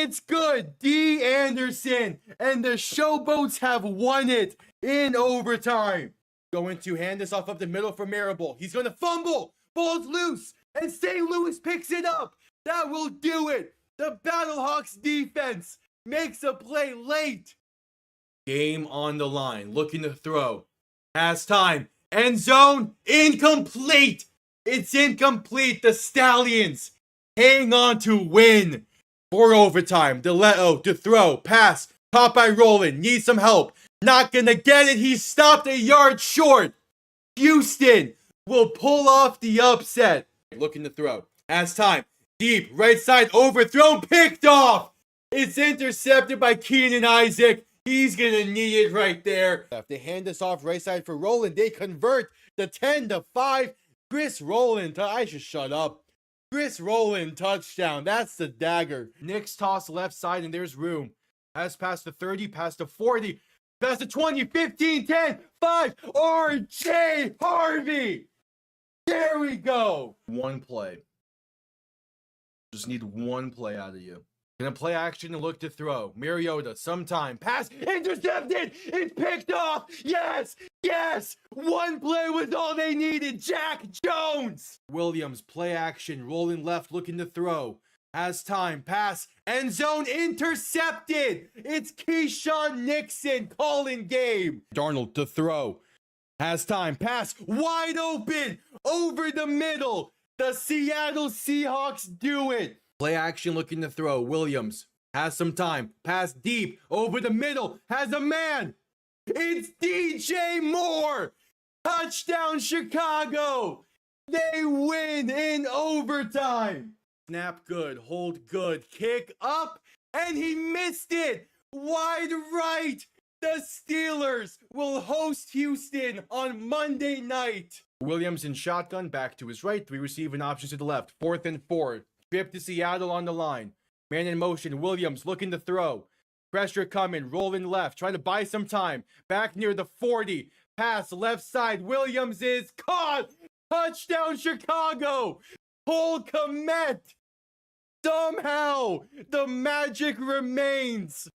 It's good. D. Anderson and the Showboats have won it in overtime. Going to hand this off up the middle for Marable. He's going to fumble. Ball's loose. And St. Louis picks it up. That will do it. The Battlehawks defense makes a play late. Game on the line. Looking to throw. Has time. End zone. Incomplete. It's incomplete. The Stallions hang on to win. For overtime, DeLeo to throw, pass, caught by Roland, needs some help, not gonna get it, he stopped a yard short. Houston will pull off the upset. Looking to throw, has time, deep, right side, overthrown, picked off. It's intercepted by Keenan Isaac. He's gonna need it right there. They hand this off right side for Roland, they convert the 10-5. Chris Roland, I should shut up. Chris Roland touchdown. That's the dagger. Knicks toss left side and there's room. Has past the 30, past the 40, past the 20, 15, 10, 5. RJ Harvey. There we go. One play. Just need one play out of you. Gonna play action and look to throw. Mariota, sometime. Pass, intercepted. It's picked off. Yes, yes. One play was all they needed. Jack Jones. Williams, play action. Rolling left, looking to throw. Has time. Pass, end zone, intercepted. It's Keyshawn Nixon calling game. Darnold to throw. Has time. Pass, wide open. Over the middle. The Seattle Seahawks do it. Play action looking to throw. Williams has some time. Pass deep. Over the middle. Has a man. It's DJ Moore. Touchdown Chicago. They win in overtime. Snap good. Hold good. Kick up. And he missed it. Wide right. The Steelers will host Houston on Monday night. Williams in shotgun. Back to his right. 3 receiving options to the left. 4th and 4. Trip to Seattle on the line. Man in motion. Williams looking to throw. Pressure coming. Rolling left. Trying to buy some time. Back near the 40. Pass left side. Williams is caught. Touchdown Chicago. Cole Kmet. Somehow the magic remains.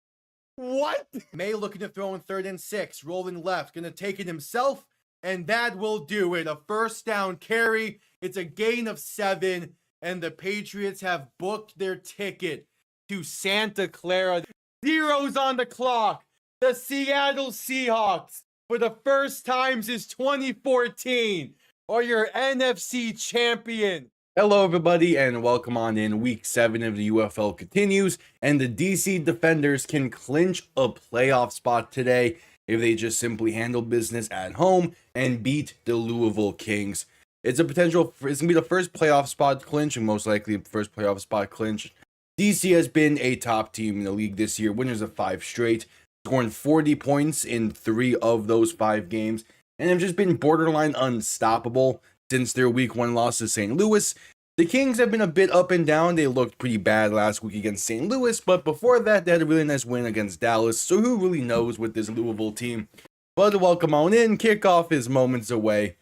What? May looking to throw in 3rd and 6. Rolling left. Gonna take it himself. And that will do it. A first down carry. It's a gain of 7. And the Patriots have booked their ticket to Santa Clara. Zeros on the clock. The Seattle Seahawks, for the first time since 2014, are your NFC champion. Hello, everybody, and welcome on in. Week 7 of the UFL continues, and the DC Defenders can clinch a playoff spot today if they just simply handle business at home and beat the Louisville Kings. It's gonna be the first playoff spot clinch, and most likely the first playoff spot clinch. DC has been a top team in the league this year, winners of 5 straight, scoring 40 points in 3 of those 5 games, and have just been borderline unstoppable since their week 1 loss to St. Louis. The Kings have been a bit up and down. They looked pretty bad last week against St. Louis, but before that, they had a really nice win against Dallas, so who really knows with this Louisville team. But welcome on in, kickoff is moments away.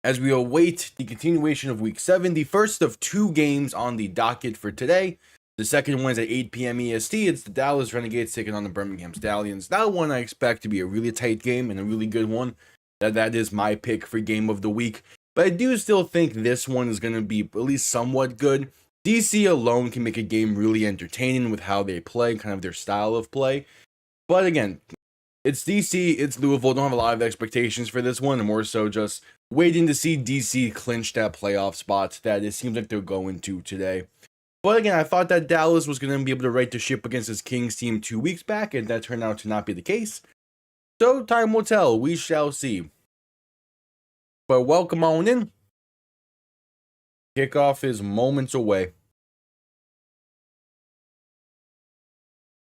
As we await the continuation of Week 7, the first of 2 games on the docket for today. The second one is at 8 p.m. EST. It's the Dallas Renegades taking on the Birmingham Stallions. That one I expect to be a really tight game and a really good one. That is my pick for game of the week. But I do still think this one is going to be at least somewhat good. DC alone can make a game really entertaining with how they play, kind of their style of play. But again, it's DC, it's Louisville. Don't have a lot of expectations for this one, and more so just waiting to see DC clinch that playoff spot that it seems like they're going to today. But again, I thought that Dallas was going to be able to right the ship against this Kings team 2 weeks back, and that turned out to not be the case. So time will tell. We shall see. But welcome on in. Kickoff is moments away.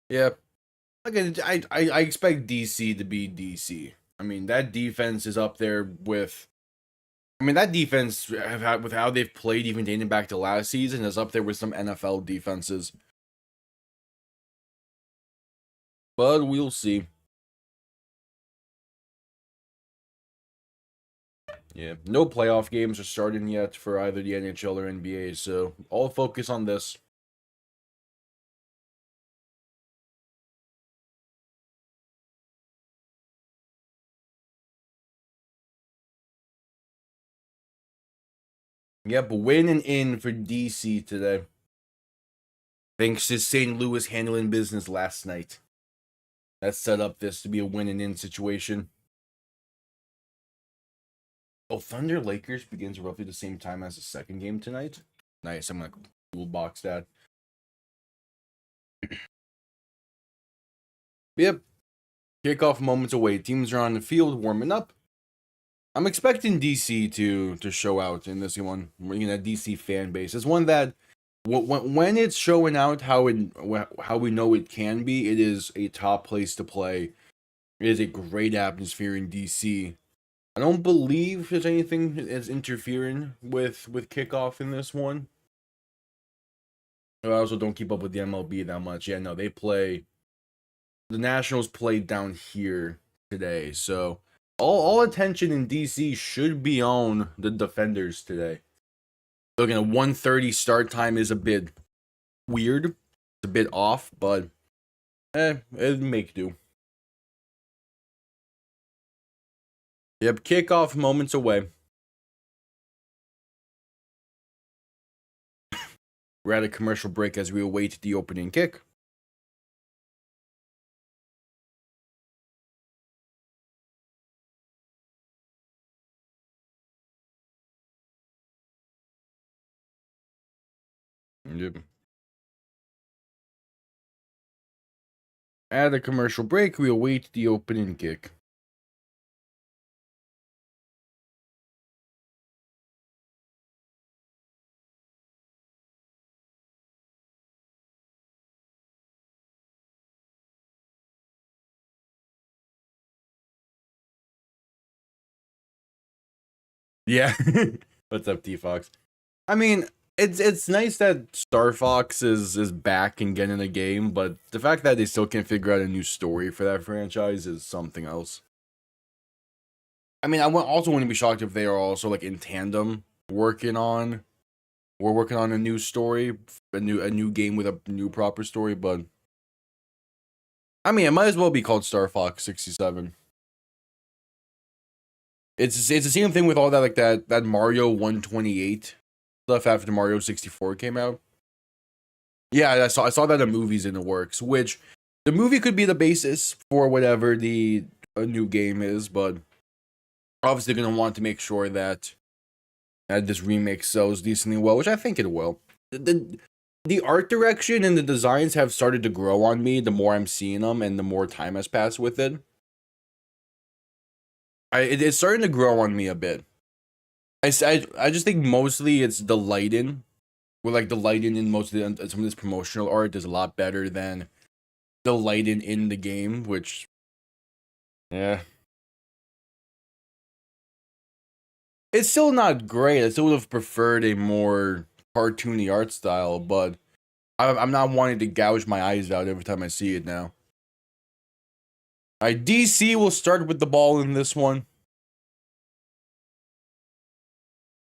Yep. Again, I expect DC to be DC. I mean, that defense is up there with... that defense, with how they've played even dating back to last season, is up there with some NFL defenses. But we'll see. Yeah, no playoff games are starting yet for either the NHL or NBA, so all focus on this. Yep, win and in for DC today. Thanks to St. Louis handling business last night. That set up this to be a win and in situation. Oh, Thunder Lakers begins roughly the same time as the second game tonight. Nice, I'm gonna cool box that. Yep. Kickoff moments away. Teams are on the field warming up. I'm expecting DC to show out in this one. You know, DC fan base. It's one that when it's showing out how we know it can be, it is a top place to play. It is a great atmosphere in DC. I don't believe there's anything that's interfering with kickoff in this one. I also don't keep up with the MLB that much. Yeah, no, they play. The Nationals played down here today, so all attention in DC should be on the defenders today. Looking at 1:30 start time is a bit weird. It's a bit off, but it'd make do. Yep, kickoff moments away. We're at a commercial break as we await the opening kick. Yep. At a commercial break, we await the opening kick. Yeah. What's up, T-Fox? I mean, it's nice that Star Fox is back and getting a game, but the fact that they still can't figure out a new story for that franchise is something else. I mean, also wouldn't be shocked if they are also like in tandem working on a new story, a new game with a new proper story, but I mean, it might as well be called Star Fox 67. It's the same thing with all that like that Mario 128 stuff after Mario 64 came out. Yeah, I saw that in movies in the works, which the movie could be the basis for whatever the new game is, but obviously they're gonna want to make sure that this remake sells decently well, which I think it will. The art direction and the designs have started to grow on me the more I'm seeing them and the more time has passed with it. It's starting to grow on me a bit. I just think mostly it's the lighting. Where like the lighting in most of some of this promotional art is a lot better than the lighting in the game, which yeah. It's still not great. I still would have preferred a more cartoony art style, but I'm not wanting to gouge my eyes out every time I see it now. Alright, DC will start with the ball in this one.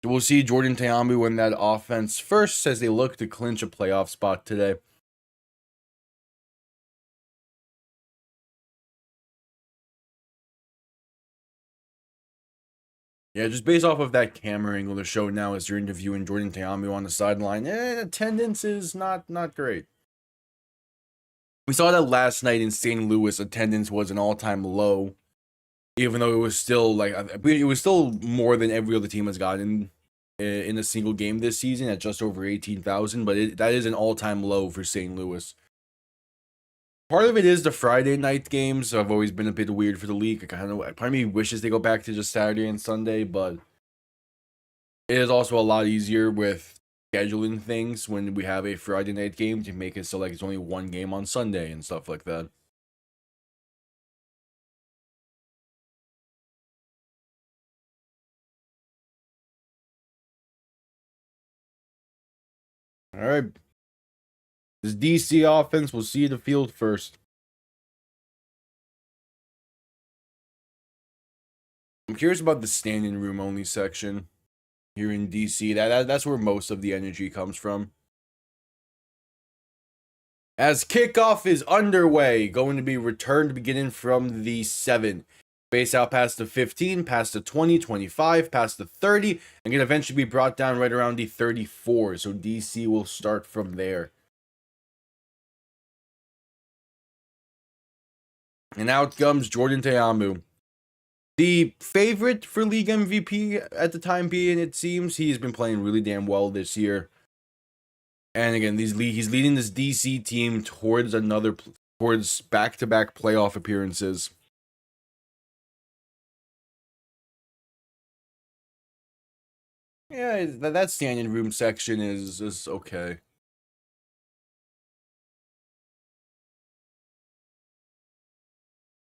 We'll see Jordan Ta'amu win that offense first as they look to clinch a playoff spot today. Yeah, just based off of that camera angle to show now as you're interviewing Jordan Ta'amu on the sideline, attendance is not great. We saw that last night in St. Louis. Attendance was an all-time low, even though it was still more than every other team has gotten in a single game this season at just over 18,000. But that is an all-time low for St. Louis. Part of it is the Friday night games have always been a bit weird for the league. Part of me wishes they go back to just Saturday and Sunday, but it is also a lot easier with scheduling things when we have a Friday night game to make it so like it's only one game on Sunday and stuff like that. All right. This DC offense will see the field first. I'm curious about the standing room only section here in DC. That's where most of the energy comes from. As kickoff is underway, going to be returned beginning from the 7. Space out past the 15, past the 20, 25, past the 30, and can eventually be brought down right around the 34. So DC will start from there. And out comes Jordan Teamu. The favorite for league MVP at the time being, it seems. He's been playing really damn well this year. And again, he's leading this DC team towards back-to-back playoff appearances. Yeah, that standing room section is okay.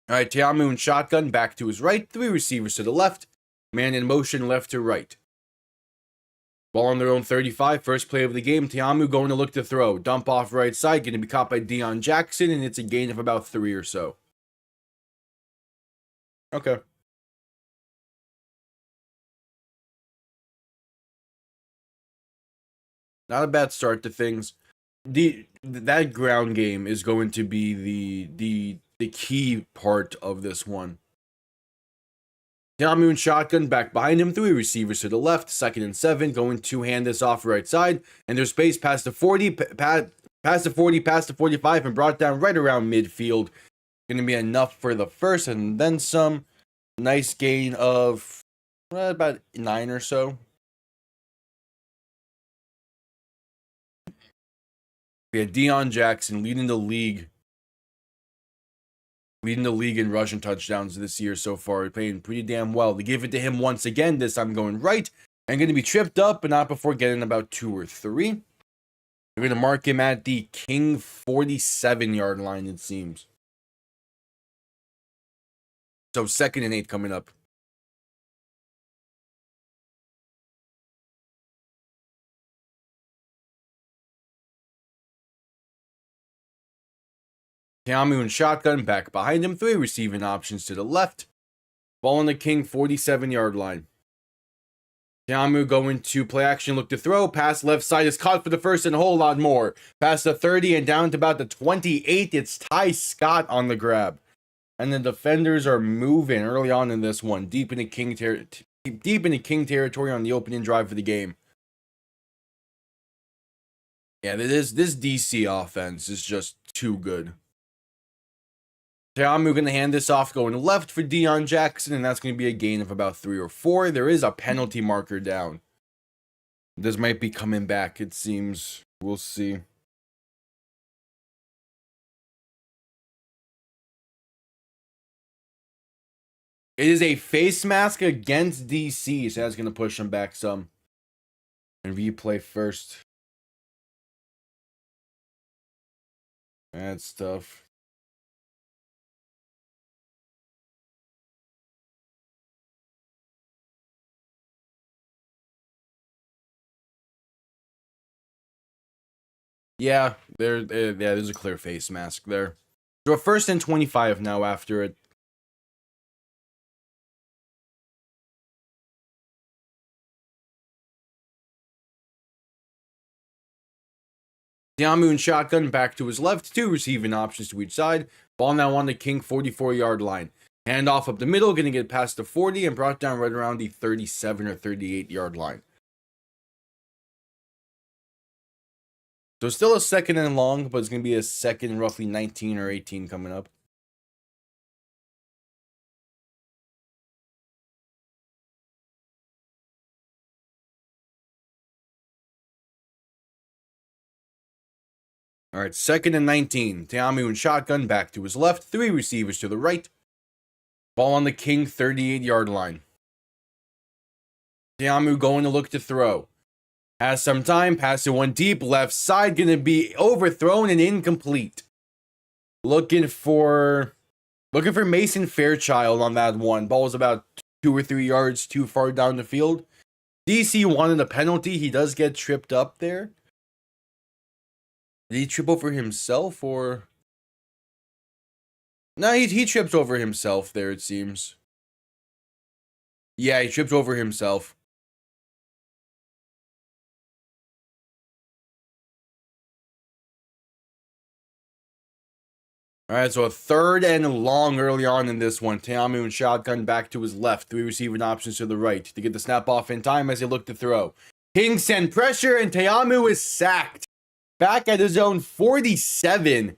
All right, Teamu in shotgun, back to his right. 3 receivers to the left. Man in motion, left to right. Ball on their own 35, first play of the game. Teamu going to look to throw. Dump off right side, going to be caught by Deion Jackson, and it's a gain of about 3 or so. Okay. Not a bad start to things. That ground game is going to be the key part of this one. Teamu in shotgun, back behind him, 3 receivers to the left, 2nd and 7, going to hand this off right side, and there's space past the 40, past the 40, past the 45, and brought down right around midfield. Going to be enough for the first, and then some. Nice gain of about 9 or so. We had Deion Jackson leading the league in rushing touchdowns this year so far. Playing pretty damn well. To give it to him once again, this time going right. And going to be tripped up, but not before getting about 2 or 3. We're going to mark him at the King 47-yard line, it seems. So 2nd and 8 coming up. Teamu in shotgun, back behind him, 3 receiving options to the left. Ball on the King 47-yard line. Teamu going to play action, look to throw. Pass left side is caught for the first and a whole lot more. Past the 30 and down to about the 28. It's Ty Scott on the grab. And the defenders are moving early on in this one, deep into King territory on the opening drive for the game. Yeah, this DC offense is just too good. Teamu going to hand this off going left for Deion Jackson, and that's going to be a gain of about 3 or 4. There is a penalty marker down. This might be coming back, it seems. We'll see. It is a face mask against DC, so that's going to push him back some. And replay first. That's tough. Yeah, there's a clear face mask there. So a 1st and 25 now after it. Teamu in shotgun, back to his left, 2 receiving options to each side. Ball now on the King 44-yard line. Hand off up the middle, going to get past the 40 and brought down right around the 37 or 38-yard line. So still a 2nd and long, but it's going to be a 2nd and roughly 19 or 18 coming up. All right, 2nd and 19. Teamu in shotgun, back to his left, 3 receivers to the right. Ball on the King 38-yard line. Teamu going to look to throw. Has some time, passing one deep, left side, going to be overthrown and incomplete. Looking for Mason Fairchild on that one. Ball was about 2 or 3 yards too far down the field. DC wanted a penalty. He does get tripped up there. Did he trip over himself or? No, he tripped over himself there, it seems. Yeah, he tripped over himself. All right, so a 3rd and long early on in this one. Teamu and shotgun back to his left. 3 receiving options to the right to get the snap off in time as they look to throw. Kings send pressure, and Teamu is sacked. Back at his own 47.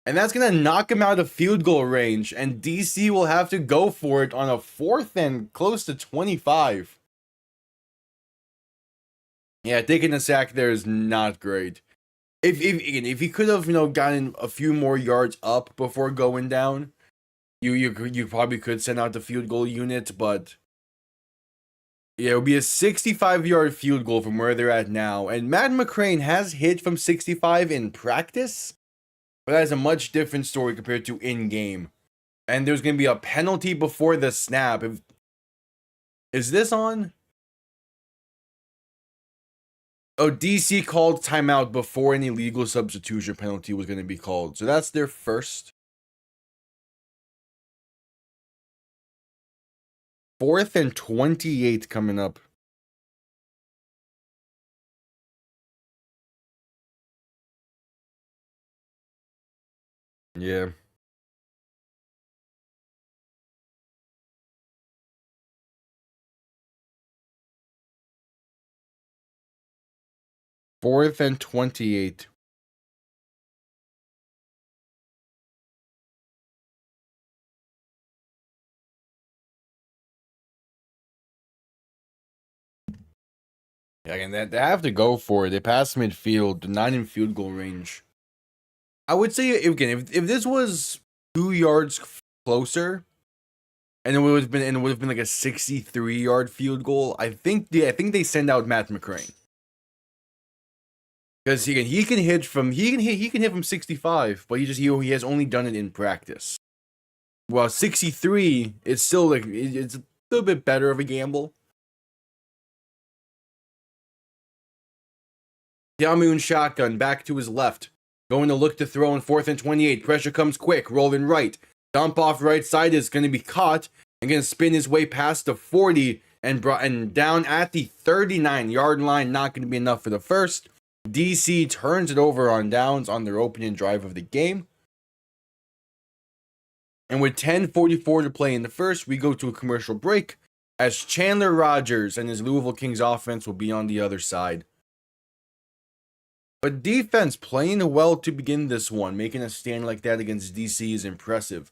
And that's going to knock him out of field goal range. And DC will have to go for it on a 4th and close to 25. Yeah, taking a sack there is not great. If he could have, gotten a few more yards up before going down, you probably could send out the field goal unit, but yeah, it would be a 65-yard field goal from where they're at now. And Matt McCrane has hit from 65 in practice, but that is a much different story compared to in-game. And there's going to be a penalty before the snap. Is this on? Oh, DC called timeout before any legal substitution penalty was going to be called. So that's their first. 4th and 28 coming up. Yeah. Fourth and 28. Yeah, and they have to go for it. They pass midfield, they're not in field goal range. I would say if this was 2 yards closer, and it would have been like a 63-yard field goal, I think they send out Matt McCrane. Because he can hit from 65, but he has only done it in practice. While 63, it's still it's a little bit better of a gamble. Yamoon shotgun back to his left. Going to look to throw in 4th and 28. Pressure comes quick. Rolling right. Dump off right side is going to be caught. And going to spin his way past the 40 and down at the 39-yard line. Not going to be enough for the first. DC turns it over on downs on their opening drive of the game. And with 10:44 to play in the first, we go to a commercial break as Chandler Rogers and his Louisville Kings offense will be on the other side. But defense playing well to begin this one, making a stand like that against DC is impressive.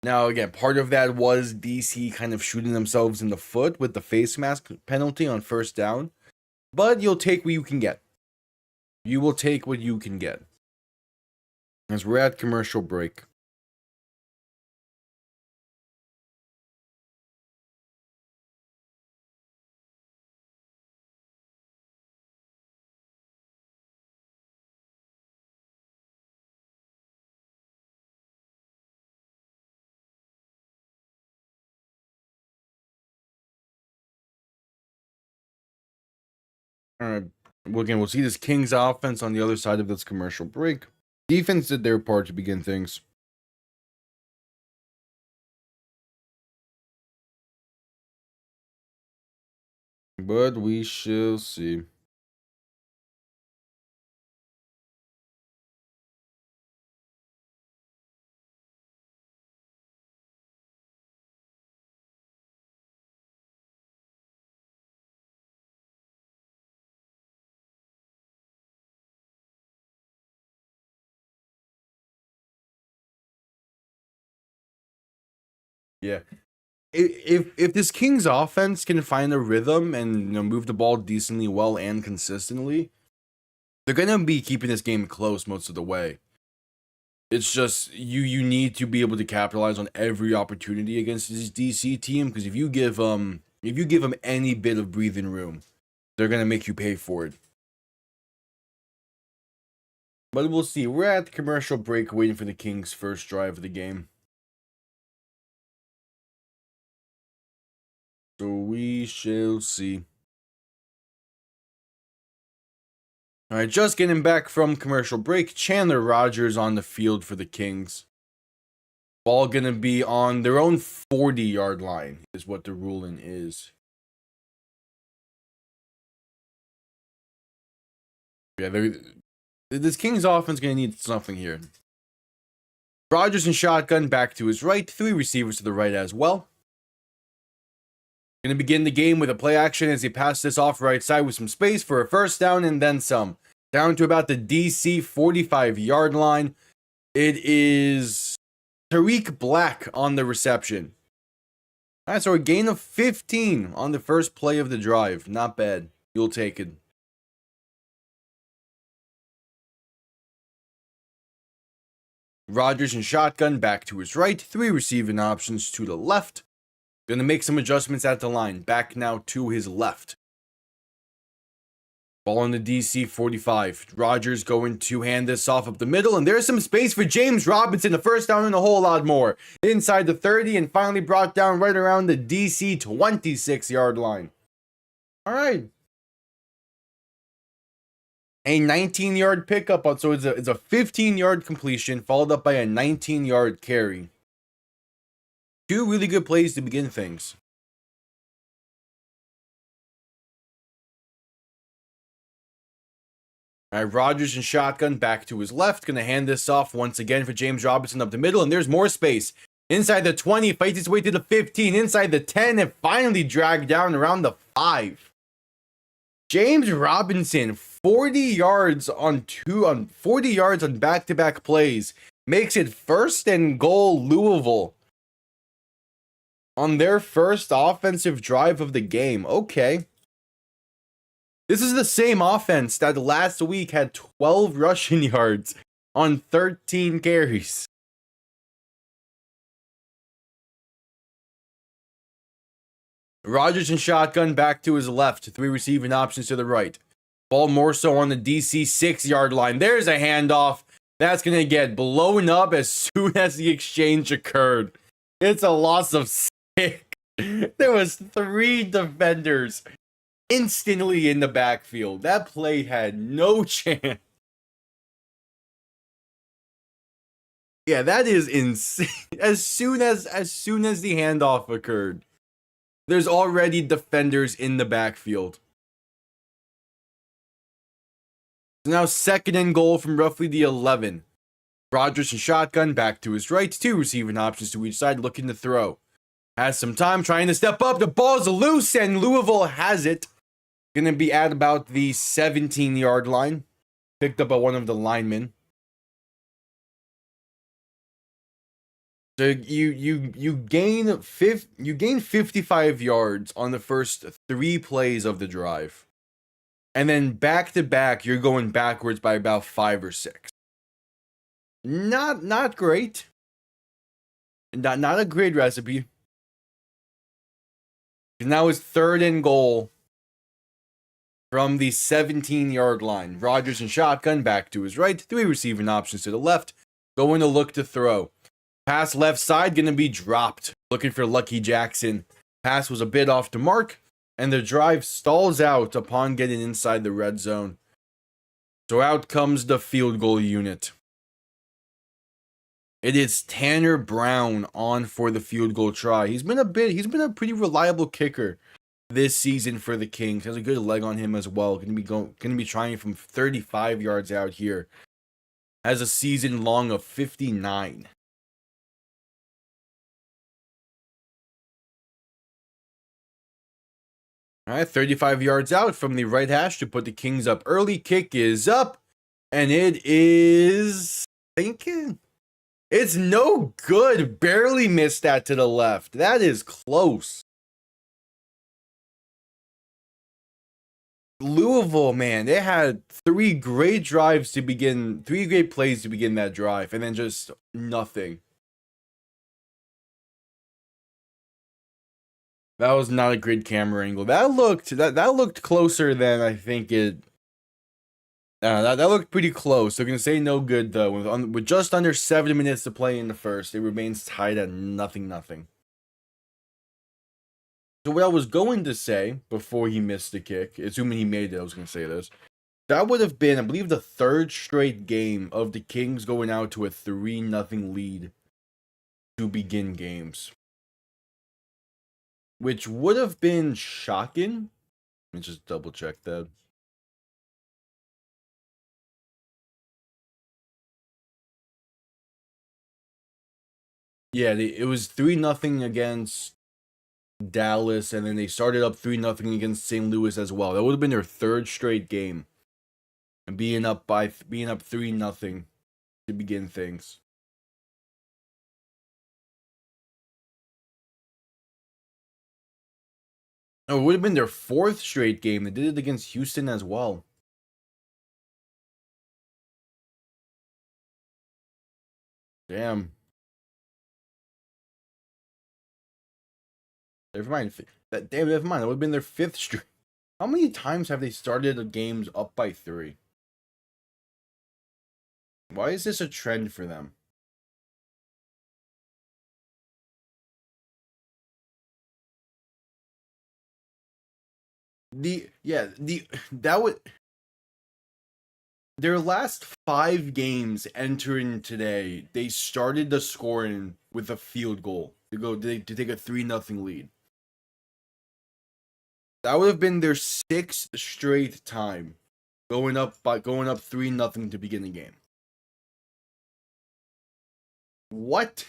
Now, again, part of that was DC kind of shooting themselves in the foot with the face mask penalty on 1st down. But you'll take what you can get. You will take what you can get. As we're at commercial break. All right. Well, again, we'll see this Kings offense on the other side of this commercial break. Defense did their part to begin things. But we shall see. Yeah. If this Kings offense can find a rhythm and move the ball decently well and consistently, they're gonna be keeping this game close most of the way. It's just you need to be able to capitalize on every opportunity against this DC team, because if you give them any bit of breathing room, they're gonna make you pay for it. But we'll see. We're at the commercial break waiting for the Kings' first drive of the game. So we shall see. All right, just getting back from commercial break. Chandler Rogers on the field for the Kings. Ball gonna be on their own 40-yard line is what the ruling is. Yeah, this Kings offense gonna need something here. Rodgers in shotgun, back to his right. 3 receivers to the right as well. Going to begin the game with a play action as he passes this off right side with some space for a first down and then some. Down to about the DC 45-yard line. It is Tariq Black on the reception. All right, so a gain of 15 on the first play of the drive. Not bad. You'll take it. Rodgers in shotgun, back to his right. 3 receiving options to the left. Going to make some adjustments at the line. Back now to his left. Ball on the DC 45. Rodgers going to hand this off up the middle. And there's some space for James Robinson. The first down and a whole lot more. Inside the 30 and finally brought down right around the DC 26-yard line. All right. A 19-yard pickup. So it's a 15-yard completion followed up by a 19-yard carry. 2 really good plays to begin things. All right, Rodgers in shotgun, back to his left. Going to hand this off once again for James Robinson up the middle. And there's more space. Inside the 20, fights his way to the 15. Inside the 10, and finally dragged down around the 5. James Robinson, 40 yards on back-to-back plays. Makes it 1st and goal Louisville. On their first offensive drive of the game. Okay. This is the same offense that last week had 12 rushing yards on 13 carries. Rodgers in shotgun, back to his left. 3 receiving options to the right. Ball more so on the DC 6-yard line. There's a handoff. That's going to get blown up as soon as the exchange occurred. It's a loss of 6. There was 3 defenders instantly in the backfield. That play had no chance. Yeah, that is insane. As soon as the handoff occurred, there's already defenders in the backfield. So now 2nd and goal from roughly the 11. Rodgers in shotgun, back to his right. 2 receiving options to each side, looking to throw. Has some time, trying to step up. The ball's loose, and Louisville has it. Going to be at about the 17-yard line. Picked up by one of the linemen. So you gain 55 yards on the first 3 plays of the drive. And then back to back, you're going backwards by about 5 or 6. Not great. Not a great recipe. Now it's 3rd and goal from the 17-yard line. Rodgers in shotgun, back to his right. 3 receiving options to the left. Going to look to throw. Pass left side, going to be dropped. Looking for Lucky Jackson. Pass was a bit off the mark, and the drive stalls out upon getting inside the red zone. So out comes the field goal unit. It is Tanner Brown on for the field goal try. He's been a pretty reliable kicker this season for the Kings. Has a good leg on him as well. Going to be trying from 35 yards out here. Has a season long of 59. All right, 35 yards out from the right hash to put the Kings up early. Kick is up, and it is thinking. It's no good. Barely missed that to the left. That is close. Louisville, man, they had 3 great plays to begin that drive, and then just nothing. That was not a great camera angle. That looked closer than I think it. That looked pretty close. They're gonna say no good though. With just under 7 minutes to play in the first, it remains tied at nothing. So what I was going to say before he missed the kick, assuming he made it, I was gonna say this. That would have been, I believe, the 3rd straight game of the Kings going out to a 3-0 lead to begin games, which would have been shocking. Let me just double check that. Yeah, it was 3-0 against Dallas, and then they started up 3-0 against St. Louis as well. That would have been their third straight game, and being up 3-0 to begin things. Oh, it would have been their fourth straight game. They did it against Houston as well. Damn. Never mind. Never mind. It would have been their fifth straight. How many times have they started games up by 3? Why is this a trend for them? Their last 5 games entering today, they started the scoring with a field goal to take a 3-0 lead. That would have been their 6th straight time going up 3-0 to begin the game. What?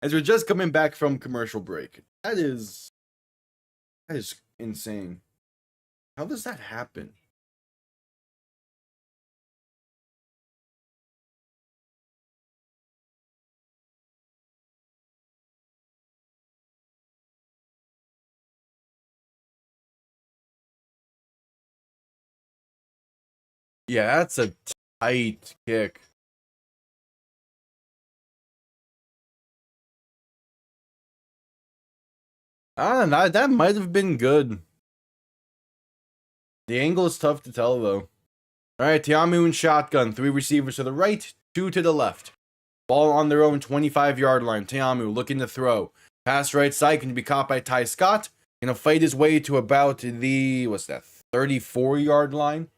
As we're just coming back from commercial break. That is insane. How does that happen? Yeah, that's a tight kick. I don't know, that might have been good. The angle is tough to tell, though. Alright, Tiamu and shotgun. 3 receivers to the right, 2 to the left. Ball on their own 25-yard line. Tiamu looking to throw. Pass right side can be caught by Ty Scott. Gonna fight his way to about the, 34-yard line?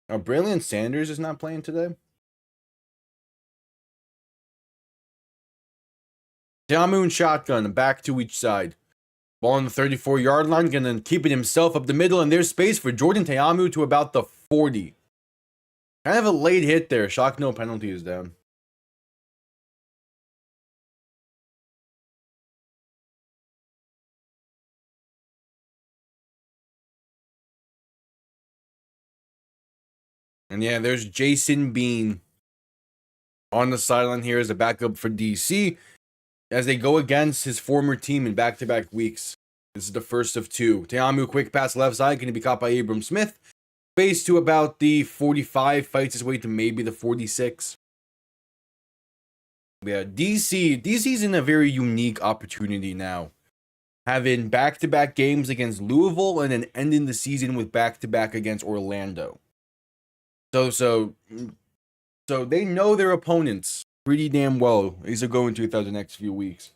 Braylon Sanders is not playing today. Tiamu and shotgun, back to each side. Ball on the 34-yard line, gonna keep it himself up the middle, and there's space for Jordan Tiamu to about the 40. Kind of a late hit there. Shock no penalty is down. And yeah, there's Jason Bean on the sideline here as a backup for DC as they go against his former team in back-to-back weeks. This is the first of 2. Tiamu, quick pass left side, going to be caught by Abram Smith. Space to about the 45, fights his way to maybe the 46. Yeah, DC's in a very unique opportunity now. Having back-to-back games against Louisville and then ending the season with back-to-back against Orlando. So they know their opponents pretty damn well as they're going through the next few weeks.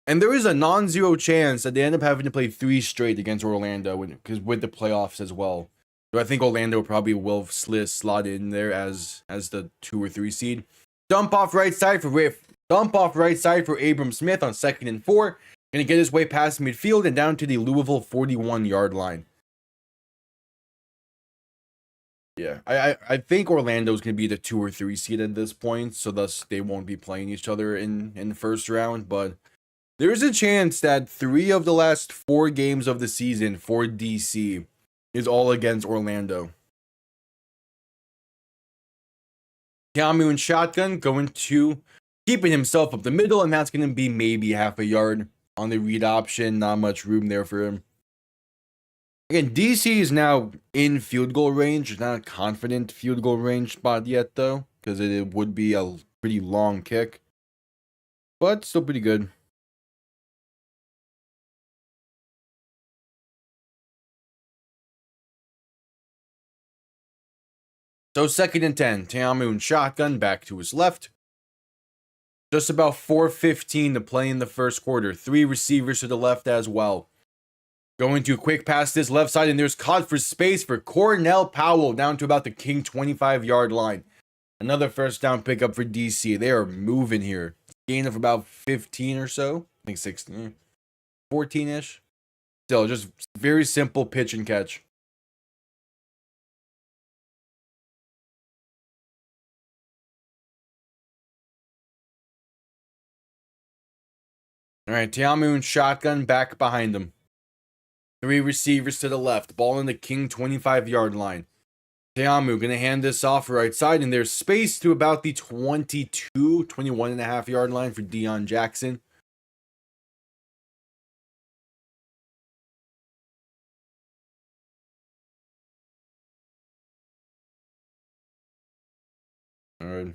And there is a non-zero chance that they end up having to play 3 straight against Orlando because with the playoffs as well. So I think Orlando probably will slot in there as the 2 or 3 seed. Dump off right side for Abram Smith on 2nd and 4. Gonna get his way past midfield and down to the Louisville 41-yard line. Yeah, I think Orlando's going to be the 2 or 3 seed at this point, so thus they won't be playing each other in the first round, but there's a chance that 3 of the last 4 games of the season for DC is all against Orlando. Tiamu and shotgun going to keeping himself up the middle, and that's going to be maybe half a yard on the read option. Not much room there for him. Again, DC is now in field goal range. Not a confident field goal range spot yet, though, because it would be a pretty long kick. But still pretty good. So 2nd and 10. Tiamu and shotgun back to his left. Just about 4:15 to play in the first quarter. 3 receivers to the left as well. Going to quick pass this left side, and there's caught for space for Cornell Powell down to about the King 25-yard line. Another first down pickup for DC. They are moving here. Gain of about 15 or so. I think 16. 14-ish. Still, just very simple pitch and catch. All right, Tiamu and shotgun back behind him. 3 receivers to the left. Ball in the King 25-yard line. Tiamu going to hand this off right side, and there's space to about the 21.5 yard line for Deion Jackson. All right.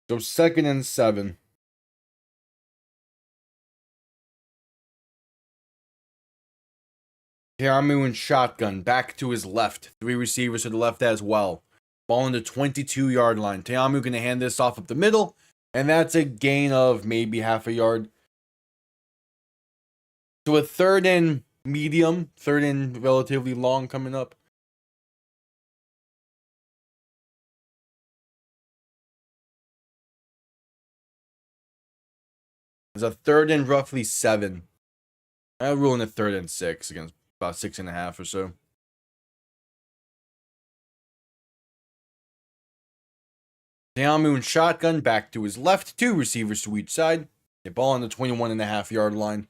So 2nd and 7. Tiamu and shotgun back to his left. 3 receivers to the left as well. Ball in the 22-yard line. Tiamu going to hand this off up the middle, and that's a gain of maybe half a yard. So a 3rd and medium, 3rd and relatively long coming up. It's a 3rd and roughly 7. I'll rule in a 3rd and 6 against about 6.5 or so. Tiamu and shotgun back to his left. 2 receivers to each side. The ball on the 21.5 yard line.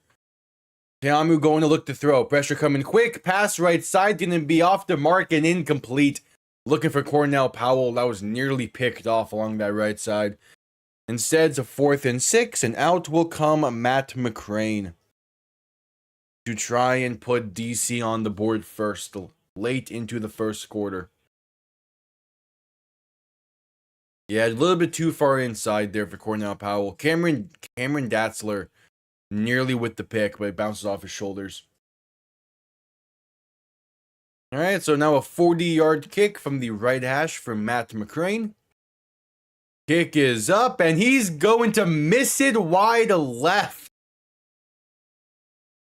Tiamu going to look to throw. Pressure coming quick. Pass right side. Going to be off the mark and incomplete. Looking for Cornell Powell. That was nearly picked off along that right side. Instead, it's a 4th and 6. And out will come Matt McCrane to try and put DC on the board first, late into the first quarter. Yeah, a little bit too far inside there for Cornell Powell. Cameron Datzler nearly with the pick, but it bounces off his shoulders. All right, so now a 40-yard kick from the right hash from Matt McCrane. Kick is up, and he's going to miss it wide left.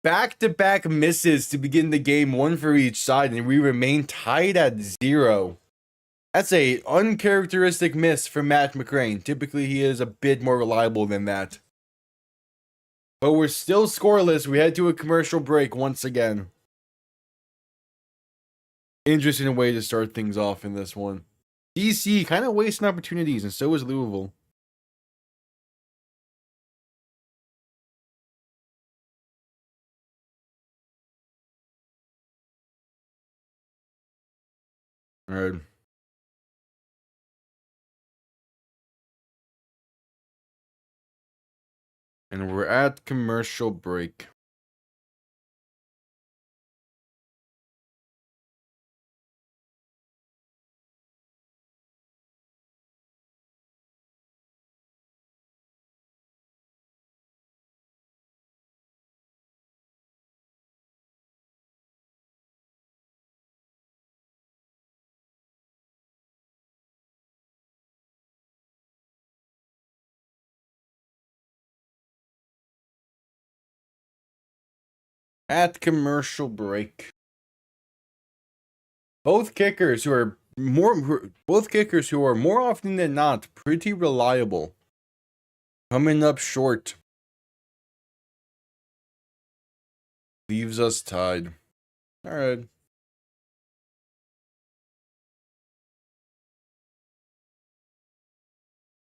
Back-to-back misses to begin the game, 1 for each side, and we remain tied at 0. That's a uncharacteristic miss for Matt McCrane. Typically, he is a bit more reliable than that. But we're still scoreless. We head to a commercial break once again. Interesting way to start things off in this one. DC kind of wasting opportunities, and so is Louisville. All right. And we're at commercial break. At commercial break. Both kickers who are more often than not pretty reliable. Coming up short. Leaves us tied. All right.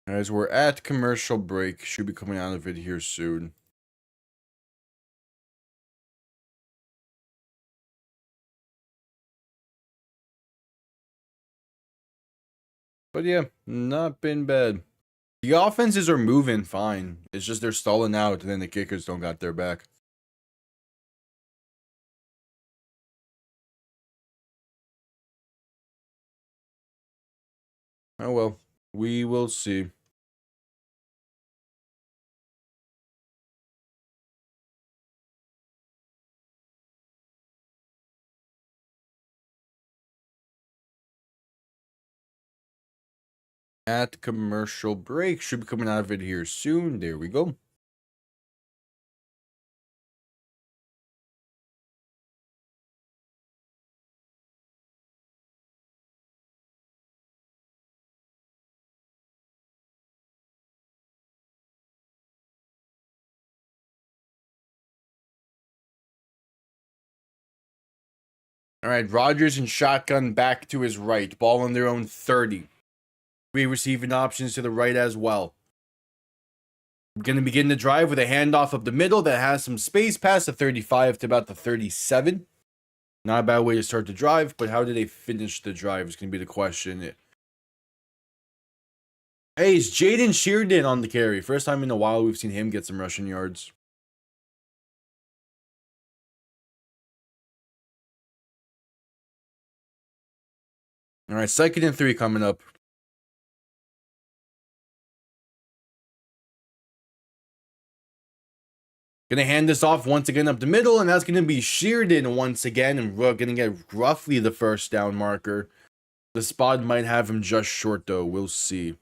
As we're at commercial break, should be coming out of it here soon. But yeah, not been bad. The offenses are moving fine. It's just they're stalling out, and then the kickers don't got their back. Oh well, we will see. At commercial break, should be coming out of it here soon. There we go. All right, Rodgers and shotgun back to his right. Ball on their own 30. Three receiving options to the right as well. Going to begin the drive with a handoff up the middle that has some space past the 35 to about the 37. Not a bad way to start the drive, but how did they finish the drive is going to be the question. Hey, it's Jaden Sheardon on the carry. First time in a while we've seen him get some rushing yards. All right, 2nd and 3 coming up. Gonna hand this off once again up the middle, and that's gonna be Sheardon once again, and we're gonna get roughly the first down marker. The spot might have him just short though. We'll see.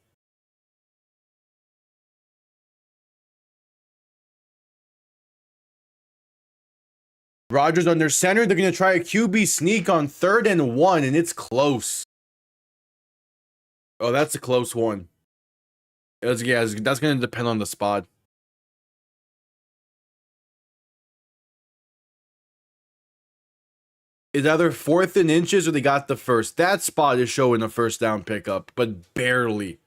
Rodgers under center. They're gonna try a QB sneak on 3rd and 1, and it's close. Oh, that's a close one. That's gonna depend on the spot. It's either 4th and inches or they got the first. That spot is showing a first down pickup, but barely.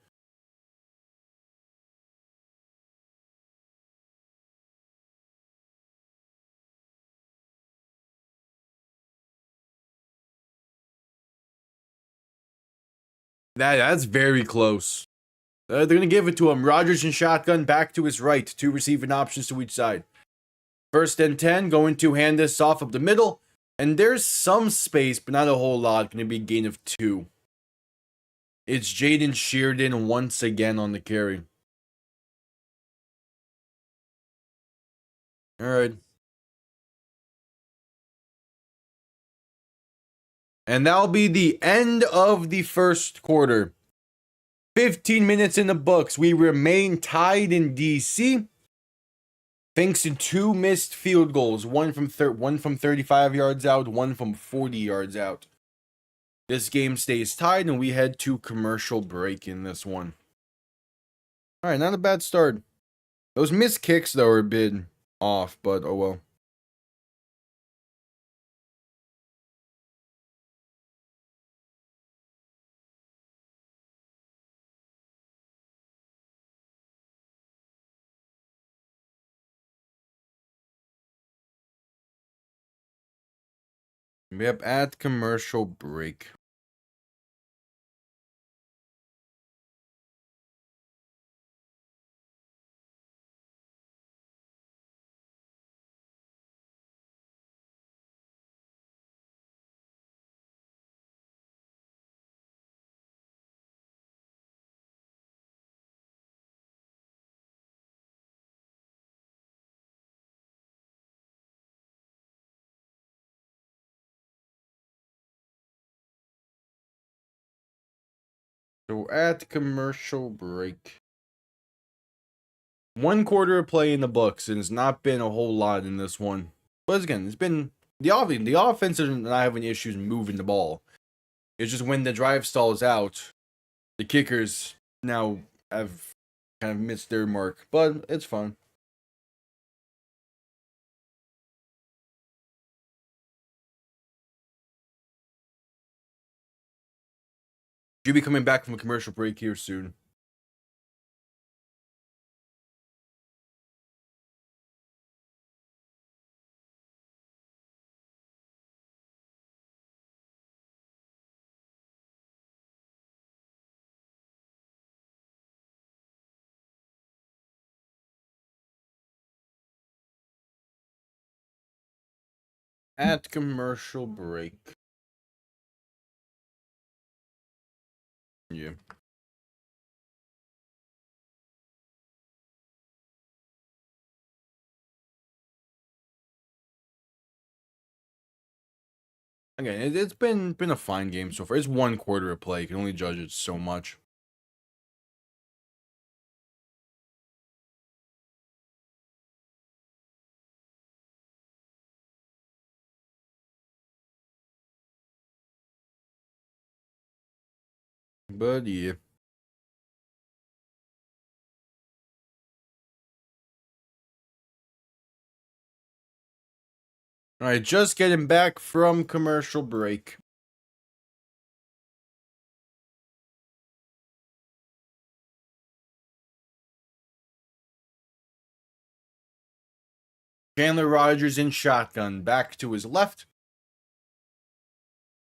That's very close. They're going to give it to him. Rodgers and shotgun back to his right. 2 receiving options to each side. 1st and 10, going to hand this off up the middle. And there's some space, but not a whole lot. Going to be a gain of 2. It's Jaden Sheardon once again on the carry. All right. And that'll be the end of the first quarter. 15 minutes in the books. We remain tied in DC. Thanks to 2 missed field goals. One from 35 yards out, one from 40 yards out. This game stays tied, and we head to commercial break in this one. All right, not a bad start. Those missed kicks, though, are a bit off, but oh well. Yep, at commercial break. So at commercial break. 1 quarter of play in the books, and it's not been a whole lot in this one. But again, it's been the offense is not having issues moving the ball. It's just when the drive stalls out, the kickers now have kind of missed their mark. But it's fun. You'll be coming back from a commercial break here soon. At commercial break. Yeah. Again, it's been a fine game so far. It's 1 quarter of play. You can only judge it so much. But yeah. All right, just getting back from commercial break. Chandler Rogers in shotgun, back to his left.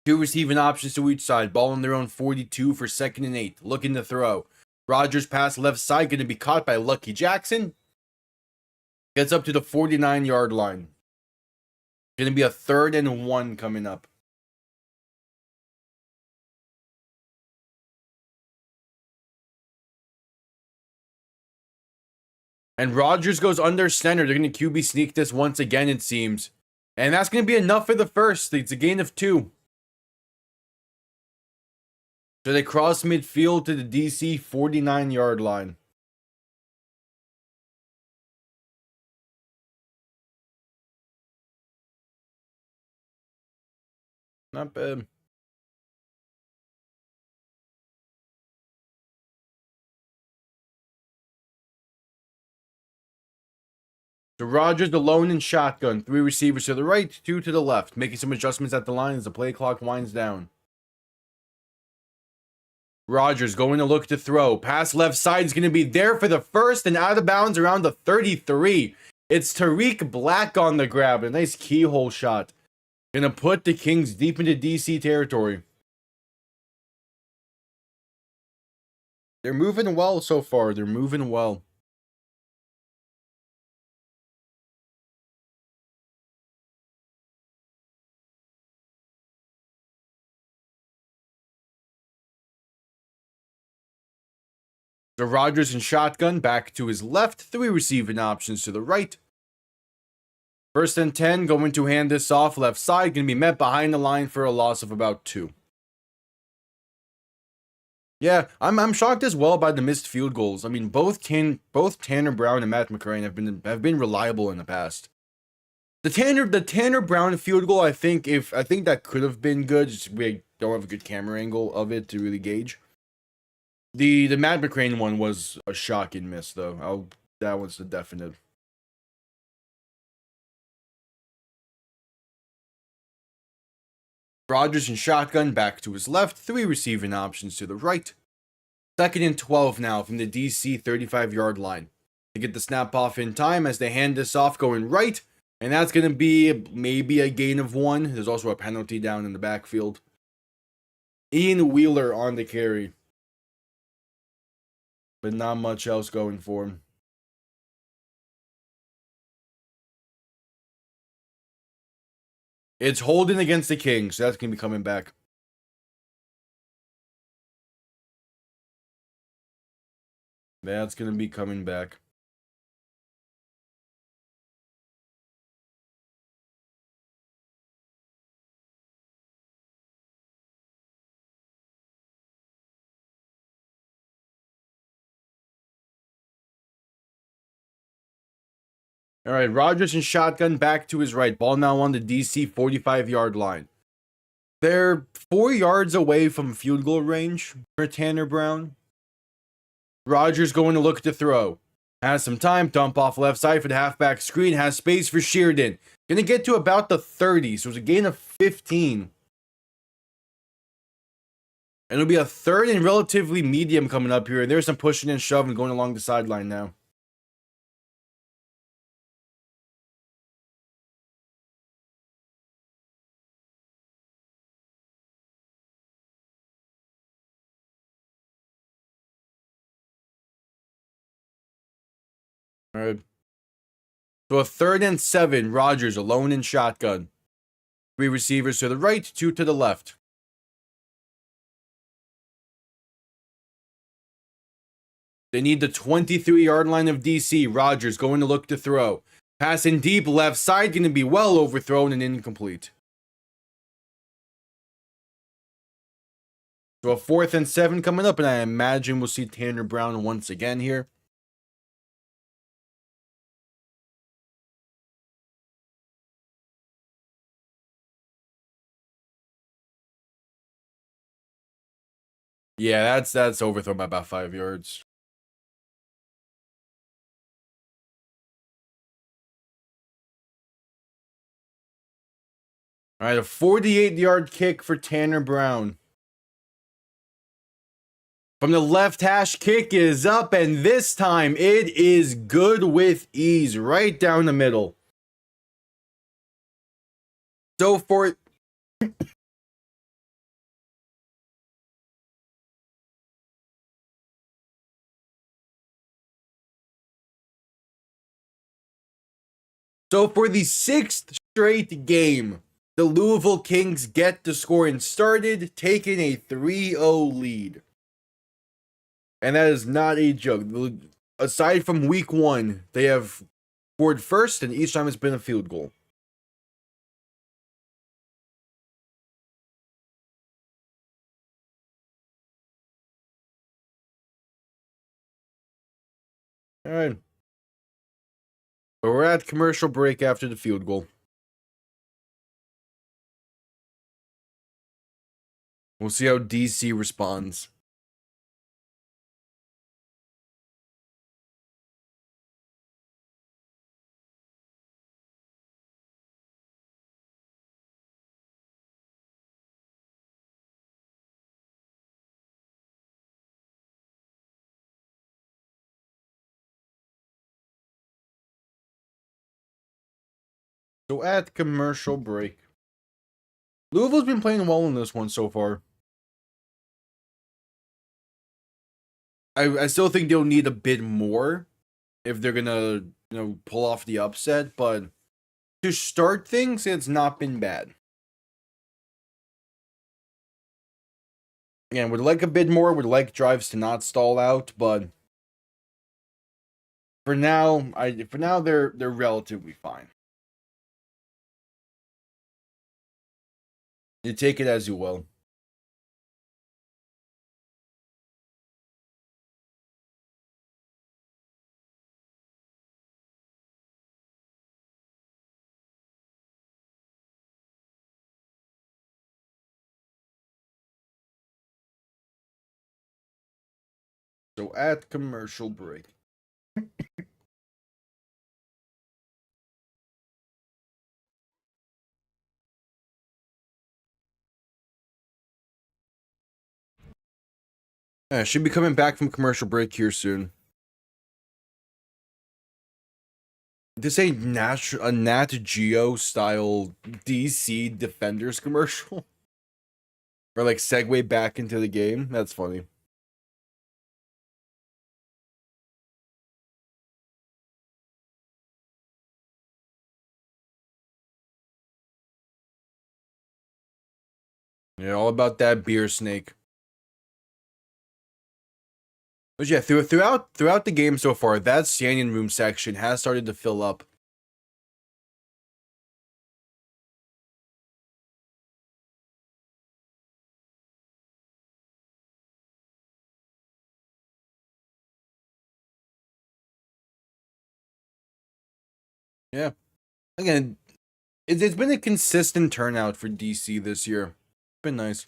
Two receiving options to each side, ball on their own 42 for 2nd and 8, looking to throw. Rogers pass left side, going to be caught by Lucky Jackson. Gets up to the 49-yard line. Going to be a 3rd and 1 coming up. And Rogers goes under center. They're going to QB sneak this once again, it seems. And that's going to be enough for the first. It's a gain of 2. So they cross midfield to the DC 49-yard line. Not bad. So Rogers alone in shotgun. 3 receivers to the right, 2 to the left. Making some adjustments at the line as the play clock winds down. Rogers going to look to throw. Pass left side is going to be there for the first and out of bounds around the 33. It's Tariq Black on the grab. A nice keyhole shot. Going to put the Kings deep into DC territory. They're moving well so far. They're moving well. So Rogers in shotgun, back to his left. 3 receiving options to the right. 1st and 10, going to hand this off left side. Going to be met behind the line for a loss of about 2. Yeah, I'm shocked as well by the missed field goals. I mean, both Tanner Brown and Matt McCrane have been reliable in the past. The Tanner Brown field goal, I think that could have been good. Just we don't have a good camera angle of it to really gauge. The Matt McCrane one was a shocking miss, though. That was the definite. Rogers in shotgun, back to his left. 3 receiving options to the right. 2nd and 12 now from the DC 35-yard line. To get the snap off in time as they hand this off going right. And that's going to be maybe a gain of 1. There's also a penalty down in the backfield. Ian Wheeler on the carry. But not much else going for him. It's holding against the Kings, so that's going to be coming back. That's going to be coming back. All right, Rogers in shotgun, back to his right. Ball now on the DC 45-yard line. They're 4 yards away from field goal range for Tanner Brown. Rogers going to look to throw. Has some time. Dump off left side for the halfback screen. Has space for Sheardon. Going to get to about the 30. So it's a gain of 15. And it'll be a 3rd and relatively medium coming up here. And there's some pushing and shoving going along the sideline now. All right. So a 3rd and 7. Rogers alone in shotgun. 3 receivers to the right, 2 to the left. They need the 23-yard line of DC. Rogers going to look to throw. Passing deep left side, going to be well overthrown and incomplete. So a 4th and 7 coming up, and I imagine we'll see Tanner Brown once again here. Yeah, that's overthrown by about 5 yards. All right, a 48-yard kick for Tanner Brown. From the left hash, kick is up, and this time it is good with ease, right down the middle. So for the sixth straight game, the Louisville Kings get the scoring started, taking a 3-0 lead. And that is not a joke. Aside from week 1, they have scored first, and each time it's been a field goal. All right. But we're at commercial break after the field goal. We'll see how DC responds. So at commercial break. Louisville's been playing well in this one so far. I still think they'll need a bit more if they're gonna, pull off the upset, but to start things, it's not been bad. Again, would like a bit more, would like drives to not stall out, but for now, they're relatively fine. You take it as you will. So at commercial break. Yeah, should be coming back from commercial break here soon. This ain't a Nat Geo style DC Defenders commercial. Or like segue back into the game. That's funny. Yeah, all about that beer snake. But yeah, throughout the game so far, that standing room section has started to fill up. Yeah. Again, it's been a consistent turnout for DC this year. Been nice.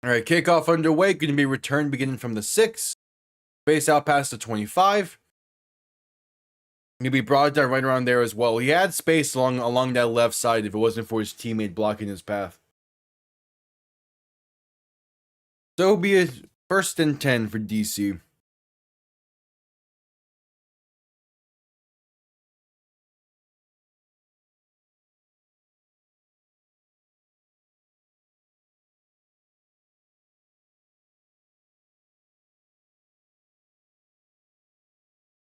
All right, kickoff underway. Going to be returned beginning from the 6. Base out past the 25. He'll be brought down right around there as well. He had space along that left side if it wasn't for his teammate blocking his path. So it'll be a 1st and 10 for DC.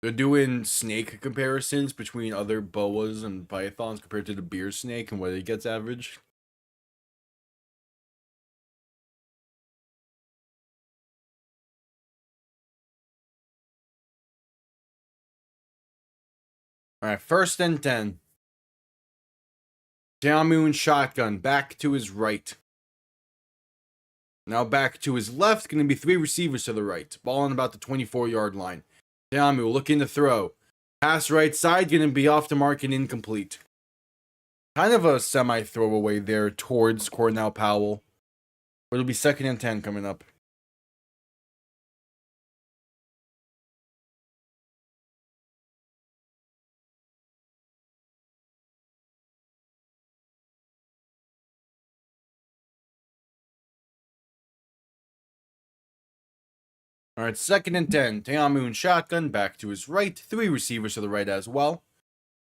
They're doing snake comparisons between other boas and pythons compared to the beer snake and what it gets average. All right, 1st and 10. Jamoon shotgun back to his right. Now back to his left. Going to be 3 receivers to the right. Ball on about the 24-yard line. Jamu looking to throw. Pass right side. Going to be off the mark and incomplete. Kind of a semi-throwaway there towards Cornell Powell. But it'll be 2nd and 10 coming up. All right, 2nd and 10. Teamu in shotgun, back to his right. 3 receivers to the right as well.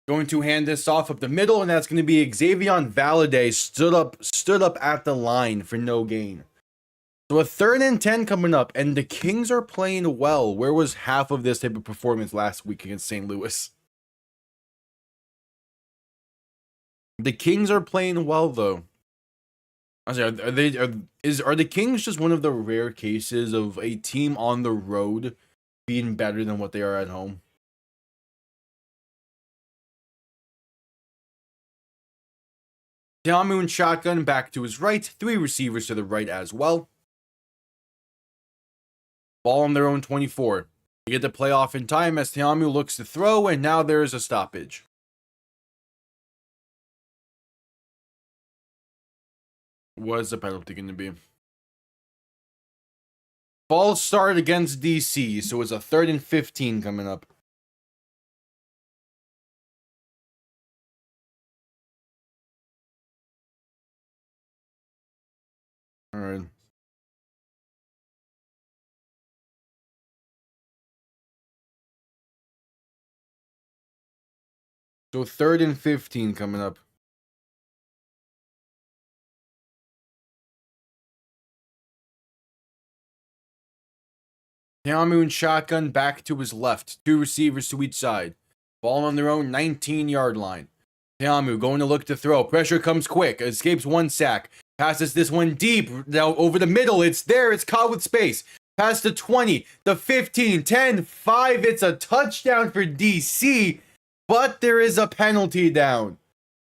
Going to hand this off up the middle, and that's going to be Xavier Valade stood up at the line for no gain. So a 3rd and 10 coming up, and the Kings are playing well. Where was half of this type of performance last week against St. Louis? The Kings are playing well, though. I say, are the Kings just one of the rare cases of a team on the road being better than what they are at home? Teamu in shotgun, back to his right. 3 receivers to the right as well. Ball on their own 24. They get the playoff in time as Teamu looks to throw, and now there is a stoppage. What is the penalty going to be? False start against DC, so it's a 3rd and 15 coming up. All right. So 3rd and 15 coming up. Teamu in shotgun, back to his left. 2 receivers to each side. Ball on their own 19-yard line. Teamu going to look to throw. Pressure comes quick. Escapes 1 sack. Passes this one deep. Now over the middle. It's there. It's caught with space. Past the 20, the 15, 10, 5. It's a touchdown for DC. But there is a penalty down.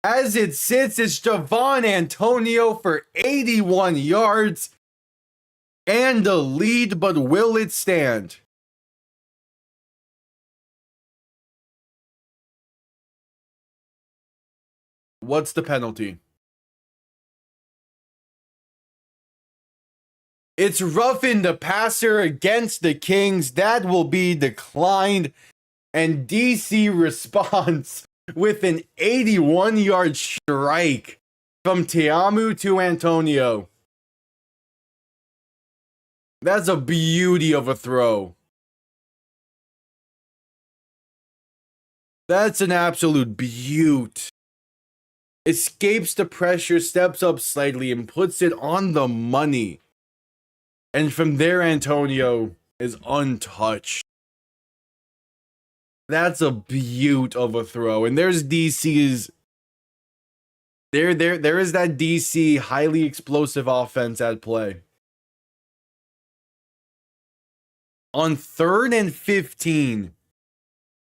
As it sits, it's Javon Antonio for 81 yards. And a lead, but will it stand? What's the penalty? It's roughing the passer against the Kings. That will be declined. And DC responds with an 81-yard strike from Teamu to Antonio. That's a beauty of a throw. That's an absolute beaut. Escapes the pressure, steps up slightly, and puts it on the money. And from there, Antonio is untouched. That's a beaut of a throw. And there's DC's. There is that DC highly explosive offense at play. On 3rd and 15,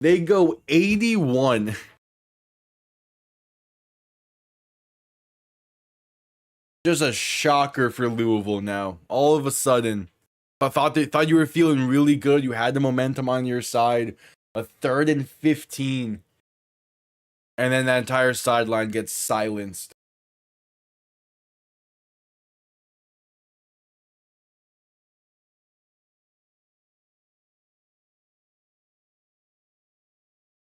they go 81. Just a shocker for Louisville now. All of a sudden, I thought you were feeling really good. You had the momentum on your side. A 3rd and 15. And then that entire sideline gets silenced.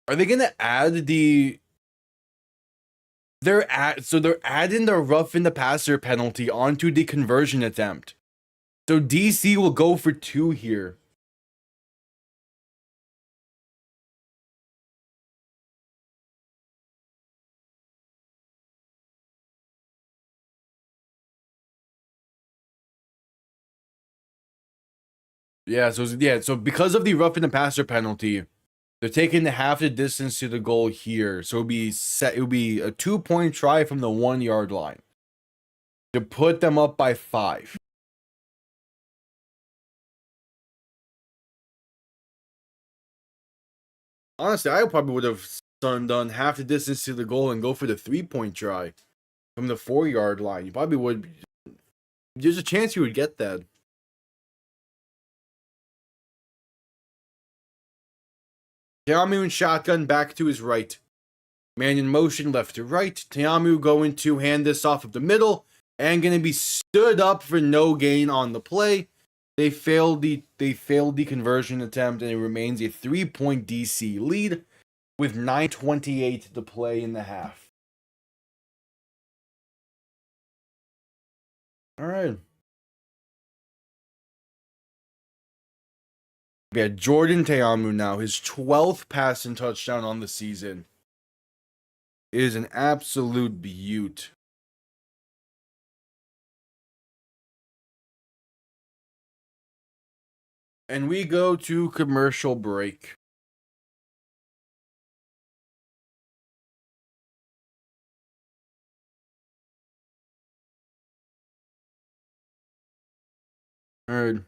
Are they gonna add the? They're adding the roughing the passer penalty onto the conversion attempt. So DC will go for 2 here. So because of the roughing the passer penalty, they're taking half the distance to the goal here. So it would be a 2-point try from the 1-yard line to put them up by 5. Honestly, I probably would have done half the distance to the goal and go for the 3-point try from the 4-yard line. You probably would. There's a chance you would get that. Teamu in shotgun, back to his right. Man in motion, left to right. Teamu going to hand this off of the middle and going to be stood up for no gain on the play. They failed the conversion attempt, and it remains a 3-point DC lead with 9:28 to play in the half. All right. Yeah, Jordan Teamu now, his 12th passing touchdown on the season. Is an absolute beaut. And we go to commercial break. All right.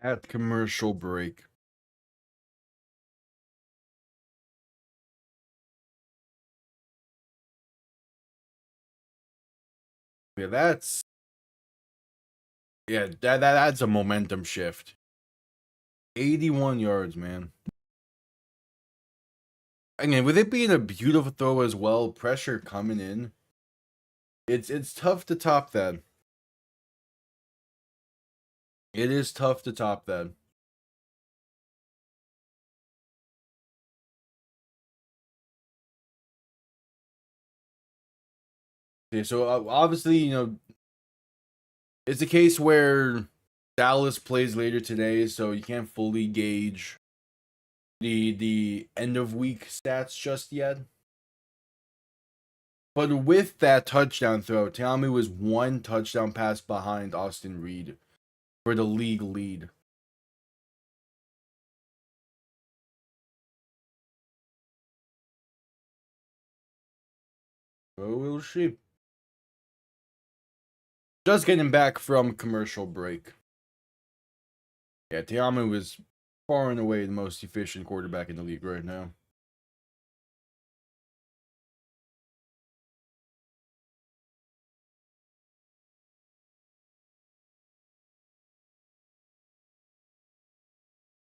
At commercial break. Yeah, that's that's a momentum shift. 81 yards, man. Again, with it being a beautiful throw as well, pressure coming in. It's tough to top that. It is tough to top that. Okay, so obviously, it's a case where Dallas plays later today, so you can't fully gauge the end of week stats just yet. But with that touchdown throw, Tamu was one touchdown pass behind Austin Reed for the league lead. So we'll see. Just getting back from commercial break. Yeah, Tiamu is far and away the most efficient quarterback in the league right now.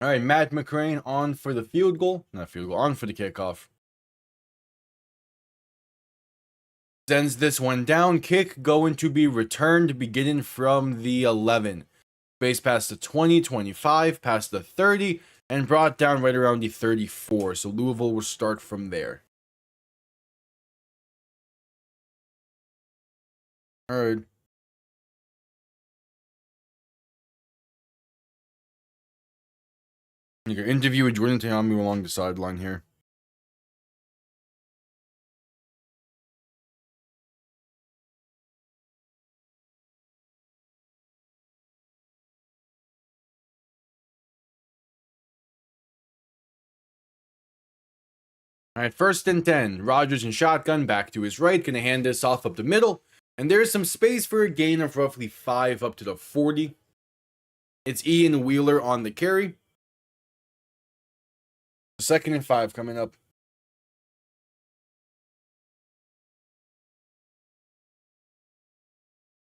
All right, Matt McCrane on for the field goal. Not field goal, on for the kickoff. Sends this one down. Kick going to be returned beginning from the 11. Base past the 20, 25, past the 30, and brought down right around the 34. So Louisville will start from there. All right. You can interview with Jordan Teamu along the sideline here. All right, 1st and 10. Rodgers in shotgun, back to his right. Going to hand this off up the middle. And there's some space for a gain of roughly 5 up to the 40. It's Ian Wheeler on the carry. 2nd and 5 coming up.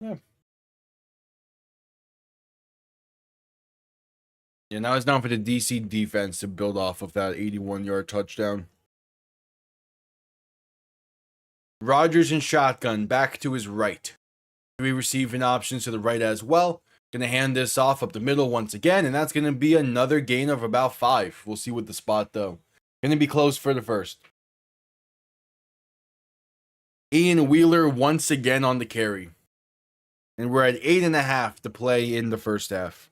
Yeah. Yeah, now it's down for the DC defense to build off of that 81-yard touchdown. Rodgers in shotgun, back to his right. Three receiving options to the right as well. Gonna hand this off up the middle once again, and that's gonna be another gain of about 5. We'll see what the spot though. Gonna be close for the first. Ian Wheeler once again on the carry. And we're at 8.5 to play in the first half.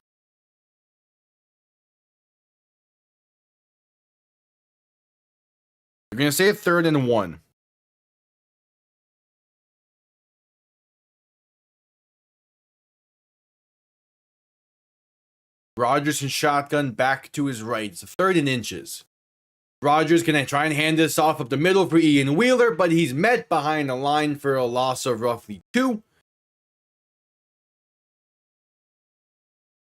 You're gonna say 3rd and 1. Rodgers in shotgun, back to his right. It's a 3rd and inches. Rodgers gonna try and hand this off up the middle for Ian Wheeler, but he's met behind the line for a loss of roughly 2.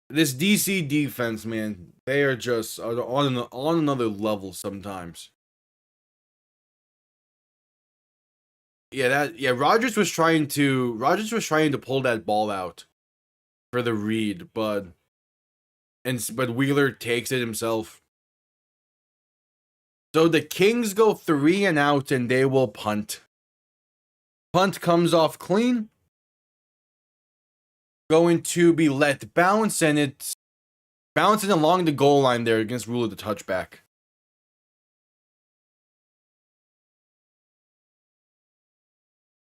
This DC defense, man, they are just on another level sometimes. Yeah, Rodgers was trying to pull that ball out for the read, but Wheeler takes it himself. So the Kings go 3 and out and they will punt. Punt comes off clean. Going to be let bounce, and it's bouncing along the goal line there against rule of the touchback.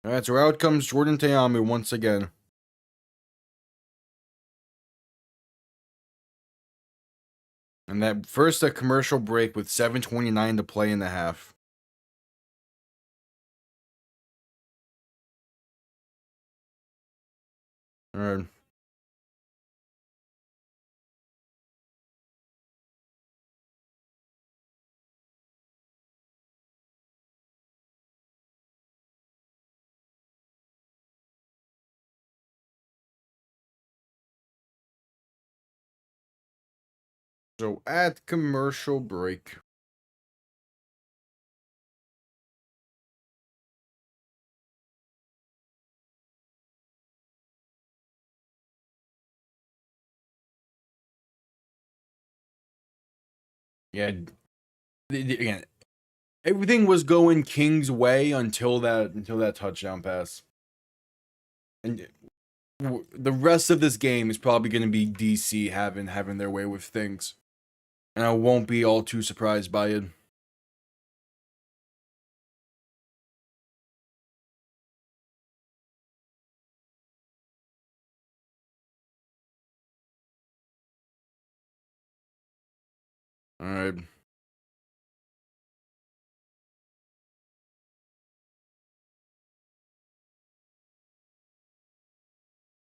Alright, so out comes Jordan Teamu once again. And that first a commercial break with 7:29 to play in the half. Alright. So at commercial break. Yeah, again, everything was going King's way until that touchdown pass. And the rest of this game is probably going to be DC having their way with things. And I won't be all too surprised by it. Alright.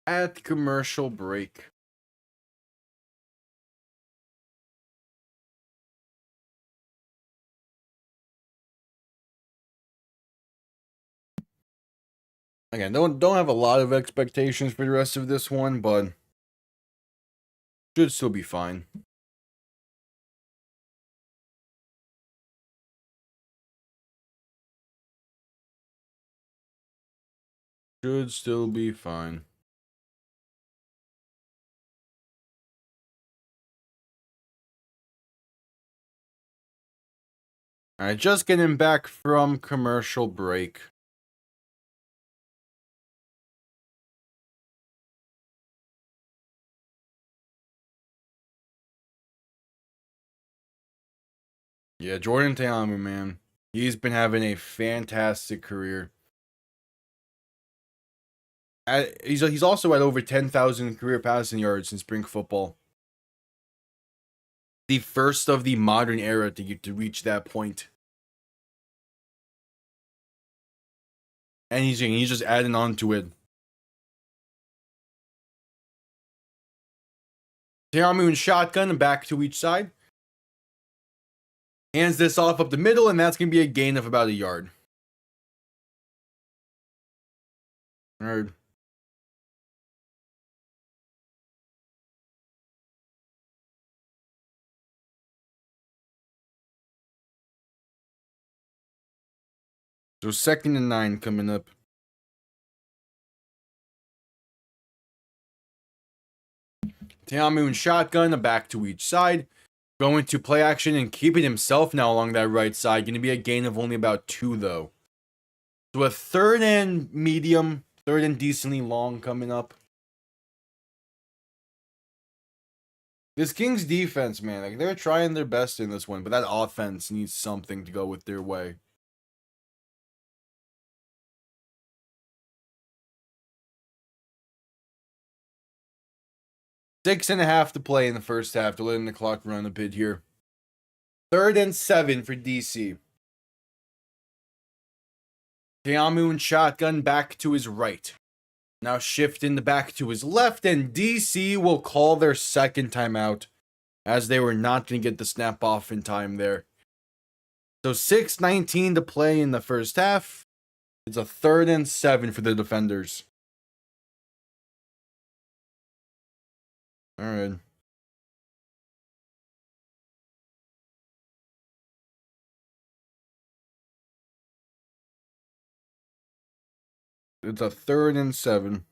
At commercial break. Again, don't have a lot of expectations for the rest of this one, but should still be fine. Should still be fine. Alright, just getting back from commercial break. Yeah, Jordan Teamu, man. He's been having a fantastic career. He's also at over 10,000 career passing yards in spring football. The first of the modern era to reach that point. And he's just adding on to it. Teamu and shotgun and back to each side. Hands this off up the middle, and that's going to be a gain of about a yard. Alright. So 2nd and 9 coming up. Teamu and shotgun, a back to each side. Going to play action and keep it himself now along that right side. Going to be a gain of only about 2, though. So a 3rd and medium, 3rd and decently long coming up. This Kings defense, man, like they're trying their best in this one, but that offense needs something to go with their way. Six and a half to play in the first half to letting the clock run a bit here. 3rd and 7 for DC. Teamu and shotgun back to his right. Now shifting the back to his left, and DC will call their second timeout as they were not going to get the snap off in time there. So 6:19 to play in the first half. It's a 3rd and 7 for the defenders. All right. It's a 3rd and 7.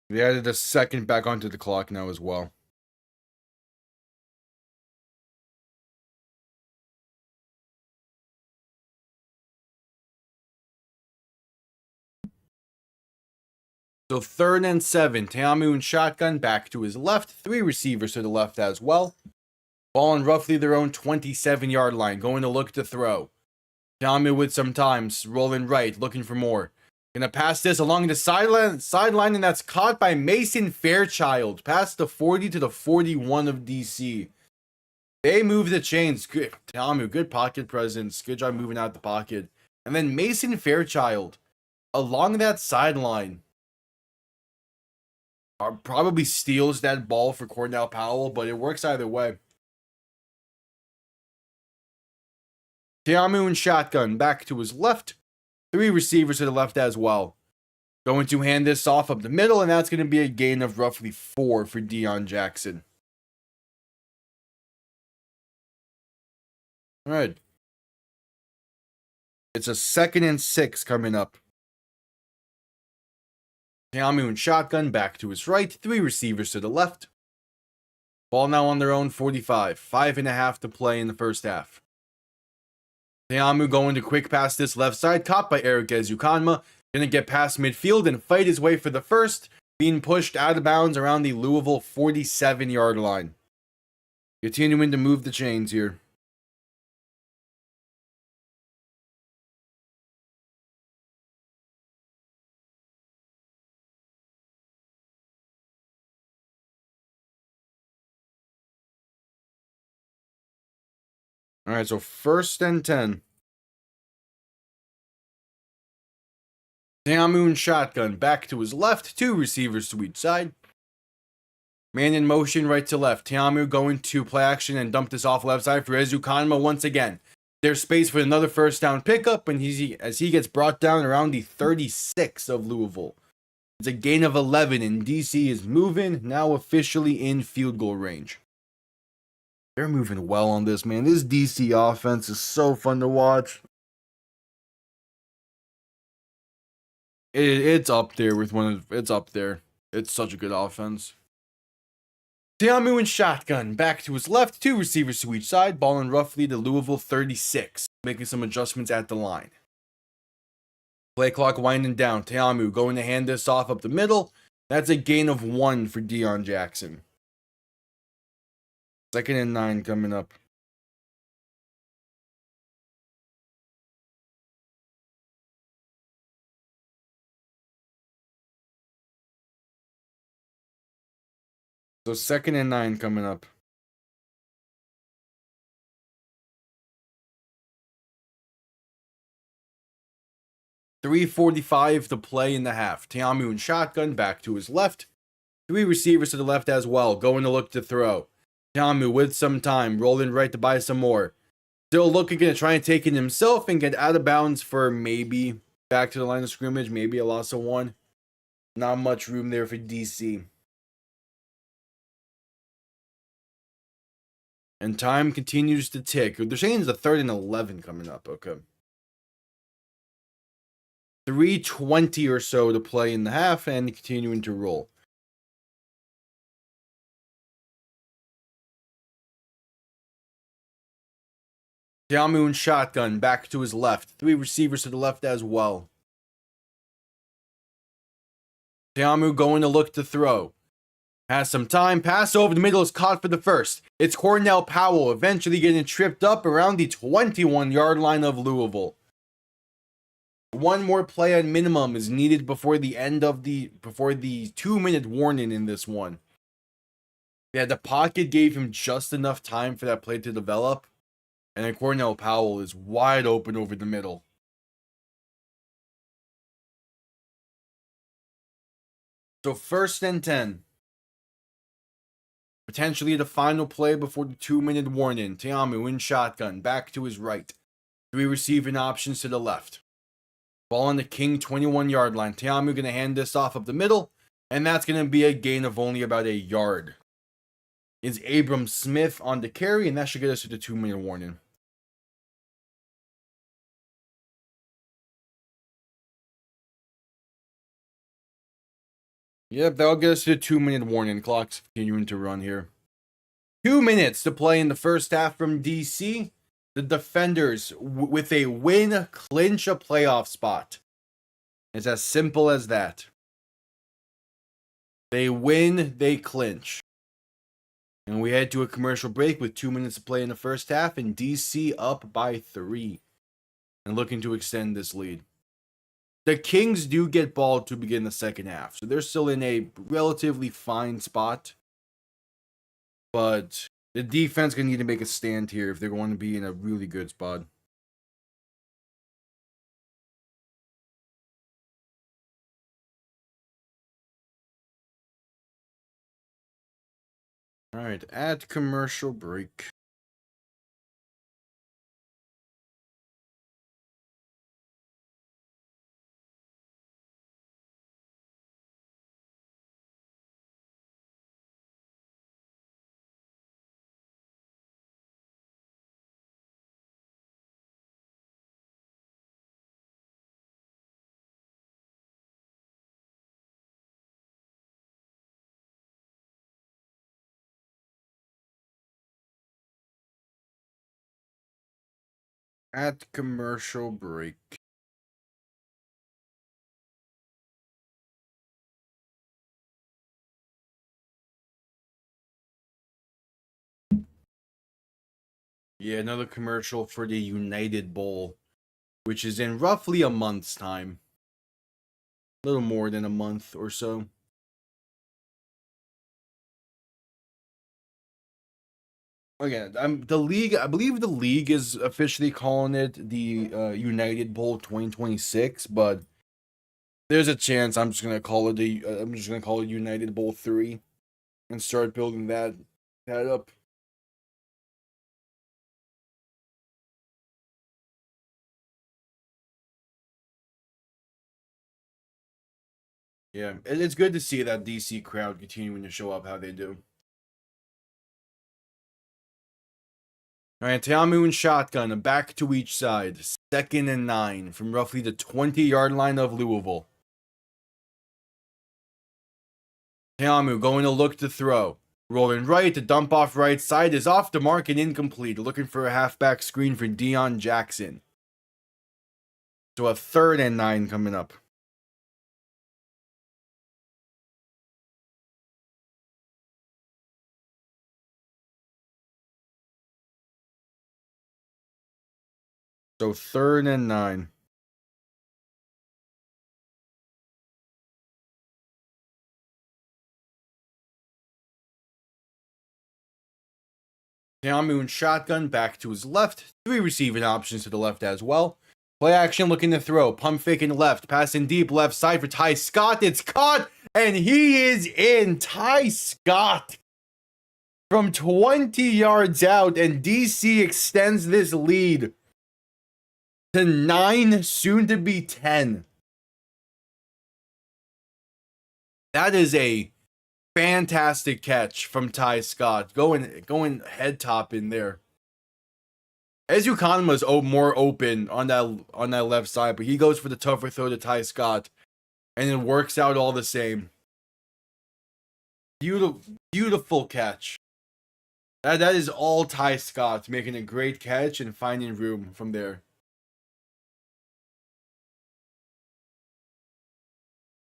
They added a second back onto the clock now as well. So 3rd and 7. Teamu in shotgun back to his left. 3 receivers to the left as well. Ball on roughly their own 27-yard line. Going to look to throw. Teamu with some times. Rolling right. Looking for more. Gonna pass this along the sideline, and that's caught by Mason Fairchild. Past the 40 to the 41 of DC. They move the chains. Good. Teamu, good pocket presence. Good job moving out the pocket. And then Mason Fairchild along that sideline. Probably steals that ball for Cornell Powell, but it works either way. Teamu in shotgun, back to his left. 3 receivers to the left as well. Going to hand this off up the middle, and that's going to be a gain of roughly 4 for Deion Jackson. All right. It's a 2nd and 6 coming up. Teamu in shotgun, back to his right. 3 receivers to the left. Ball now on their own 45. 5.5 to play in the first half. Teamu going to quick pass this left side. Caught by Eric Ezukanma. Gonna get past midfield and fight his way for the first. Being pushed out of bounds around the Louisville 47-yard line. Continuing to move the chains here. All right, so 1st and 10. Teamu in shotgun, back to his left. 2 receivers to each side. Man in motion, right to left. Teamu going to play action and dump this off left side for Ezukanma once again. There's space for another first down pickup, and as he gets brought down around the 36 of Louisville. It's a gain of 11, and DC is moving, now officially in field goal range. They're moving well on this, man. This DC offense is so fun to watch. It's up there with it's up there. It's such a good offense. Teamu in shotgun, back to his left, 2 receivers to each side, ball in roughly the Louisville 36, making some adjustments at the line. Play clock winding down. Teamu going to hand this off up the middle. That's a gain of 1 for Deion Jackson. 2nd and 9 coming up. So 2nd and 9 coming up. .345 to play in the half. Teamu in shotgun, back to his left. 3 receivers to the left as well, going to look to throw. Teamu with some time, rolling right to buy some more. Still looking to try and take it himself and get out of bounds for maybe back to the line of scrimmage, maybe a loss of 1. Not much room there for DC. And time continues to tick. They're saying it's the 3rd and 11 coming up. Okay. 3:20 or so to play in the half and continuing to roll. Teamu in shotgun, back to his left. 3 receivers to the left as well. Teamu going to look to throw. Has some time. Pass over the middle is caught for the first. It's Cornell Powell eventually getting tripped up around the 21-yard line of Louisville. 1 more play at minimum is needed before the 2-minute warning in this one. Yeah, the pocket gave him just enough time for that play to develop. And then Cornell Powell is wide open over the middle. So 1st and 10. Potentially the final play before the 2-minute warning. Teamu in shotgun, back to his right. 3 receiving options to the left. Ball on the King 21-yard line. Teamu going to hand this off up the middle. And that's going to be a gain of only about a yard. It's Abram Smith on the carry, and that should get us to the 2-minute warning. Yep, that'll get us to the 2-minute warning. Clock's continuing to run here. 2 minutes to play in the first half from DC. The defenders, with a win, clinch a playoff spot. It's as simple as that. They win, they clinch. And we head to a commercial break with 2 minutes to play in the first half, and DC up by 3 and looking to extend this lead. The Kings do get ball to begin the second half, so they're still in a relatively fine spot. But the defense going to need to make a stand here if they're going to be in a really good spot. All right, at commercial break. At commercial break. Yeah, another commercial for the United Bowl, which is in roughly a month's time. A little more than a month or so. Again, the league. I believe the league is officially calling it the United Bowl 2026, but there's a chance I'm just gonna call it United Bowl 3 and start building that up. Yeah, it's good to see that DC crowd continuing to show up how they do. All right, Teamu and shotgun, back to each side. 2nd and 9 from roughly the 20-yard line of Louisville. Teamu going to look to throw. Rolling right, the dump off right side is off the mark and incomplete. Looking for a halfback screen for Deion Jackson. So a 3rd and 9 coming up. So 3rd and 9. Teamu and shotgun back to his left. 3 receiving options to the left as well. Play action looking to throw. Pump faking left. Passing deep left side for Ty Scott. It's caught. And he is in. Ty Scott from 20 yards out. And DC extends this lead to 9, soon to be 10. That is a fantastic catch from Ty Scott. Going head top in there. Ezu Kanema's more open on that left side, but he goes for the tougher throw to Ty Scott, and it works out all the same. Beautiful catch. That is all Ty Scott, making a great catch and finding room from there.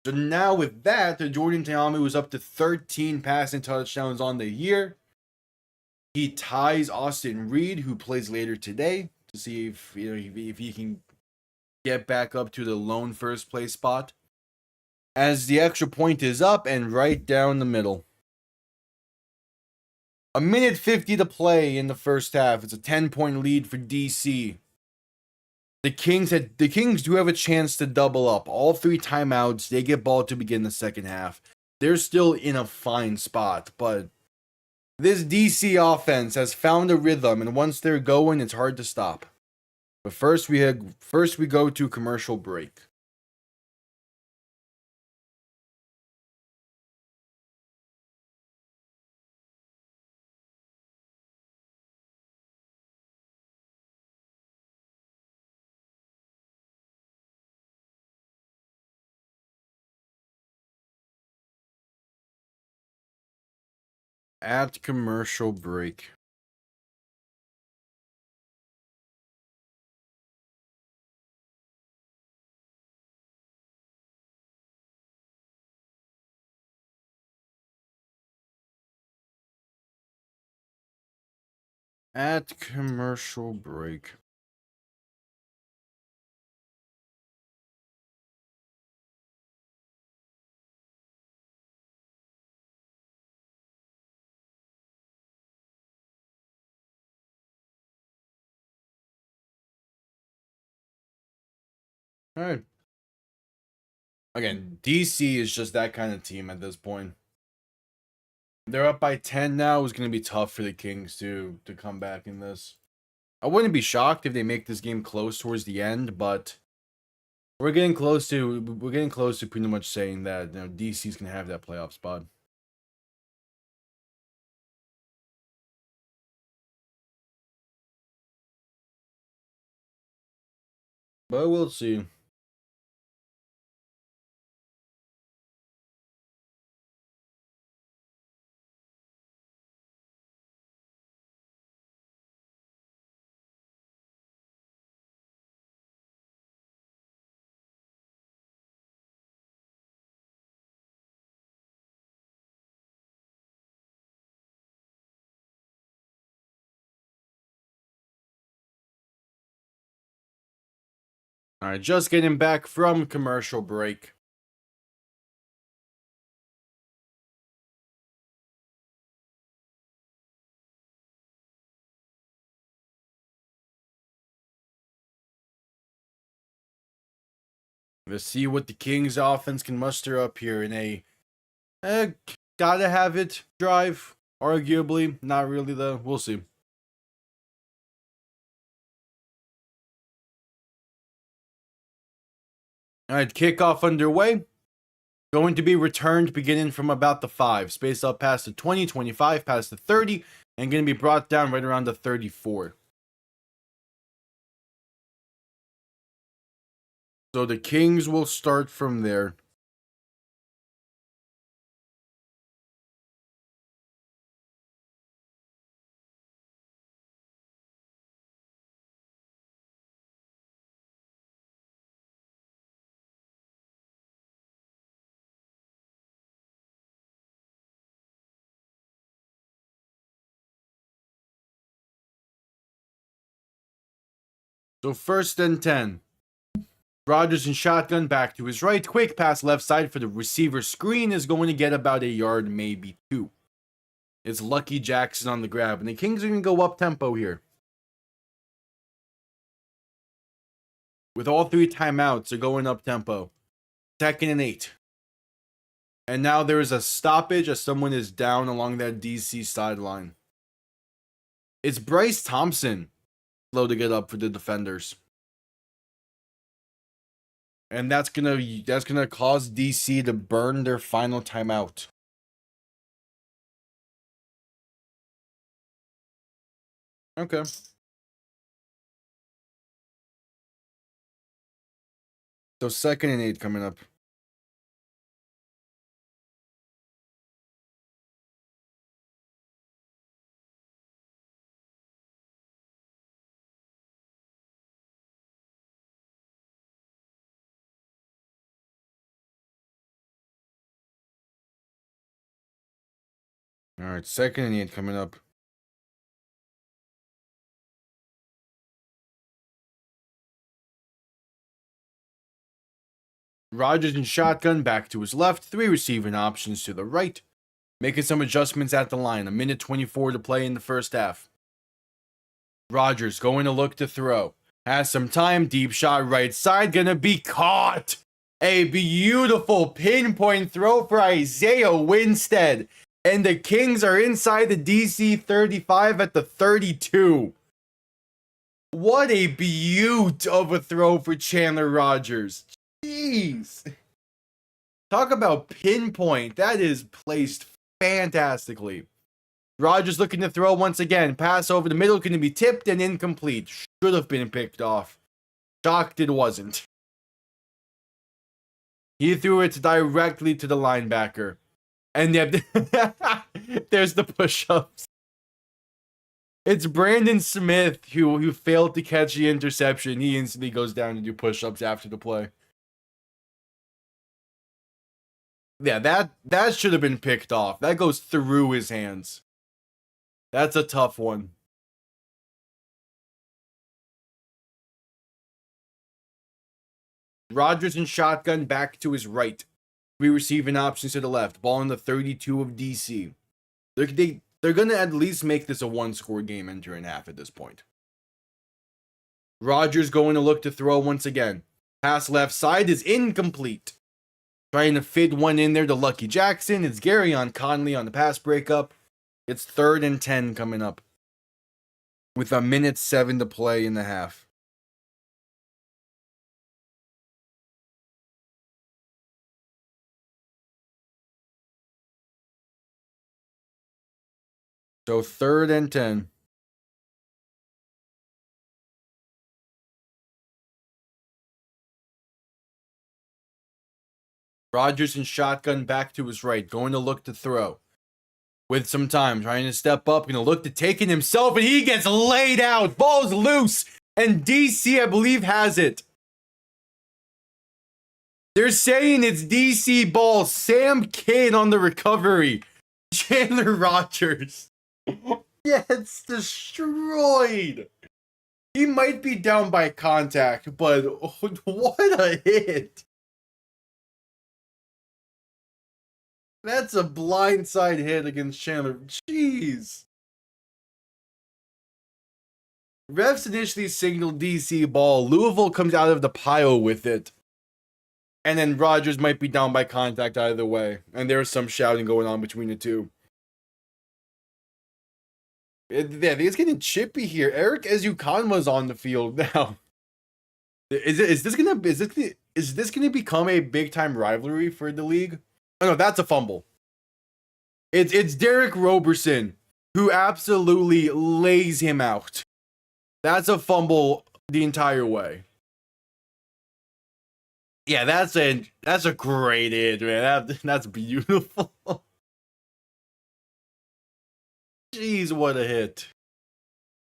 So now with that, Jordan Teamu is up to 13 passing touchdowns on the year. He ties Austin Reed, who plays later today, to see if he can get back up to the lone first place spot. As the extra point is up and right down the middle. 1:50 to play in the first half. It's a 10-point lead for DC. The Kings do have a chance to double up. All 3 timeouts, they get ball to begin the second half. They're still in a fine spot, but this DC offense has found a rhythm, and once they're going, it's hard to stop. But first we go to commercial break. At commercial break. At commercial break. All right. Again, DC is just that kind of team at this point. They're up by 10 now. It's going to be tough for the Kings to come back in this. I wouldn't be shocked if they make this game close towards the end, but we're getting close to pretty much saying that DC's going to have that playoff spot. But we'll see. All right, just getting back from commercial break. Let's see what the Kings offense can muster up here in a gotta have it drive. Arguably, not really though. We'll see. All right, kickoff underway. Going to be returned beginning from about the 5. Space up past the 20, 25, past the 30, and going to be brought down right around the 34. So the Kings will start from there. So 1st and 10. Rogers in shotgun back to his right. Quick pass left side for the receiver. Screen is going to get about a yard, maybe 2. It's Lucky Jackson on the grab. And the Kings are going to go up tempo here. With all 3 timeouts, they're going up tempo. 2nd and 8. And now there is a stoppage as someone is down along that DC sideline. It's Bryce Thompson. Slow to get up for the defenders. And that's gonna cause DC to burn their final timeout. Okay. So 2nd and 8 coming up. All right, 2nd and 8 coming up. Rogers in shotgun back to his left. 3 receiving options to the right. Making some adjustments at the line. 1:24 to play in the first half. Rogers going to look to throw. Has some time. Deep shot right side. Gonna be caught. A beautiful pinpoint throw for Isaiah Winstead. And the Kings are inside the DC 35 at the 32. What a beaut of a throw for Chandler Rogers. Jeez. Talk about pinpoint. That is placed fantastically. Rogers looking to throw once again. Pass over the middle, going to be tipped and incomplete. Should have been picked off. Shocked it wasn't. He threw it directly to the linebacker. And there's the push-ups. It's Brandon Smith who failed to catch the interception. He instantly goes down to do push-ups after the play. Yeah, that should have been picked off. That goes through his hands. That's a tough one. Rodgers in shotgun back to his right. Three receiving options to the left. Ball in the 32 of DC. They're going to at least make this a one-score game entering half at this point. Rodgers going to look to throw once again. Pass left side is incomplete. Trying to fit one in there to Lucky Jackson. It's Garyon Conley on the pass breakup. It's 3rd and 10 coming up. With 1:07 to play in the half. So 3rd and 10. Rodgers in shotgun back to his right. Going to look to throw. With some time. Trying to step up. Going to look to take it himself. And he gets laid out. Ball's loose. And DC, I believe, has it. They're saying it's DC ball. Sam Kidd on the recovery. Chandler Rodgers gets destroyed. He might be down by contact, but what a hit. That's a blindside hit against Chandler. Jeez. Refs initially signaled DC ball. Louisville comes out of the pile with it. And then Rodgers might be down by contact either way. And there's some shouting going on between the two. Yeah, I think it's getting chippy here. Eric Ezukanma's on the field now. Is this gonna become a big time rivalry for the league? Oh no, that's a fumble. It's Derek Roberson who absolutely lays him out. That's a fumble the entire way. Yeah, that's a great hit, man. That's beautiful. Jeez, what a hit.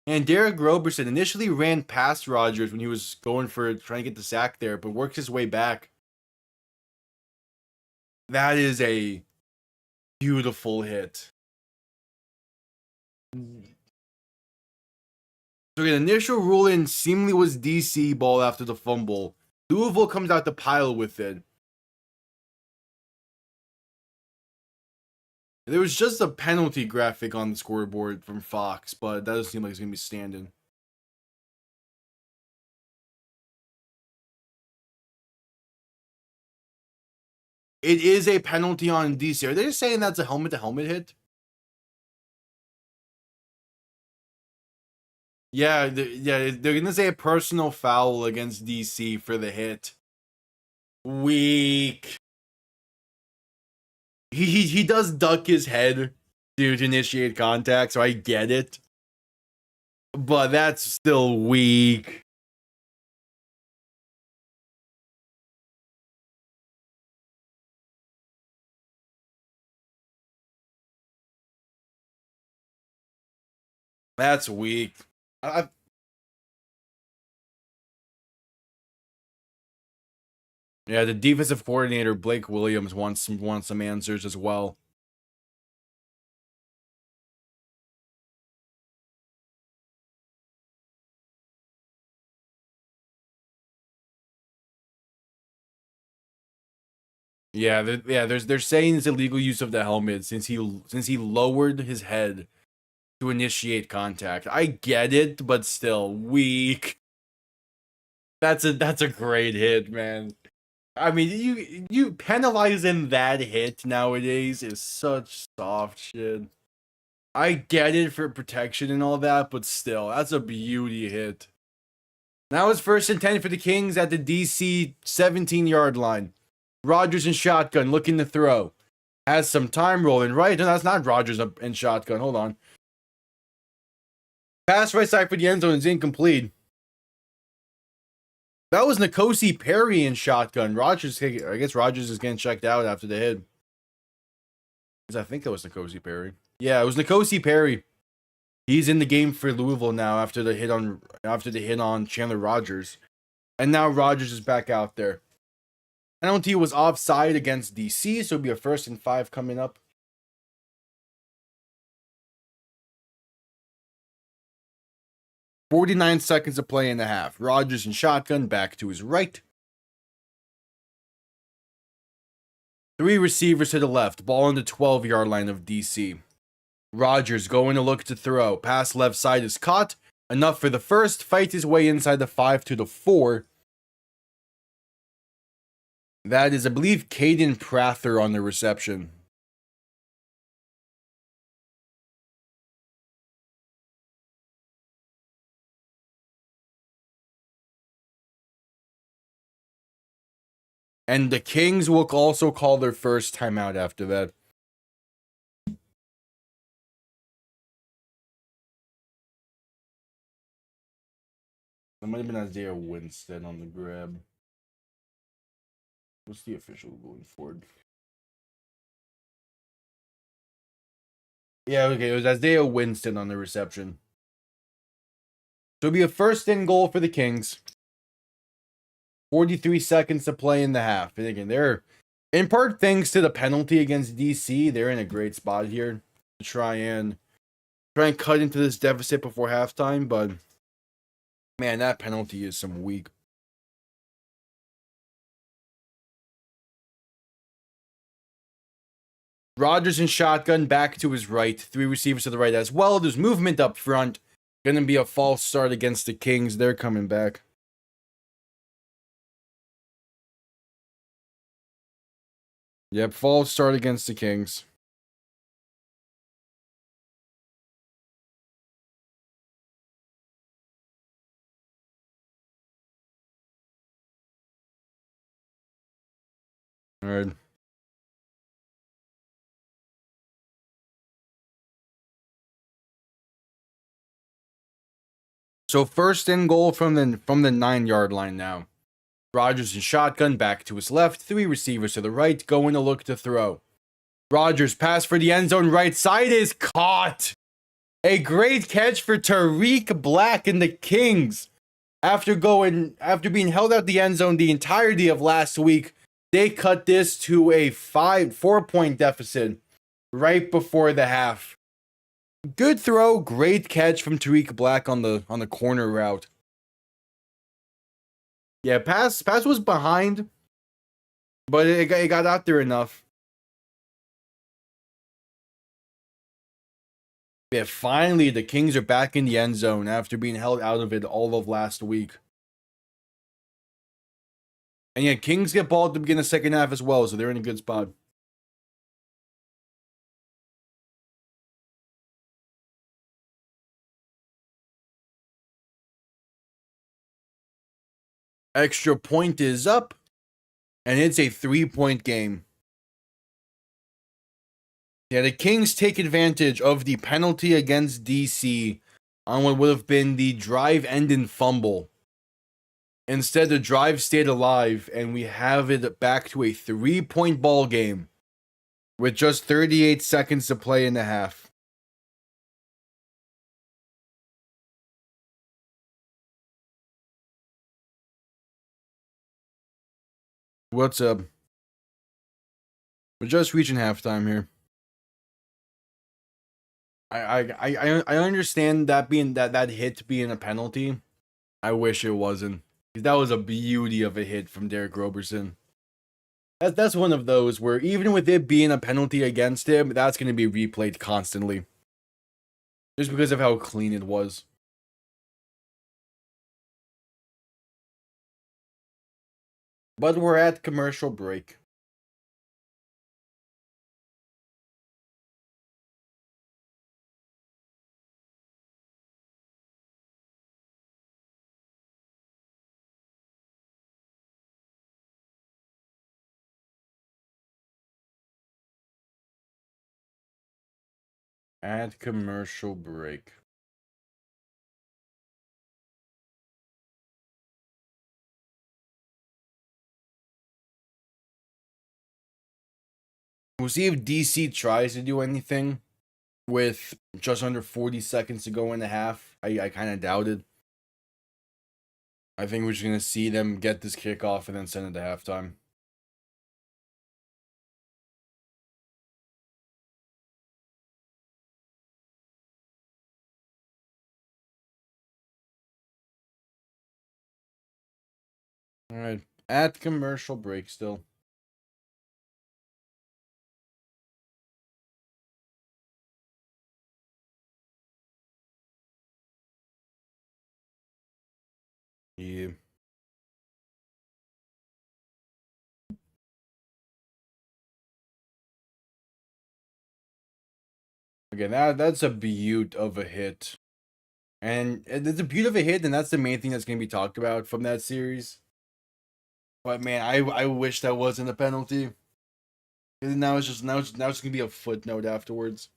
And Derek Roberson initially ran past Rodgers when he was going for trying to get the sack there, but worked his way back. That is a beautiful hit. So the initial ruling seemingly was DC ball after the fumble. Louisville comes out the pile with it. There was just a penalty graphic on the scoreboard from Fox, but that doesn't seem like it's going to be standing. It is a penalty on DC. Are they just saying that's a helmet-to-helmet hit? Yeah, they're going to say a personal foul against DC for the hit. Weak. He does duck his head to initiate contact, so I get it. But that's still weak. That's weak. Yeah, the defensive coordinator, Blake Williams, wants some answers as well. Yeah, they're saying it's illegal use of the helmet since he lowered his head to initiate contact. I get it, but still weak. That's a great hit, man. I mean, you penalizing that hit nowadays is such soft shit. I get it for protection and all that, but still, that's a beauty hit. Now it's 1st and 10 for the Kings at the DC 17-yard line. Rodgers in shotgun, looking to throw. Has some time rolling right. No, that's not Rodgers in shotgun. Hold on. Pass right side for the end zone is incomplete. That was N'Kosi Perry in shotgun. I guess Rodgers is getting checked out after the hit. I think that was N'Kosi Perry. Yeah, it was N'Kosi Perry. He's in the game for Louisville now after the hit on Chandler Rogers. And now Rogers is back out there. Penalty was offside against DC, so it'll be a 1st and 5 coming up. .49 seconds of play in the half. Rogers in shotgun, back to his right. 3 receivers to the left. Ball on the 12-yard line of DC. Rogers going to look to throw. Pass left side is caught. Enough for the first. Fights his way inside the 5 to the 4. That is, I believe, Caden Prather on the reception. And the Kings will also call their first timeout after that. That might have been Isaiah Winston on the grab. What's the official going forward? Yeah, okay, it was Isaiah Winston on the reception. So it'll be a 1st and goal for the Kings. 43 seconds to play in the half. And again, they're, in part thanks to the penalty against DC, they're in a great spot here to try and cut into this deficit before halftime. But man, that penalty is some weak. Rogers in shotgun, back to his right. 3 receivers to the right as well. There's movement up front. Gonna be a false start against the Kings. They're coming back. Yep, false start against the Kings. All right. So 1st and goal from the 9-yard line now. Rogers in shotgun, back to his left. 3 receivers to the right, going to look to throw. Rogers pass for the end zone right side is caught. A great catch for Tariq Black and the Kings. After being held out the end zone the entirety of last week, they cut this to a 4-point deficit right before the half. Good throw, great catch from Tariq Black on the corner route. Yeah, pass was behind, but it got out there enough. Yeah, finally the Kings are back in the end zone after being held out of it all of last week. And yeah, Kings get ball at the beginning of the second half as well, so they're in a good spot. Extra point is up, and it's a 3-point game. Yeah, the Kings take advantage of the penalty against DC on what would have been the drive ending fumble. Instead, the drive stayed alive, and we have it back to a 3-point ball game with just 38 seconds to play in the half. What's up? We're just reaching halftime here. I understand that being that hit being a penalty. I wish it wasn't. That was a beauty of a hit from Derek Roberson. That's one of those where even with it being a penalty against him, that's going to be replayed constantly. Just because of how clean it was. But we're at commercial break. At commercial break. We'll see if DC tries to do anything with just under 40 seconds to go in the half. I kind of doubt it. I think we're just going to see them get this kickoff and then send it to halftime. All right, at commercial break still. Yeah. Again, that's a beaut of a hit. And it's a beaut of a hit, and that's the main thing that's going to be talked about from that series. But man, I wish that wasn't a penalty. And now it's just going to be a footnote afterwards.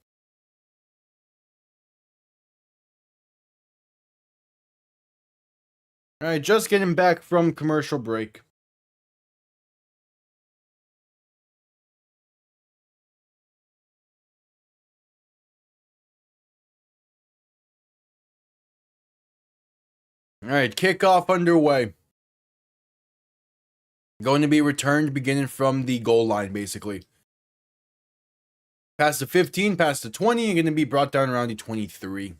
All right, just getting back from commercial break. All right, kickoff underway. Going to be returned beginning from the goal line, basically. Past the 15, past the 20, and going to be brought down around the 23.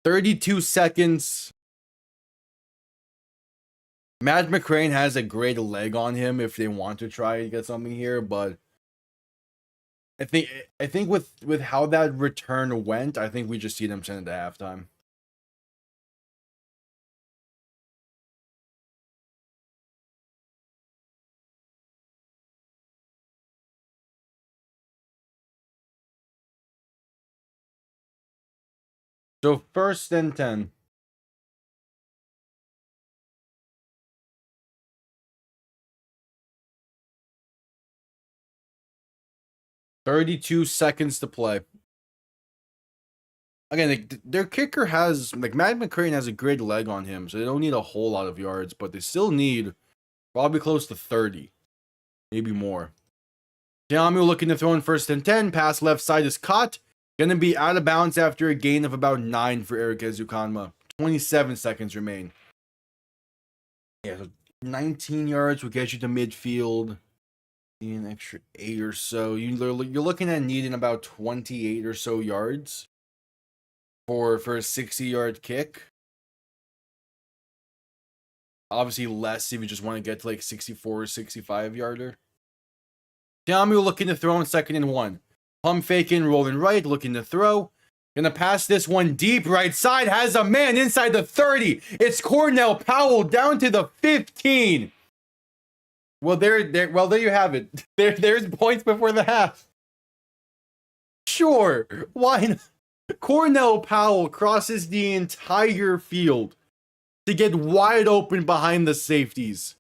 32 seconds. Matt McCrane has a great leg on him if they want to try to get something here, but I think with how that return went, I think we just see them send it to halftime. So 1st and 10. $32 seconds to play. Again, their kicker has, like, Matt McCrane has a great leg on him, so they don't need a whole lot of yards, but they still need probably close to 30, maybe more. Tiamu looking to throw in 1st and 10. Pass left side is caught. Going to be out of bounds after a gain of about 9 for Eric Ezukanma. 27 seconds remain. Yeah, so 19 yards will get you to midfield. An extra 8 or so. You're looking at needing about 28 or so yards for a 60-yard kick. Obviously less if you just want to get to like 64 or 65 yarder. Tiamu looking to throw in 2nd and 1. Pump faking, rolling right, looking to throw. Gonna pass this one deep right side. Has a man inside the 30. It's Cornell Powell down to the 15. Well, there you have it. There's points before the half. Sure, why not? Cornell Powell crosses the entire field to get wide open behind the safeties.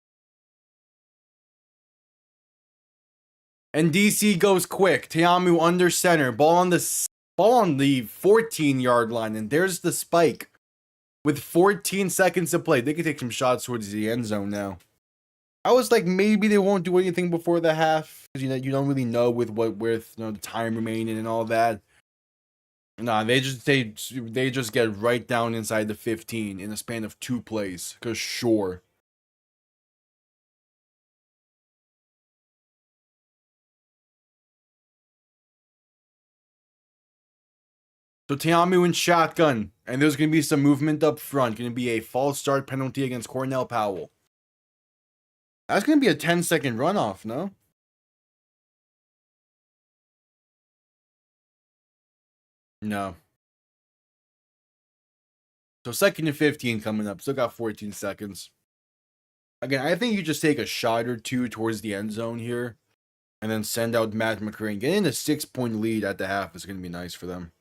And DC goes quick. Tiamu under center. Ball on the 14-yard line. And there's the spike. With 14 seconds to play. They could take some shots towards the end zone now. I was like, maybe they won't do anything before the half. Because you don't really know with the time remaining and all that. Nah, they just get right down inside the 15 in a span of 2 plays. Because sure. So Tiamu in shotgun. And there's going to be some movement up front. Going to be a false start penalty against Cornell Powell. That's going to be a 10-second runoff, no? No. So 2nd and 15 coming up. Still got 14 seconds. Again, I think you just take a shot or two towards the end zone here. And then send out Matt McCrane. Getting a 6-point lead at the half is going to be nice for them.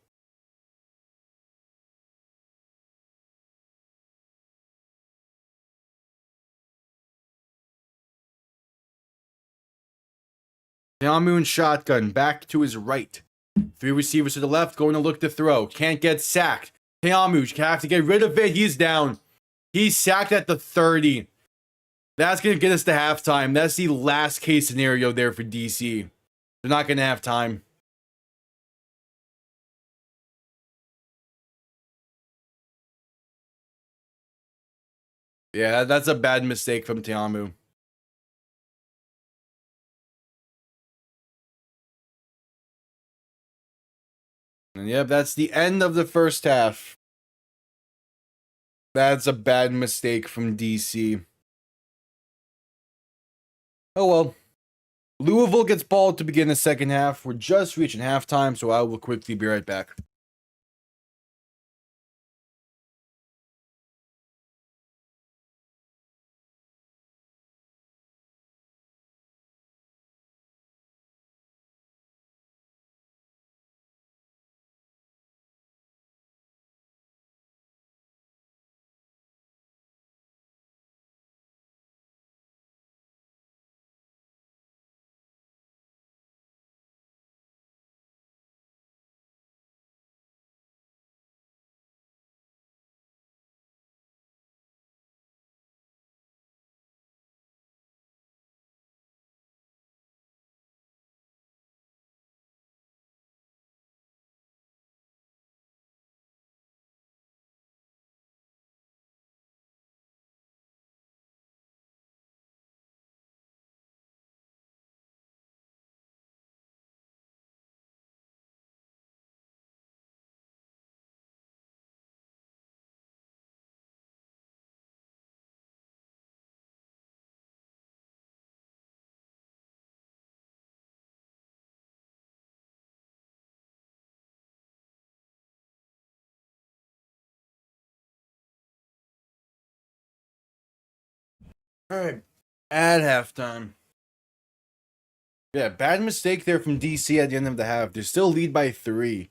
Tiamu in shotgun. Back to his right. 3 receivers to the left. Going to look to throw. Can't get sacked. Tiamu have to get rid of it. He's down. He's sacked at the 30. That's going to get us to halftime. That's the last case scenario there for DC. They're not going to have time. Yeah, that's a bad mistake from Tiamu. And yep, that's the end of the first half. That's a bad mistake from DC. Oh well. Louisville gets ball to begin the second half. We're just reaching halftime, so I will quickly be right back. All right, at halftime. Yeah, bad mistake there from DC at the end of the half. They still lead by 3.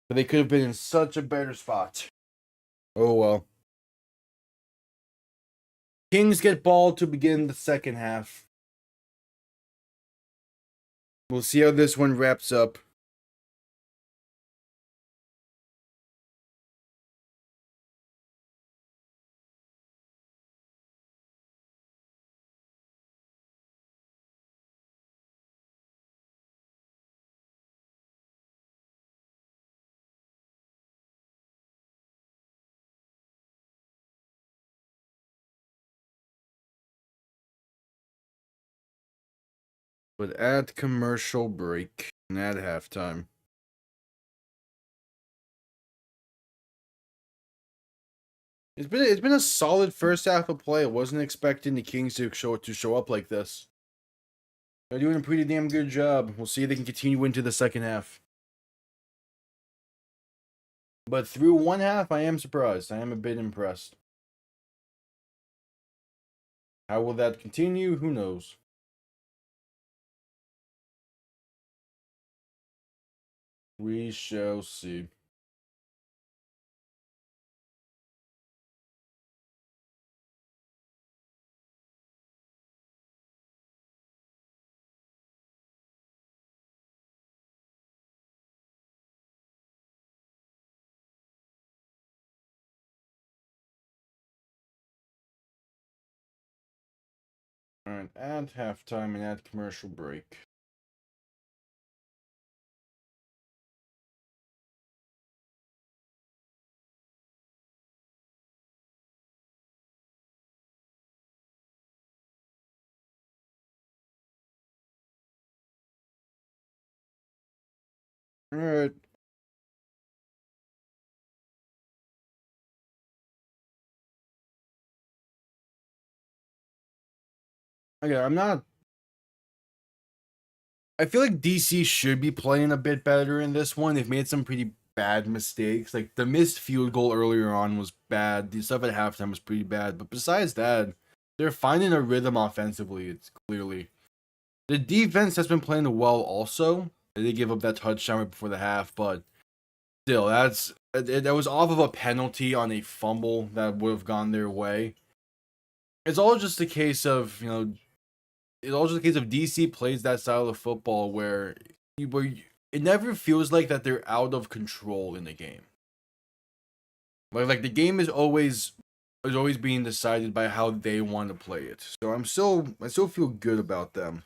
But they could have been in such a better spot. Oh well. Kings get ball to begin the second half. We'll see how this one wraps up. But at commercial break and at halftime. It's been a solid first half of play. I wasn't expecting the Kings to show up like this. They're doing a pretty damn good job. We'll see if they can continue into the second half. But through one half, I am surprised. I am a bit impressed. How will that continue? Who knows? We shall see. Alright, at halftime and at commercial break. Alright. Okay, I feel like DC should be playing a bit better in this one. They've made some pretty bad mistakes. Like the missed field goal earlier on was bad. The stuff at halftime was pretty bad. But besides that, they're finding a rhythm offensively. It's clearly the defense has been playing well. Also, they gave up that touchdown right before the half, but still, that was off of a penalty on a fumble that would have gone their way. It's all just a case of it's also the case of DC plays that style of football where it never feels like that they're out of control in the game. Like the game is always is always being decided by how they want to play it. So I still feel good about them.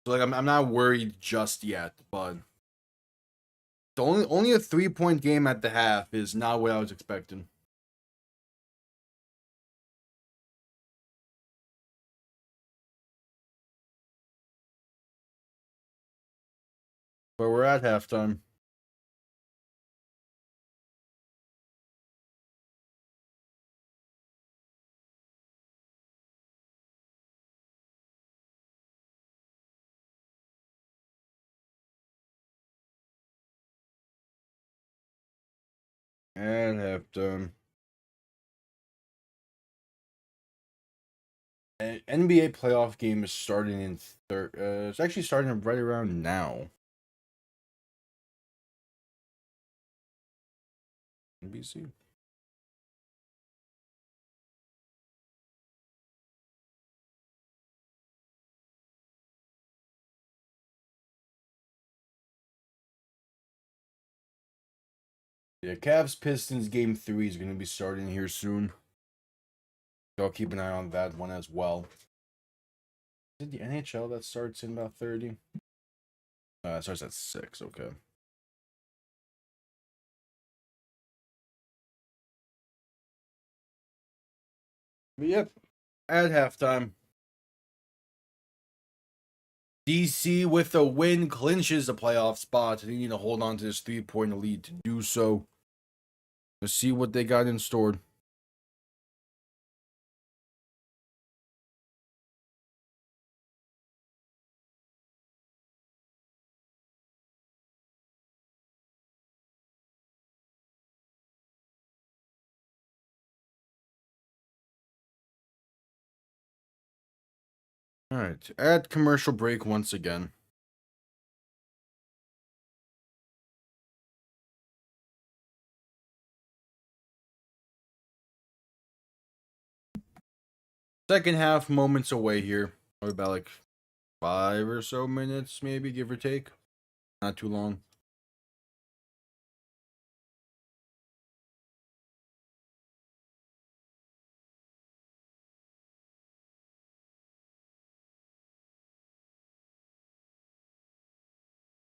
So like I'm not worried just yet, but the only a 3-point game at the half is not what I was expecting. But we're at halftime. At halftime. An NBA playoff game is starting in it's actually starting right around now. NBC. Yeah, Cavs Pistons game 3 is going to be starting here soon. So I'll keep an eye on that one as well. Is it the NHL that starts in about 30? It starts at 6, okay. But yep, at halftime. DC with a win clinches the playoff spot. They need to hold on to this 3-point lead to do so. Let's see what they got in store. All right, at commercial break once again. Second half moments away here. Or about like 5 or so minutes, maybe, give or take. Not too long.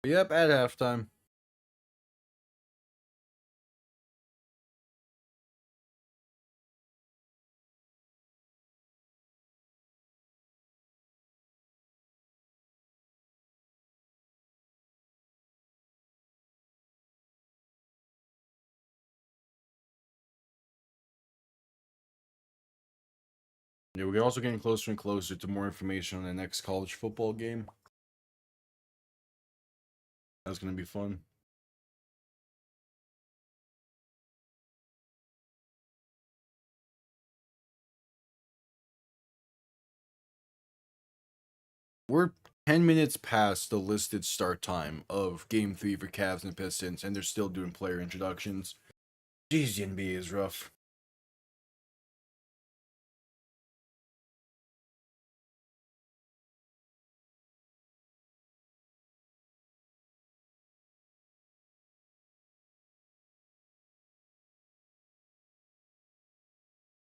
But yep, at halftime. Yeah, we're also getting closer and closer to more information on the next college football game. That's going to be fun. We're 10 minutes past the listed start time of game 3 for Cavs and Pistons, and they're still doing player introductions. Jeez, the NBA is rough.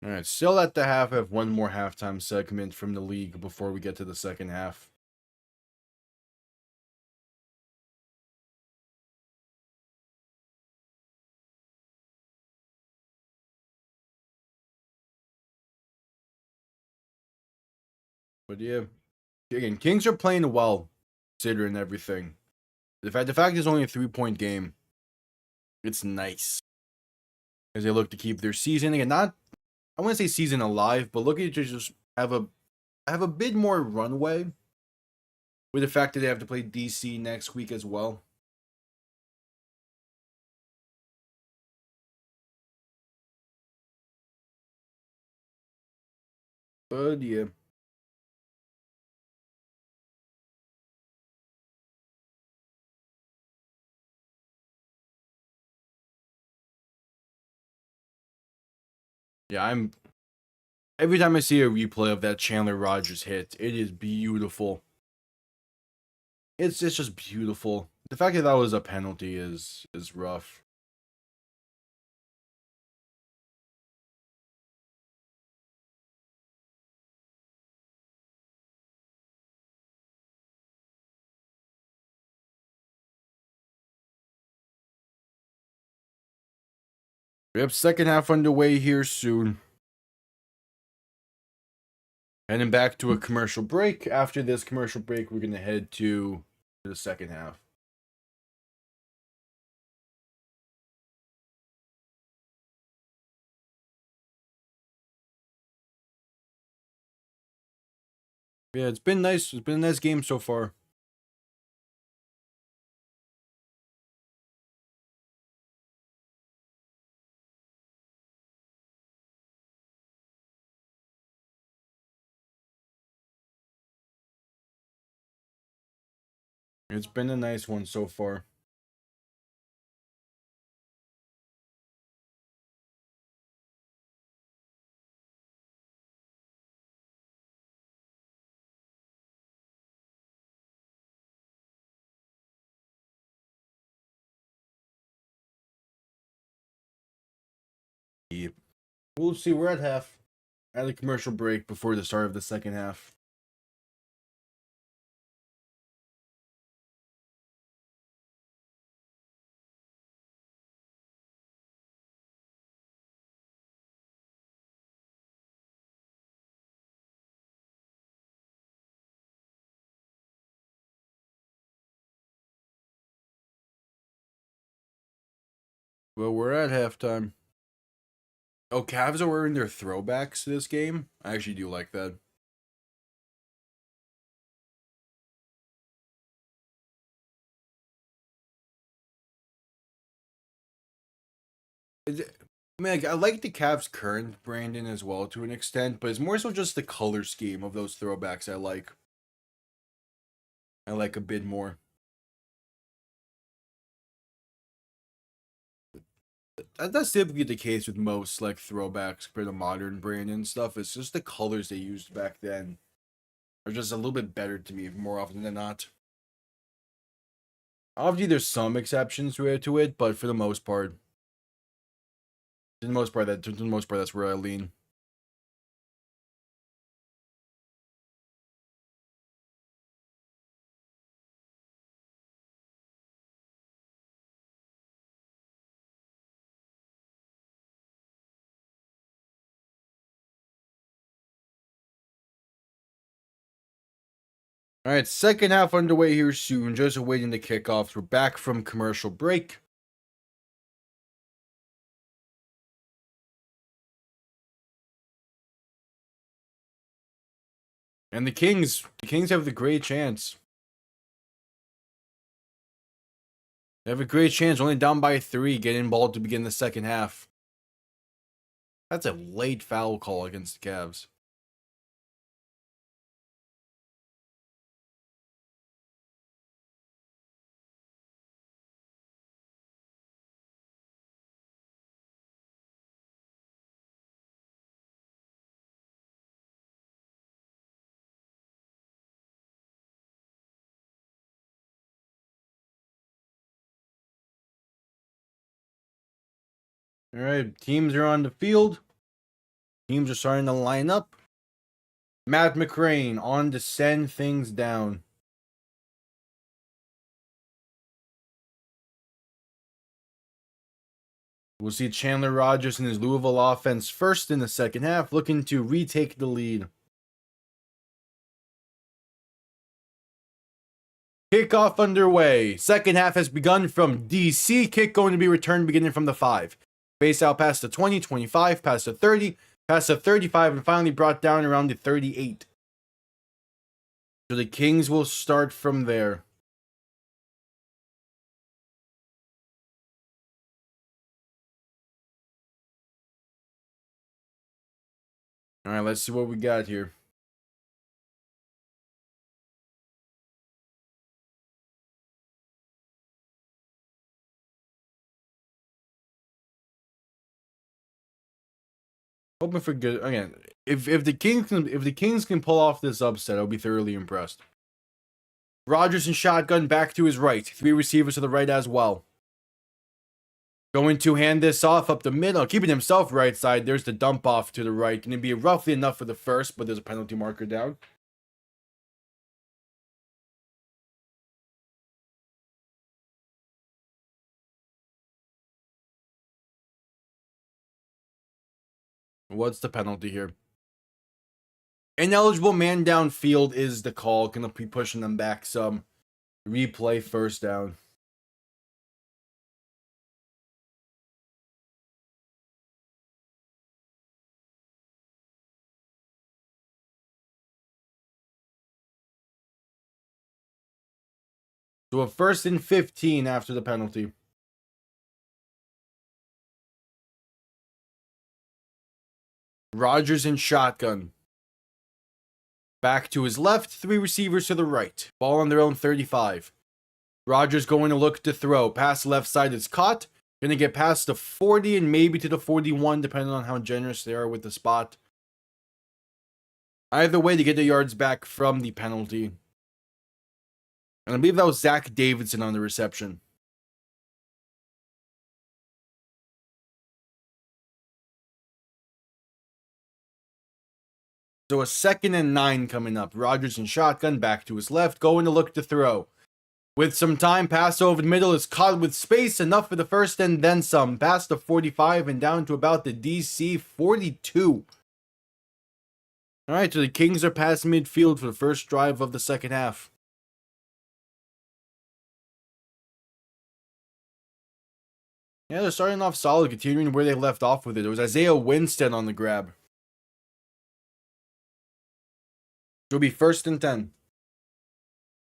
All right, still at the half. I have one more halftime segment from the league before we get to the second half. But yeah, again, Kings are playing well, considering everything. The fact it's only a 3-point game, it's nice as they look to keep their season again. Not, I want to say season alive, but looking to just have a bit more runway with the fact that they have to play DC next week as well. But yeah. Yeah, every time I see a replay of that Chandler Rogers hit, it is beautiful. It's just beautiful. The fact that that was a penalty is rough. Yep, second half underway here soon. Heading back to a commercial break. After this commercial break, we're going to head to the second half. Yeah, it's been nice. It's been a nice game so far. It's been a nice one so far. Yep. We'll see. We're at half. At a commercial break before the start of the second half. Well, we're at halftime. Oh, Cavs are wearing their throwbacks this game. I actually do like that. I mean, like, I like the Cavs' current branding as well to an extent, but it's more so just the color scheme of those throwbacks I like. I like a bit more. That's typically the case with most like throwbacks for the modern brand and stuff. It's just the colors they used back then are just a little bit better to me more often than not. Obviously, there's some exceptions to it, but for the most part, that's where I lean. All right, second half underway here soon. Just awaiting the kickoffs. We're back from commercial break. And the Kings have the great chance. They have a great chance, only down by 3, getting ball to begin the second half. That's a late foul call against the Cavs. All right, teams are on the field. Teams are starting to line up. Matt McCrane on to send things down. We'll see Chandler Rogers and his Louisville offense first in the second half, looking to retake the lead. Kickoff underway. Second half has begun from DC. Kick going to be returned beginning from the 5. Base out past the 20, 25, past the 30, past the 35, and finally brought down around the 38. So the Kings will start from there. All right, let's see what we got here. Hoping for good again. If the Kings can pull off this upset, I'll be thoroughly impressed. Rodgers and shotgun back to his right. 3 receivers to the right as well. Going to hand this off up the middle, keeping himself right side. There's the dump off to the right. Going to be roughly enough for the first, but there's a penalty marker down. What's the penalty here? Ineligible man downfield is the call. Gonna be pushing them back some. Replay first down. So a 1st and 15 after the penalty. Rodgers in shotgun. Back to his left, 3 receivers to the right. Ball on their own 35. Rodgers going to look to throw. Pass left side is caught. Going to get past the 40 and maybe to the 41, depending on how generous they are with the spot. Either way, to get the yards back from the penalty. And I believe that was Zach Davidson on the reception. So a 2nd and 9 coming up. Rodgers in shotgun, back to his left, going to look to throw. With some time, pass over the middle is caught with space, enough for the first and then some. Past the 45 and down to about the DC 42. All right, so the Kings are past midfield for the first drive of the second half. Yeah, they're starting off solid, continuing where they left off with it. It was Isaiah Winstead on the grab. It'll be 1st and 10.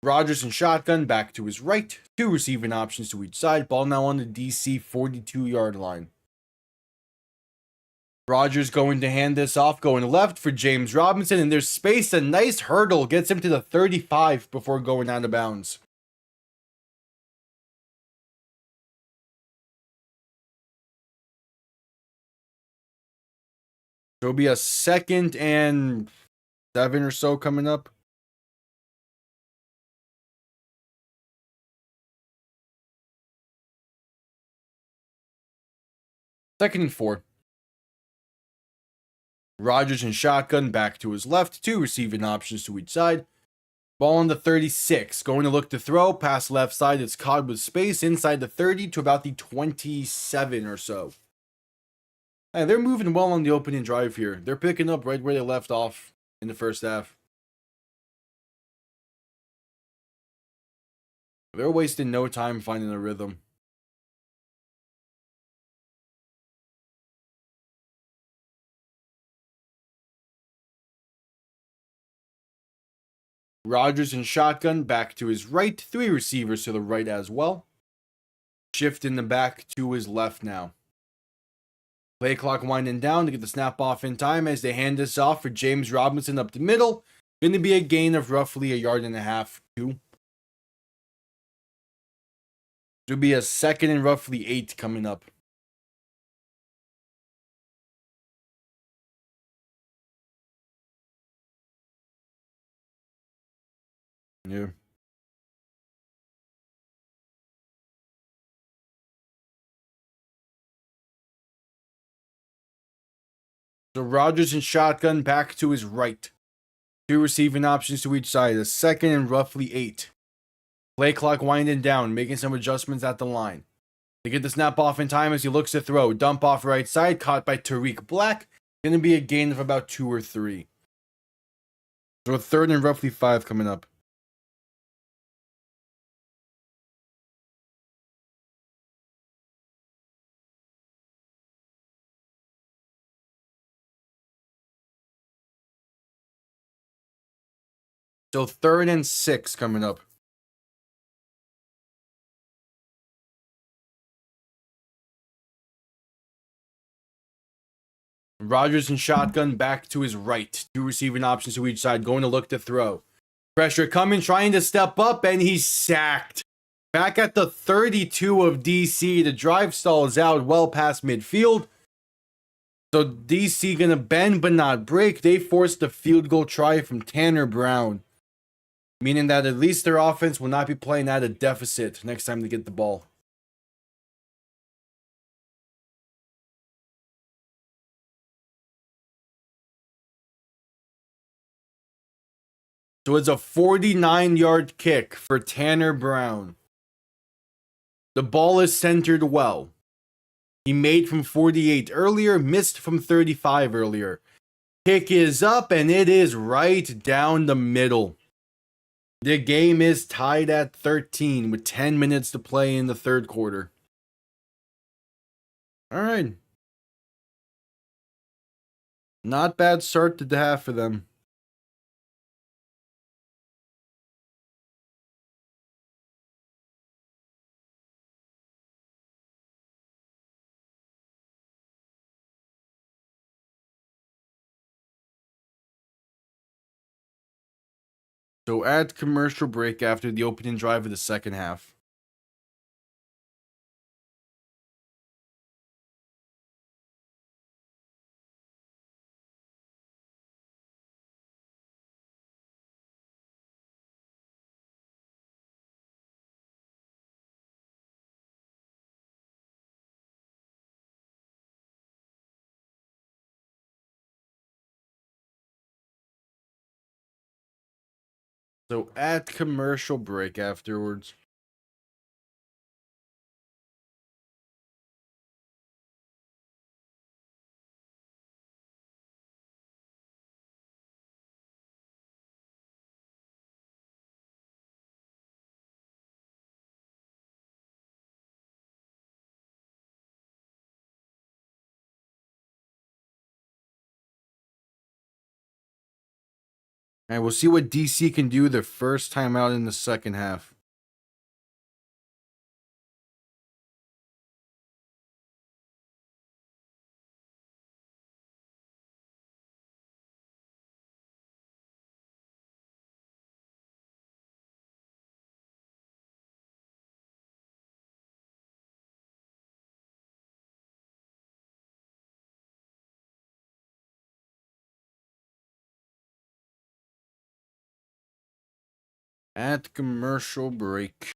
Rodgers in shotgun, back to his right. 2 receiving options to each side. Ball now on the DC 42-yard line. Rodgers going to hand this off, going left for James Robinson, and there's space. A nice hurdle gets him to the 35 before going out of bounds. There'll be a 2nd and 7 or so coming up. Second and 4. Rodgers in shotgun, back to his left. 2 receiving options to each side. Ball on the 36. Going to look to throw. Pass left side. It's caught with space inside the 30 to about the 27 or so. Hey, they're moving well on the opening drive here. They're picking up right where they left off in the first half. They're wasting no time finding a rhythm. Rodgers in shotgun, back to his right. 3 receivers to the right as well. Shift in the back to his left now. Play clock winding down to get the snap off in time as they hand this off for James Robinson up the middle. Going to be a gain of roughly 1.5 yards. It'll be a 2nd and roughly 8 coming up. Yeah. So Rodgers in shotgun, back to his right. 2 receiving options to each side. A 2nd and roughly 8. Play clock winding down, making some adjustments at the line. They get the snap off in time as he looks to throw. Dump off right side, caught by Tariq Black. Going to be a gain of about 2 or 3. So a 3rd and roughly 5 coming up. So 3rd and 6 coming up. Rodgers in shotgun, back to his right. 2 receiving options to each side, going to look to throw. Pressure coming, trying to step up, and he's sacked. Back at the 32 of DC, the drive stall is out well past midfield. So DC gonna bend but not break. They forced a field goal try from Tanner Brown, meaning that at least their offense will not be playing at a deficit next time they get the ball. So it's a 49-yard kick for Tanner Brown. The ball is centered well. He made from 48 earlier, missed from 35 earlier. Kick is up, and it is right down the middle. The game is tied at 13 with 10 minutes to play in the third quarter. All right. Not bad start to the half for them. So at commercial break after the opening drive of the second half. So at commercial break afterwards. And we'll see what DC can do the first time out in the second half. At commercial break.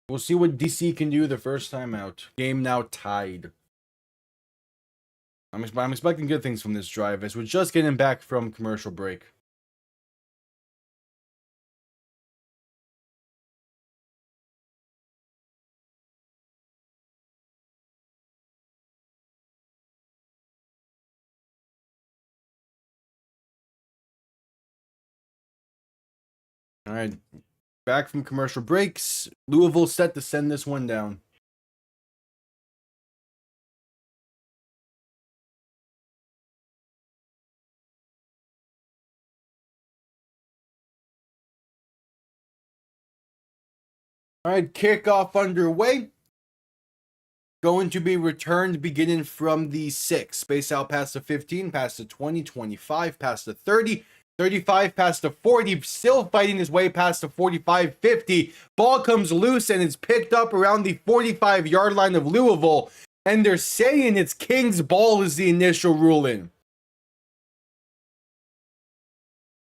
We'll see what DC can do the first time out. Game now tied. I'm expecting good things from this drive as we're just getting back from commercial break. All right, back from commercial breaks. Louisville set to send this one down. All right, kickoff underway. Going to be returned beginning from the 6. Space out past the 15, past the 20, 25, past the 30, 35, past the 40. Still fighting his way past the 45, 50. Ball comes loose and it's picked up around the 45-yard line of Louisville. And they're saying it's King's ball is the initial ruling.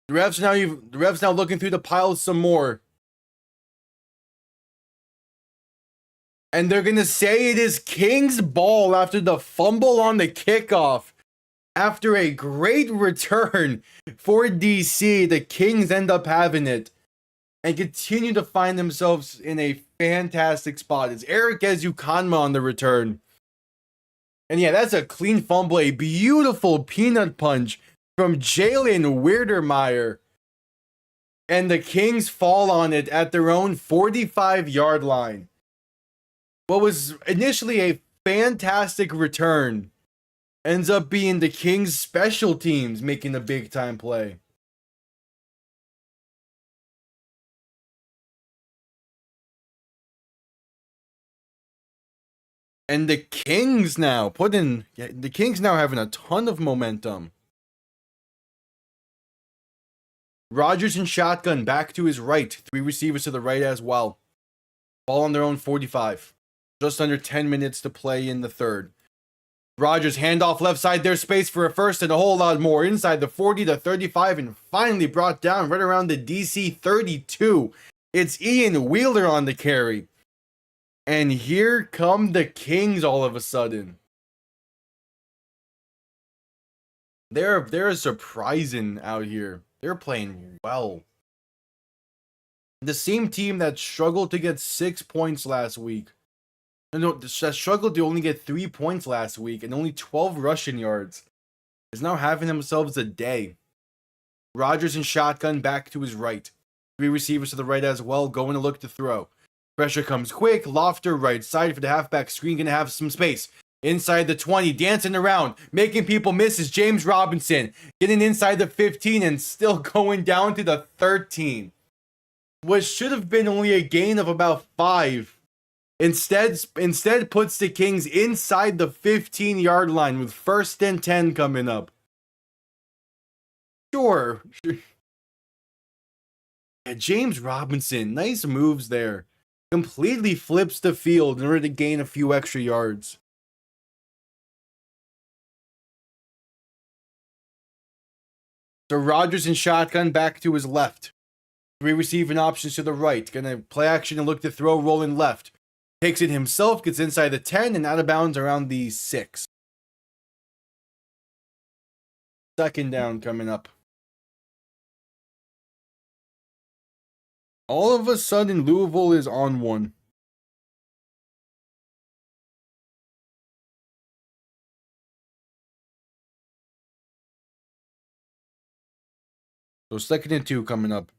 The refs now looking through the pile some more. And they're going to say it is King's ball after the fumble on the kickoff. After a great return for DC, the Kings end up having it and continue to find themselves in a fantastic spot. It's Eric Ezukanma on the return. And yeah, that's a clean fumble, a beautiful peanut punch from Jalen Weirdermeyer. And the Kings fall on it at their own 45-yard line. What was initially a fantastic return ends up being the Kings' special teams making a big-time play. And the Kings now having a ton of momentum. Rodgers in shotgun back to his right. 3 receivers to the right as well. Ball on their own 45. Just under 10 minutes to play in the third. Rodgers handoff left side, there's space for a first and a whole lot more. Inside the 40 to 35 and finally brought down right around the DC 32. It's Ian Wheeler on the carry. And here come the Kings all of a sudden. They're surprising out here. They're playing well. The same team that struggled to get 6 points last week. No, that struggled to only get 3 points last week and only 12 rushing yards is now having themselves a day. Rodgers in shotgun back to his right. 3 receivers to the right as well, going to look to throw. Pressure comes quick. Lofter right side for the halfback screen, gonna have some space. Inside the 20, dancing around, making people miss is James Robinson. Getting inside the 15 and still going down to the 13. What should have been only a gain of about 5. Instead puts the Kings inside the 15-yard line with 1st and 10 coming up. Sure. Yeah, James Robinson, nice moves there. Completely flips the field in order to gain a few extra yards. So Rodgers in shotgun back to his left. 3 receiving options to the right. Gonna play action and look to throw, rolling left. Takes it himself, gets inside the 10 and out of bounds around the 6. 2nd down coming up. All of a sudden, Louisville is on one. So 2nd and 2 coming up.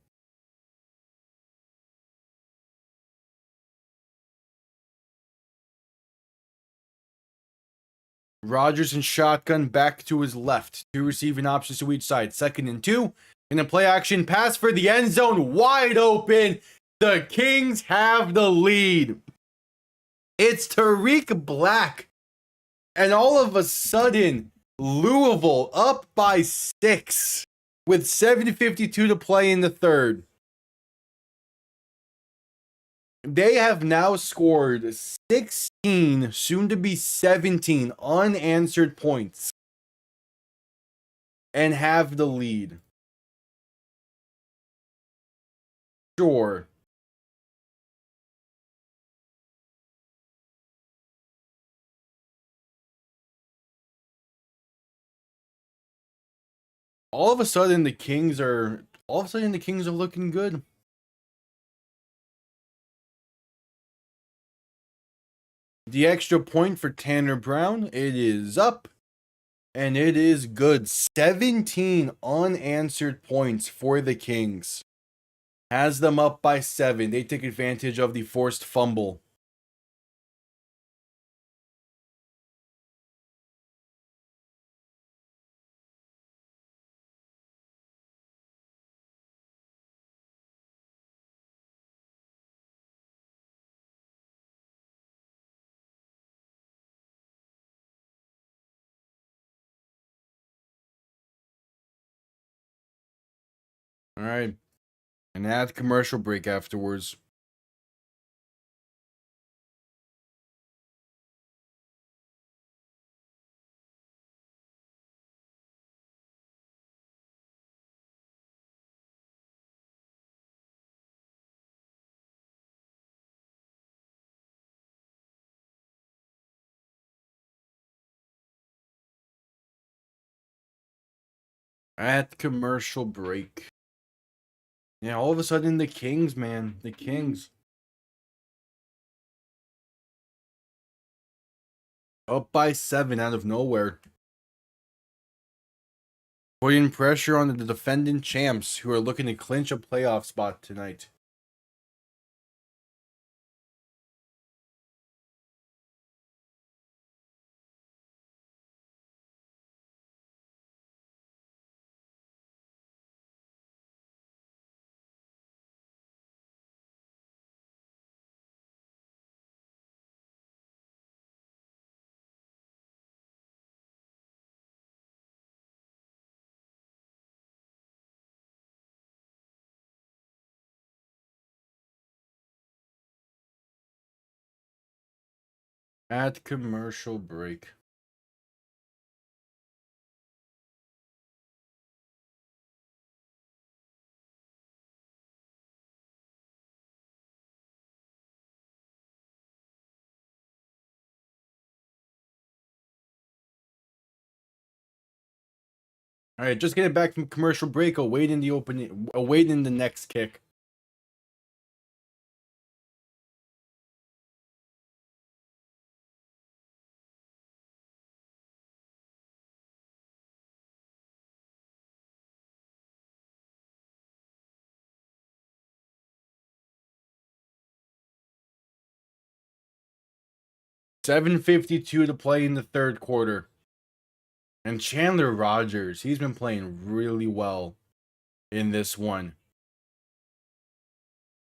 Rodgers in shotgun back to his left. 2 receiving options to each side. 2nd and 2. In a play action pass for the end zone. Wide open. The Kings have the lead. It's Tariq Black. And all of a sudden, Louisville up by 6 with 7:52 to play in the 3rd. They have now scored 16, soon to be 17 unanswered points and have the lead. Sure. All of a sudden the Kings are looking good. The extra point for Tanner Brown, it is up. And it is good. 17 unanswered points for the Kings. Has them up by 7. They take advantage of the forced fumble. All right. And add commercial break afterwards. At commercial break. Yeah, all of a sudden the Kings, man. The Kings. Up by 7 out of nowhere. Putting pressure on the defending champs who are looking to clinch a playoff spot tonight. At commercial break. All right, just getting back from commercial break, awaiting the next kick. $7:52 to play in the third quarter. And Chandler Rogers, he's been playing really well in this one.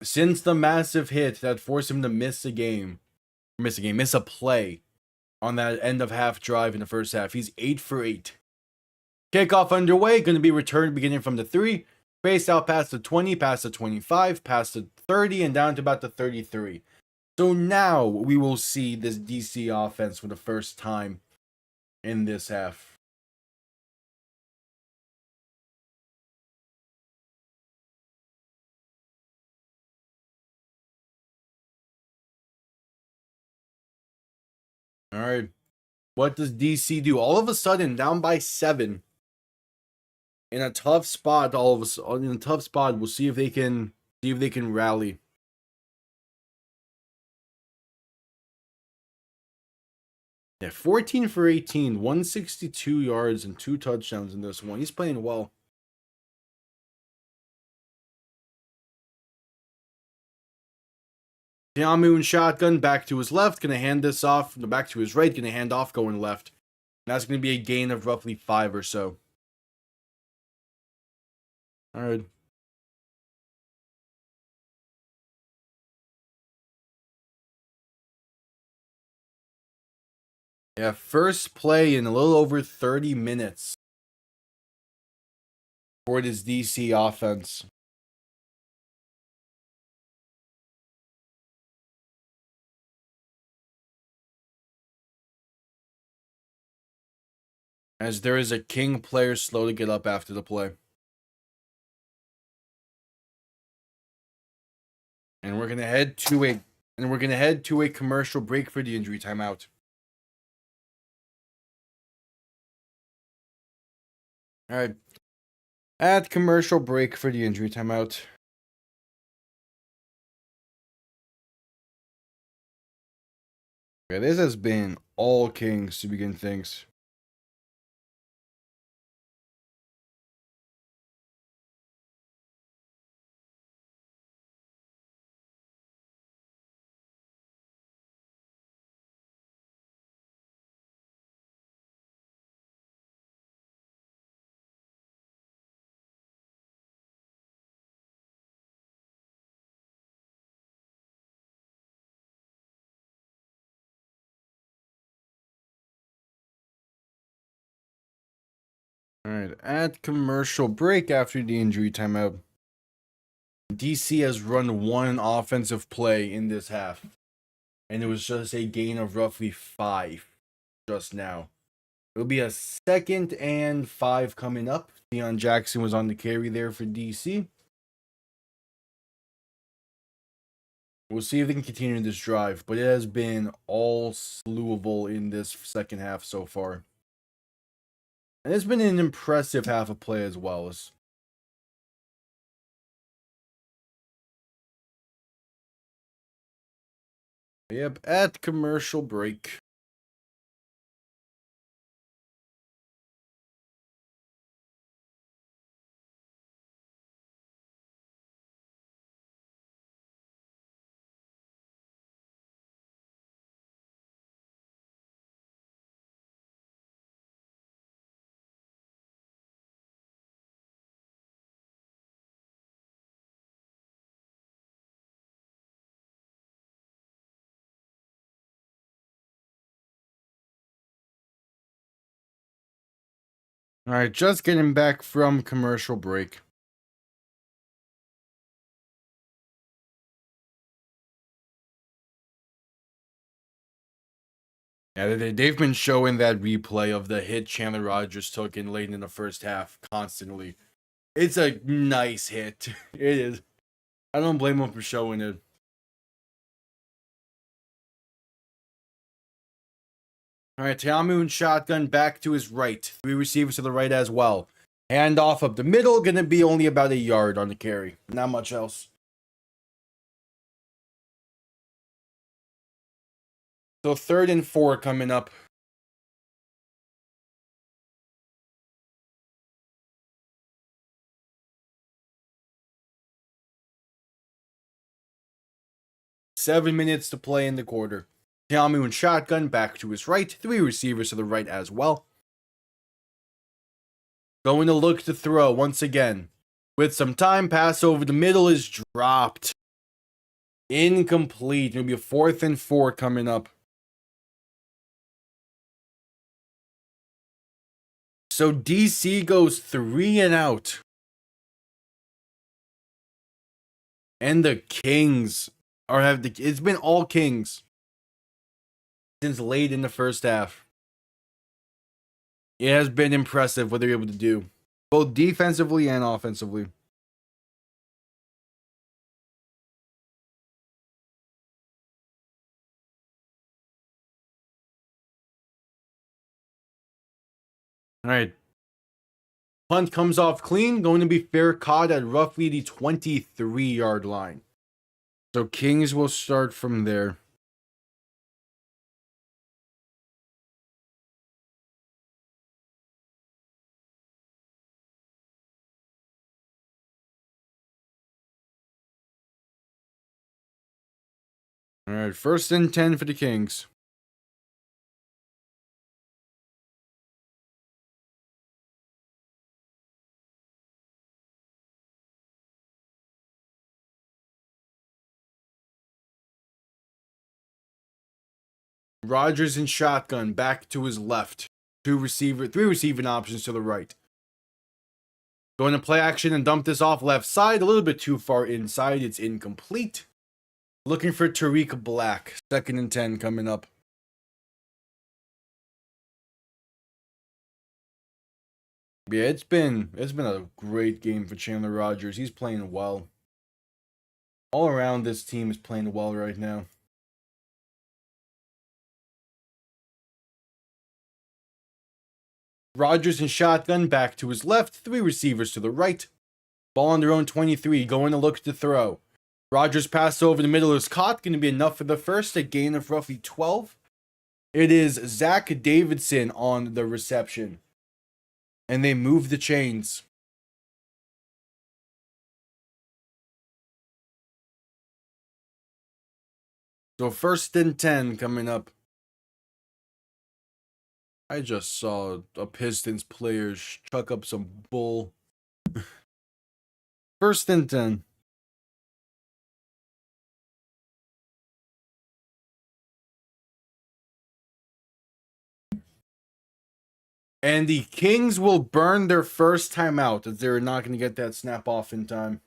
Since the massive hit that forced him to miss a play on that end of half drive in the first half, he's 8 for 8. Kickoff underway, going to be returned beginning from the 3, spaced out past the 20, past the 25, past the 30, and down to about the 33. So now we will see this DC offense for the first time in this half. All right. What does DC do? All of a sudden, down by 7. In a tough spot, we'll see if they can rally. Yeah, 14 for 18, 162 yards and 2 touchdowns in this one. He's playing well. Tiamu shotgun back to his left, gonna hand this off. Back to his right, gonna hand off going left. And that's gonna be a gain of roughly 5 or so. All right. Yeah, first play in a little over 30 minutes for this DC offense. As there is a King player slow to get up after the play. And we're gonna head to a commercial break for the injury timeout. All right. At commercial break for the injury timeout. Okay, this has been all Kings to begin things. All right, at commercial break after the injury timeout. DC has run one offensive play in this half, and it was just a gain of roughly 5 just now. It'll be a 2nd and 5 coming up. Deion Jackson was on the carry there for DC. We'll see if they can continue this drive, but it has been all Louisville in this second half so far. And it's been an impressive half of play as well. Yep, at commercial break. All right, just getting back from commercial break. Yeah, they've been showing that replay of the hit Chandler Rogers took in late in the first half constantly. It's a nice hit. It is. I don't blame them for showing it. All right, Tiamu shotgun back to his right. 3 receivers to the right as well. Handoff up the middle, gonna be only about a yard on the carry. Not much else. So 3rd and 4 coming up. Seven minutes to play in the quarter. Xiaomi and shotgun back to his right. 3 receivers to the right as well. Going to look to throw once again. With some time, pass over the middle is dropped. Incomplete. It'll be a 4th and 4 coming up. So DC goes 3 and out. And the Kings it's been all Kings since late in the first half. It has been impressive what they're able to do, both defensively and offensively. All right. Punt comes off clean, going to be fair caught at roughly the 23-yard line. So Kings will start from there. All right, 1st and 10 for the Kings. Rodgers in shotgun back to his left. 3 receiving options to the right. Going to play action and dump this off left side. A little bit too far inside. It's incomplete. Looking for Tariq Black. 2nd and 10 coming up. Yeah, it's been a great game for Chandler Rodgers. He's playing well. All around, this team is playing well right now. Rodgers in shotgun back to his left. 3 receivers to the right. Ball on their own 23. Going to look to throw. Rodgers pass over the middle is caught. Going to be enough for the first. A gain of roughly 12. It is Zach Davidson on the reception. And they move the chains. So 1st and 10 coming up. I just saw a Pistons player chuck up some bull. 1st and 10. And the Kings will burn their first timeout as they're not going to get that snap off in time.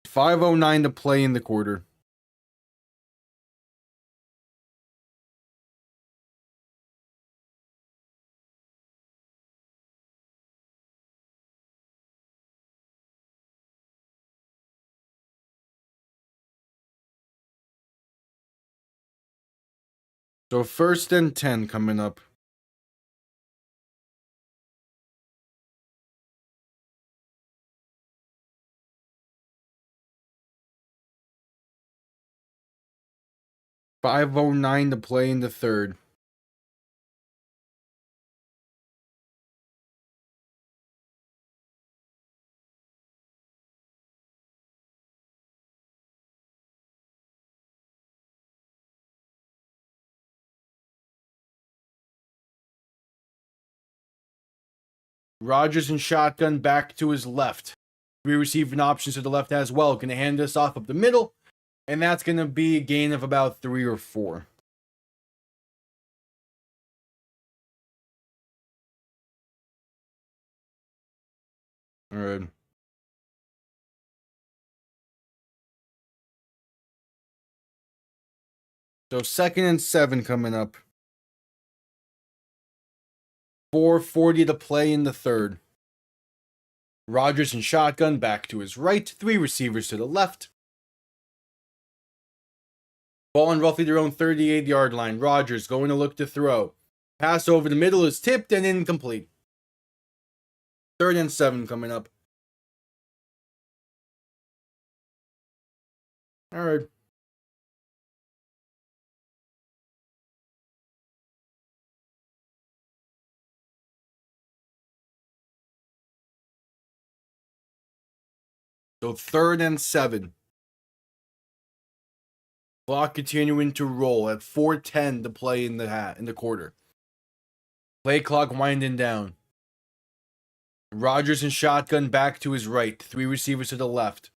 5:09 to play in the quarter. So 1st and 10 coming up. .509 to play in the third. Rodgers in shotgun back to his left. 3 receiving options to the left as well. Going to hand this off up the middle. And that's going to be a gain of about 3 or 4. All right. So 2nd and 7 coming up. 4:40 to play in the third. Rodgers in shotgun back to his right. 3 receivers to the left. Ball on roughly their own 38-yard line. Rodgers going to look to throw. Pass over the middle is tipped and incomplete. 3rd and 7 coming up. All right. So 3rd and 7. Clock continuing to roll at 4:10 to play in the quarter. Play clock winding down. Rodgers in shotgun back to his right. 3 receivers to the left.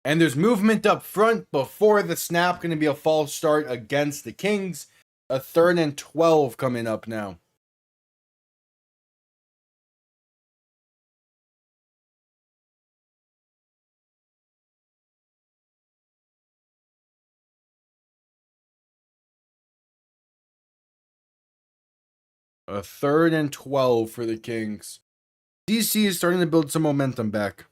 And there's movement up front before the snap. Going to be a false start against the Kings. A 3rd and 12 coming up now. A 3rd and 12 for the Kings. DC is starting to build some momentum back.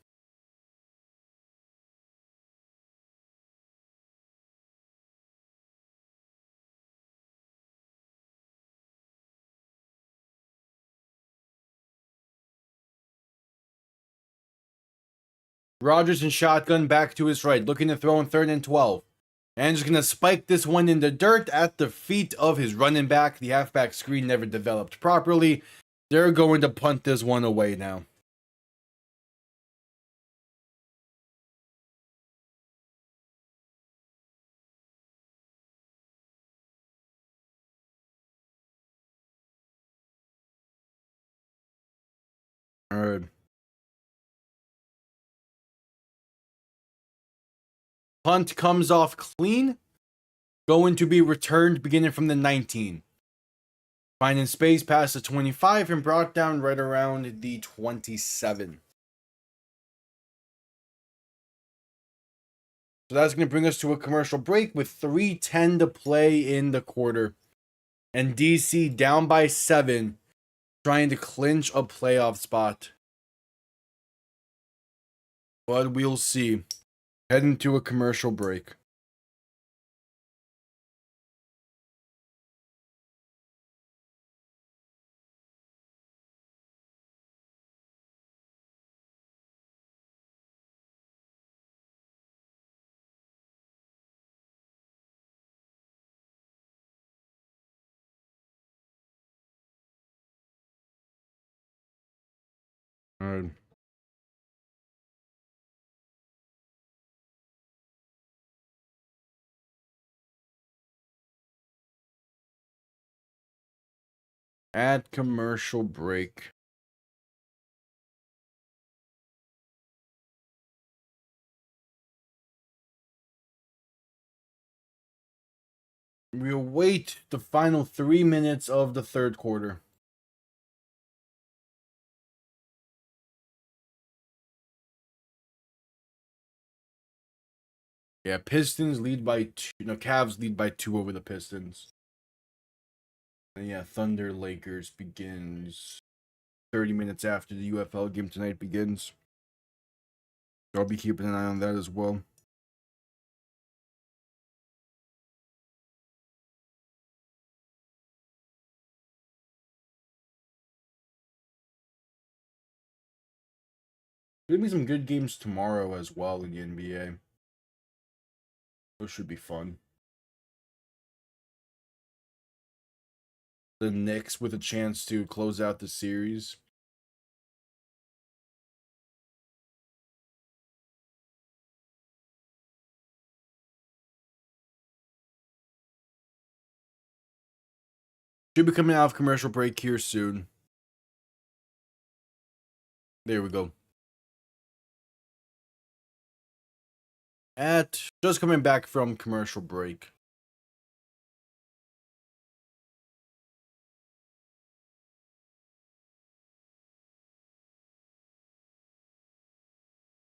Rodgers in shotgun back to his right, looking to throw in 3rd and 12. And just going to spike this one in the dirt at the feet of his running back. The halfback screen never developed properly. They're going to punt this one away now. All right. Punt comes off clean. Going to be returned beginning from the 19. Finding space past the 25 and brought down right around the 27. So that's going to bring us to a commercial break with 3:10 to play in the quarter. And DC down by 7, trying to clinch a playoff spot. But we'll see. Heading to a commercial break. All right. At commercial break. We await the final 3 minutes of the 3rd quarter. Yeah, Pistons lead by 2. No, Cavs lead by 2 over the Pistons. And yeah, Thunder Lakers begins 30 minutes after the UFL game tonight begins. So I'll be keeping an eye on that as well. There'll be some good games tomorrow as well in the NBA. Those should be fun. The Knicks with a chance to close out the series. Should be coming out of commercial break here soon. There we go. Just coming back from commercial break.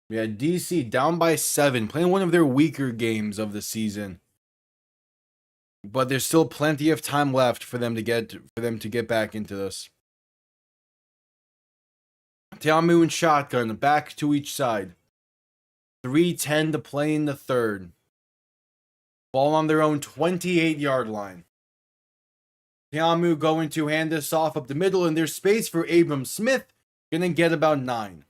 We had DC down by 7, playing one of their weaker games of the season. But there's still plenty of time left for them to get back into this. Tiamu and shotgun back to each side. 3:10 to play in the 3rd. Ball on their own 28-yard line. Tiamu going to hand this off up the middle, and there's space for Abram Smith. Gonna get about 9.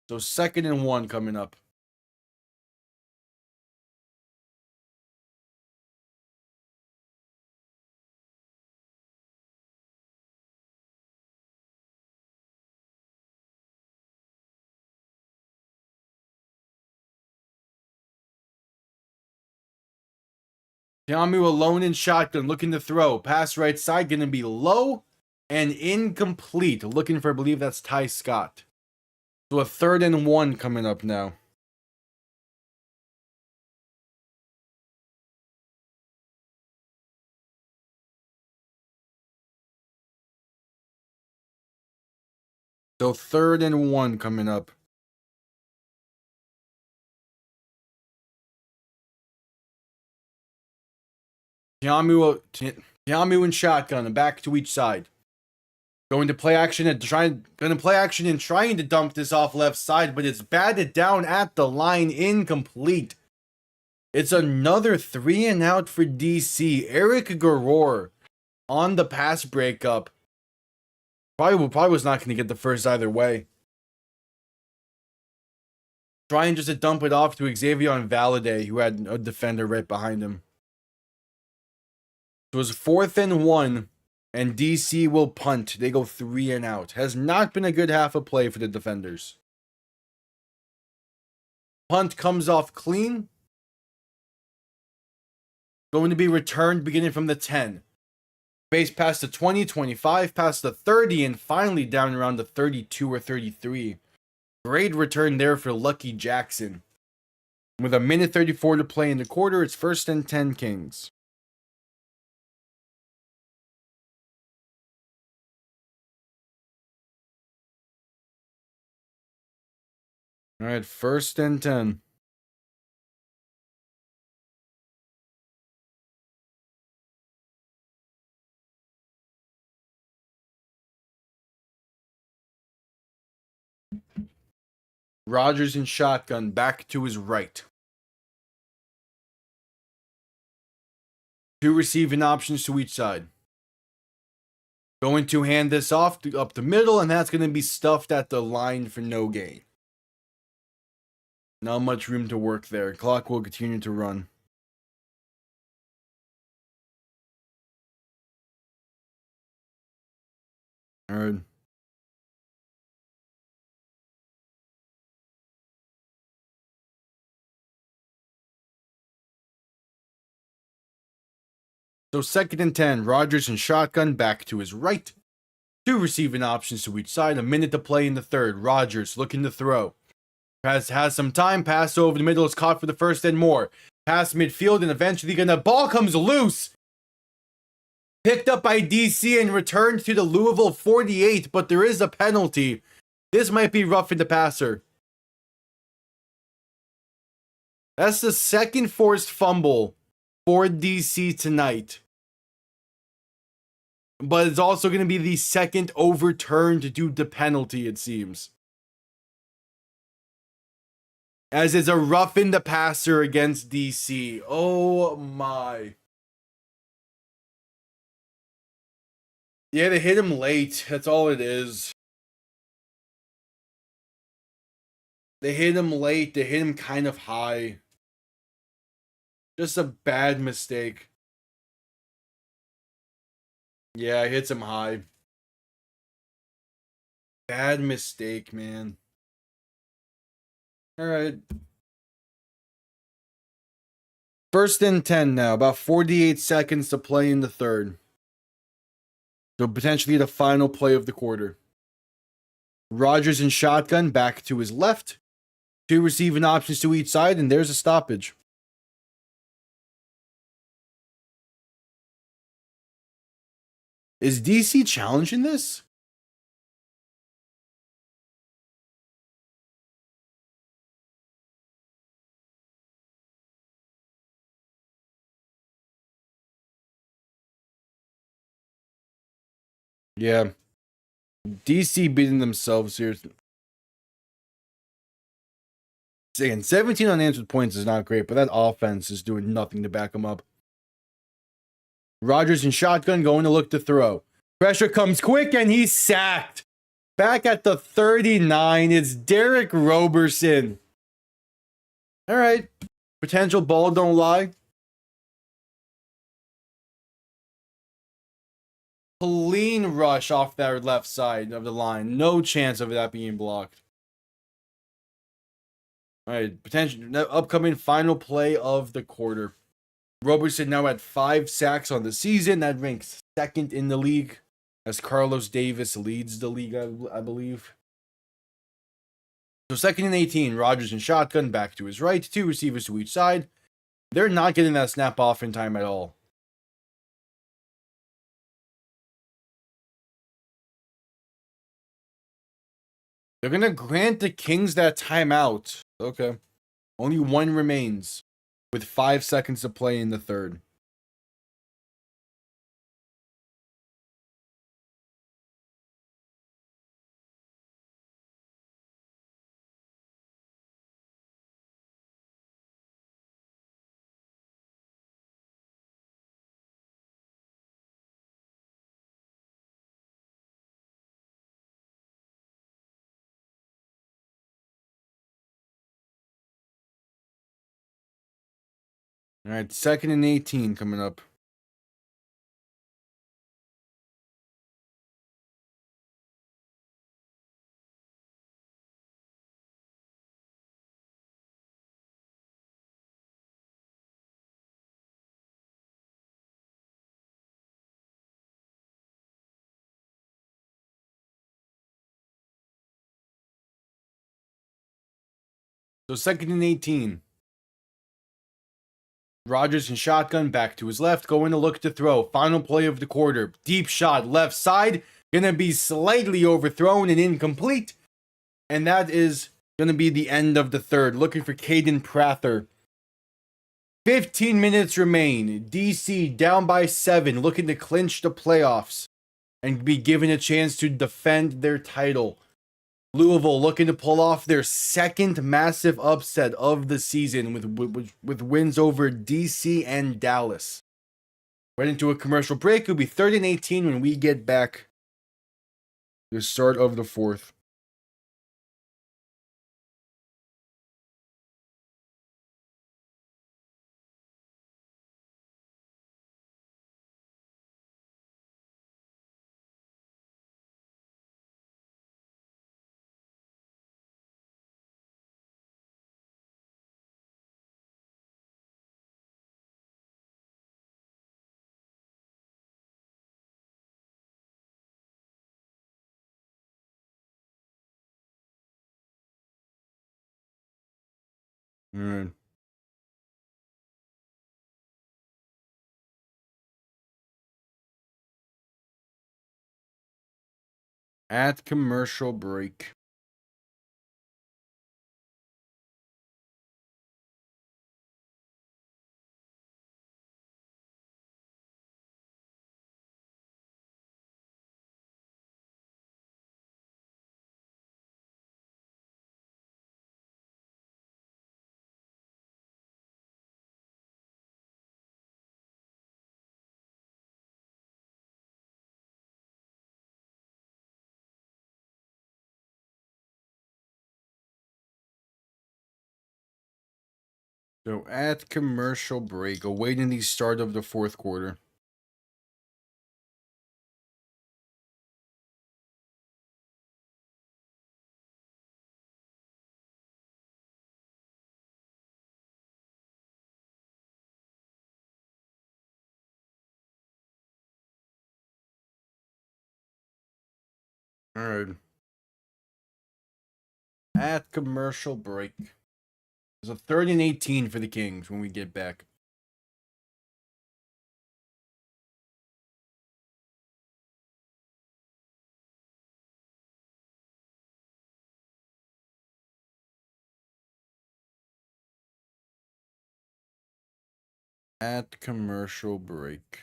So 2nd and 1 coming up. Tiamu alone in shotgun, looking to throw. Pass right side, gonna be low and incomplete. Looking for, I believe that's Ty Scott. So a 3rd and 1 coming up now. So 3rd and 1 coming up. Tiamu and shotgun, and back to each side. Going to play action and trying to dump this off left side, but it's batted down at the line, incomplete. It's another 3 and out for DC. Eric Garor on the pass breakup. Probably was not going to get the first either way. Trying just to dump it off to Xavier Valade, who had a defender right behind him. So it was 4th and 1, and DC will punt. They go 3 and out. Has not been a good half of play for the defenders. Punt comes off clean. Going to be returned beginning from the 10. Base past the 20, 25, past the 30, and finally down around the 32 or 33. Great return there for Lucky Jackson. With a minute 34 to play in the quarter, it's 1st and 10 Kings. All right, 1st and 10. Rodgers in shotgun, back to his right. 2 receiving options to each side. Going to hand this off up the middle, and that's going to be stuffed at the line for no gain. Not much room to work there. Clock will continue to run. All right. So 2nd and 10, Rodgers in shotgun, back to his right. 2 receiving options to each side, a minute to play in the 3rd. Rodgers looking to throw. Has some time, pass over the middle, is caught for the 1st and more. Pass midfield, and eventually ball comes loose. Picked up by DC and returned to the Louisville 48, but there is a penalty. This might be roughing the passer. That's the 2nd forced fumble for DC tonight. But it's also going to be the 2nd overturned due to penalty, it seems. As it's a roughing the passer against DC. Oh my. Yeah, they hit him late. That's all it is. They hit him late. They hit him kind of high. Just a bad mistake. Yeah, it hits him high. Bad mistake, man. All right. 1st and 10 now. About 48 seconds to play in the 3rd. So potentially the final play of the quarter. Rodgers in shotgun, back to his left. 2 receiving options to each side, and there's a stoppage. Is DC challenging this? Yeah. DC beating themselves here. Again, 17 unanswered points is not great, but that offense is doing nothing to back them up. Rodgers in shotgun going to look to throw. Pressure comes quick and he's sacked. Back at the 39, it's Derek Roberson. All right. Potential ball don't lie. Clean rush off that left side of the line. No chance of that being blocked. All right. Potential upcoming final play of the quarter. Roberson now at 5 sacks on the season. That ranks second in the league, as Carlos Davis leads the league, I believe. So 2nd and 18, Rodgers in shotgun, back to his right, 2 receivers to each side. They're not getting that snap off in time at all. They're going to grant the Kings that timeout. Okay. Only 1 remains with 5 seconds to play in the third. All right, 2nd and 18 coming up. So 2nd and 18. Rodgers in shotgun, back to his left, going to look to throw. Final play of the quarter. Deep shot, left side. Gonna be slightly overthrown and incomplete. And that is gonna be the end of the third. Looking for Caden Prather. 15 minutes remain. DC down by 7, looking to clinch the playoffs and be given a chance to defend their title. Louisville looking to pull off their 2nd massive upset of the season with wins over DC and Dallas. Right into a commercial break. It'll be 3rd and 18 when we get back. The start of the 4th. All right. At commercial break. So at commercial break, awaiting the start of the 4th quarter. All right. At commercial break. There's a 3rd and 18 for the Kings when we get back. At commercial break.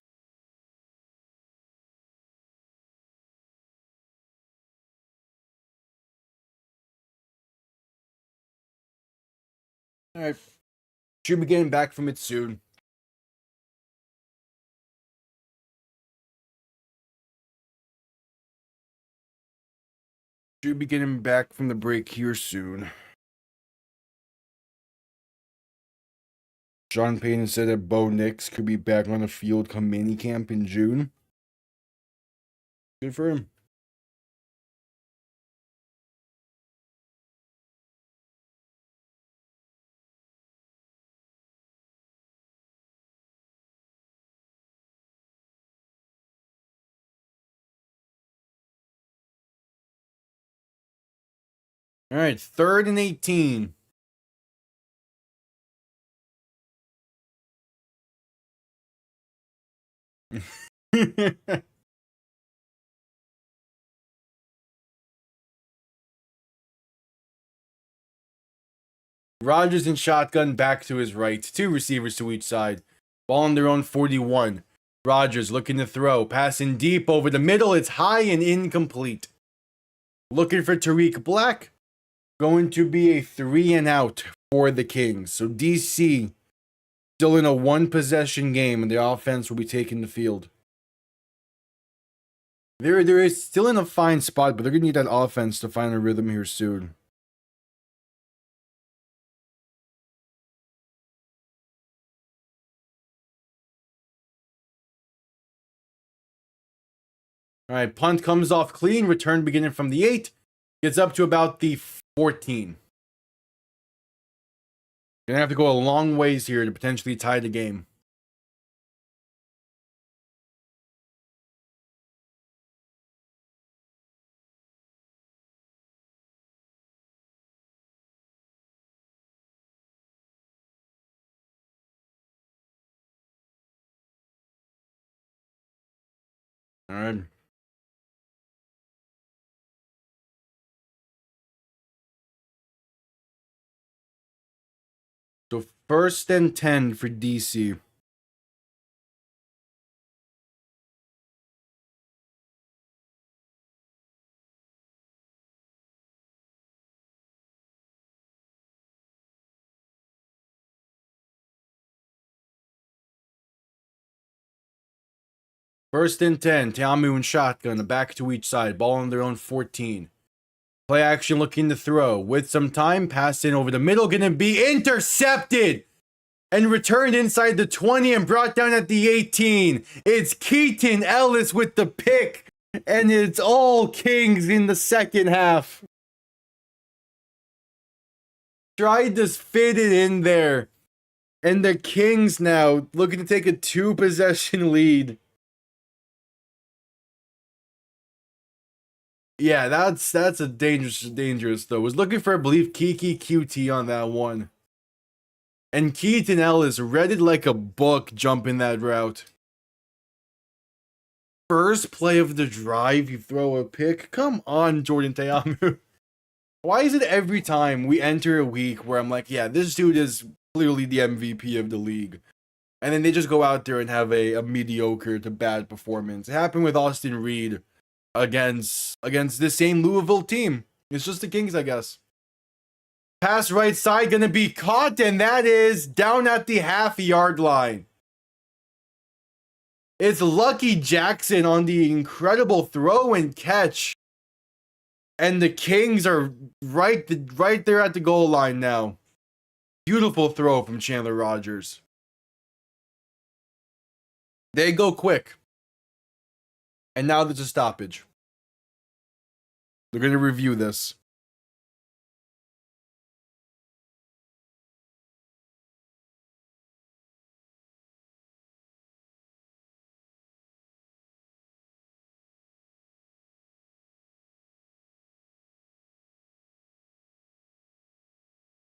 All right. Should be getting back from it soon. Should be getting back from the break here soon. Sean Payton said that Bo Nix could be back on the field come minicamp in June. Good for him. All right, 3rd and 18. Rodgers in shotgun back to his right. 2 receivers to each side. Ball on their own 41. Rodgers looking to throw. Passing deep over the middle. It's high and incomplete. Looking for Tariq Black. Going to be a 3 and out for the Kings. So DC still in a 1-possession game, and the offense will be taking the field. They're is still in a fine spot, but they're going to need that offense to find a rhythm here soon. All right, punt comes off clean. Return beginning from the 8. Gets up to about the 14. Gonna have to go a long ways here to potentially tie the game. All right. So 1st and 10 for DC. First and 10, Tamu and shotgun, a back to each side, ball on their own 14. Play action looking to throw. With some time, pass in over the middle, gonna be intercepted and returned inside the 20 and brought down at the 18. It's Keaton Ellis with the pick, and it's all Kings in the second half. Tried to fit it in there, and the Kings now looking to take a 2-possession lead. Yeah, that's a dangerous though. Was looking for, I believe, Kiki QT on that one. And Keaton Ellis read it like a book jumping that route. First play of the drive, you throw a pick. Come on, Jordan Teamu. Why is it every time we enter a week where I'm like, yeah, this dude is clearly the MVP of the league, and then they just go out there and have a mediocre to bad performance? It happened with Austin Reed against this same Louisville team. It's just the Kings, I guess. Pass right side gonna be caught, and that is down at the half-yard line. It's Lucky Jackson on the incredible throw and catch. And the Kings are right there at the goal line now. Beautiful throw from Chandler Rogers. They go quick. And now there's a stoppage. They're going to review this.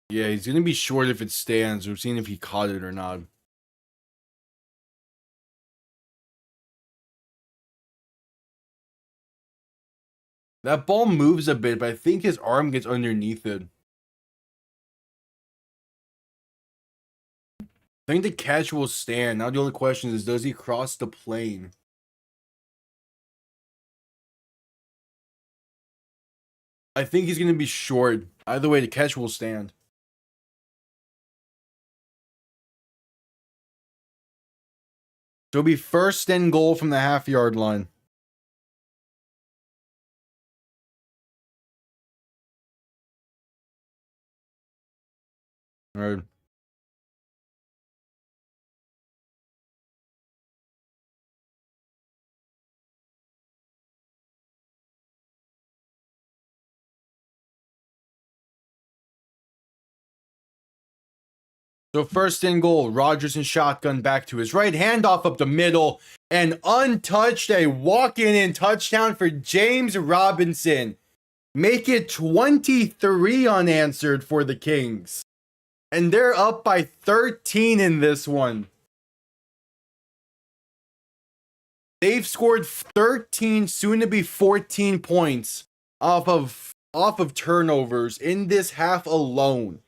Yeah, he's going to be short if it stands. We're seeing if he caught it or not. That ball moves a bit, but I think his arm gets underneath it. I think the catch will stand. Now the only question is, does he cross the plane? I think he's going to be short. Either way, the catch will stand. So it'll be first and goal from the half-yard line. All right. So first and goal, Rodgers and shotgun back to his right, handoff up the middle, and untouched, a walk-in and touchdown for James Robinson. Make it 23 unanswered for the Kings. And they're up by 13 in this one. They've scored 13, soon to be 14 points off of turnovers in this half alone.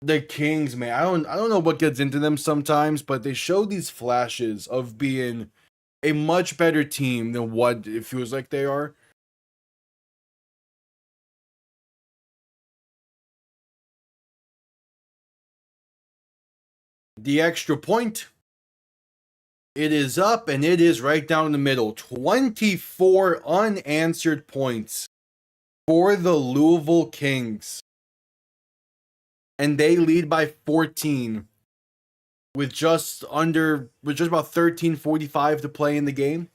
The Kings, man, I don't know what gets into them sometimes, but they show these flashes of being a much better team than what it feels like they are. The extra point, it is up and it is right down the middle. 24 unanswered points for the Louisville Kings. And they lead by 14 with just about 13:45 to play in the game.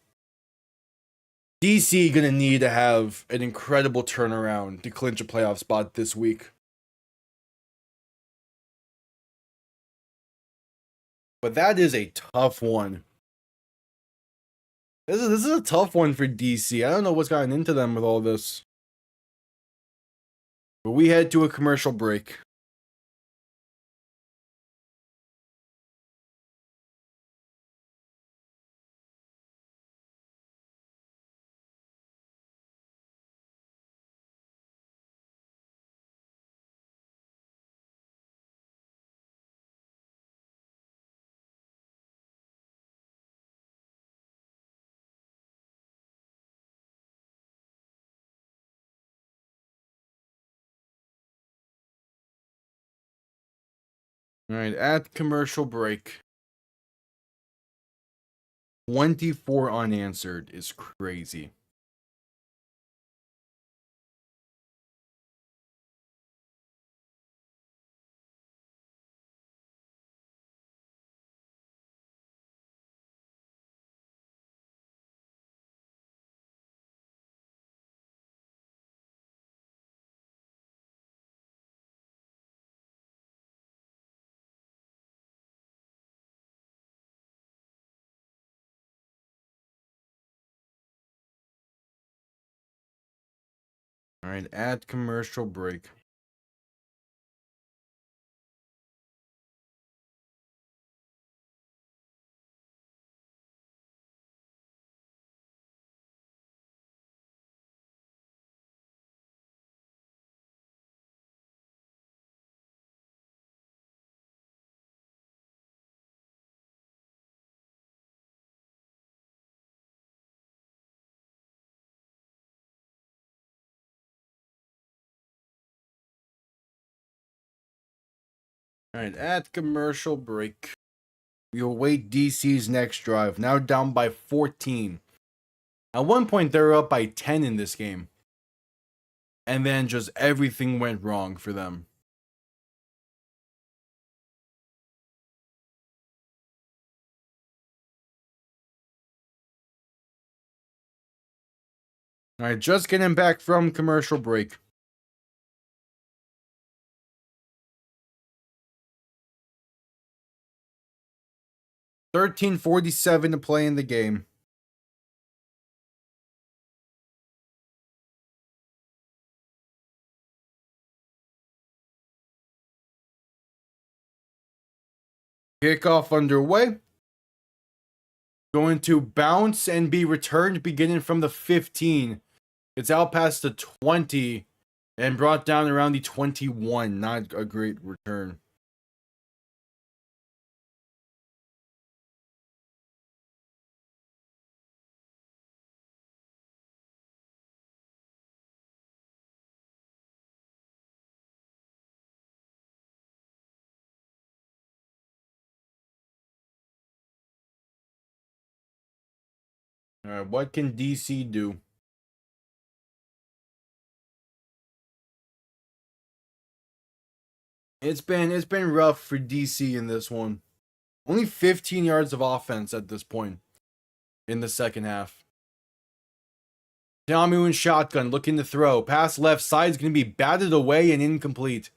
DC gonna need to have an incredible turnaround to clinch a playoff spot this week. But that is a tough one. This is a tough one for DC. I don't know what's gotten into them with all this. But we head to a commercial break. All right, at commercial break. 24 unanswered is crazy. All right, at commercial break. All right, at commercial break. We await DC's next drive, now down by 14. At one point, they were up by 10 in this game. And then just everything went wrong for them. All right, just getting back from commercial break. $13:47 to play in the game. Kickoff underway. Going to bounce and be returned beginning from the 15. It's out past the 20 and brought down around the 21. Not a great return. All right, what can DC do? It's been rough for DC in this one. Only 15 yards of offense at this point in the second half. Tamu and shotgun looking to throw. Pass left side is going to be batted away and incomplete.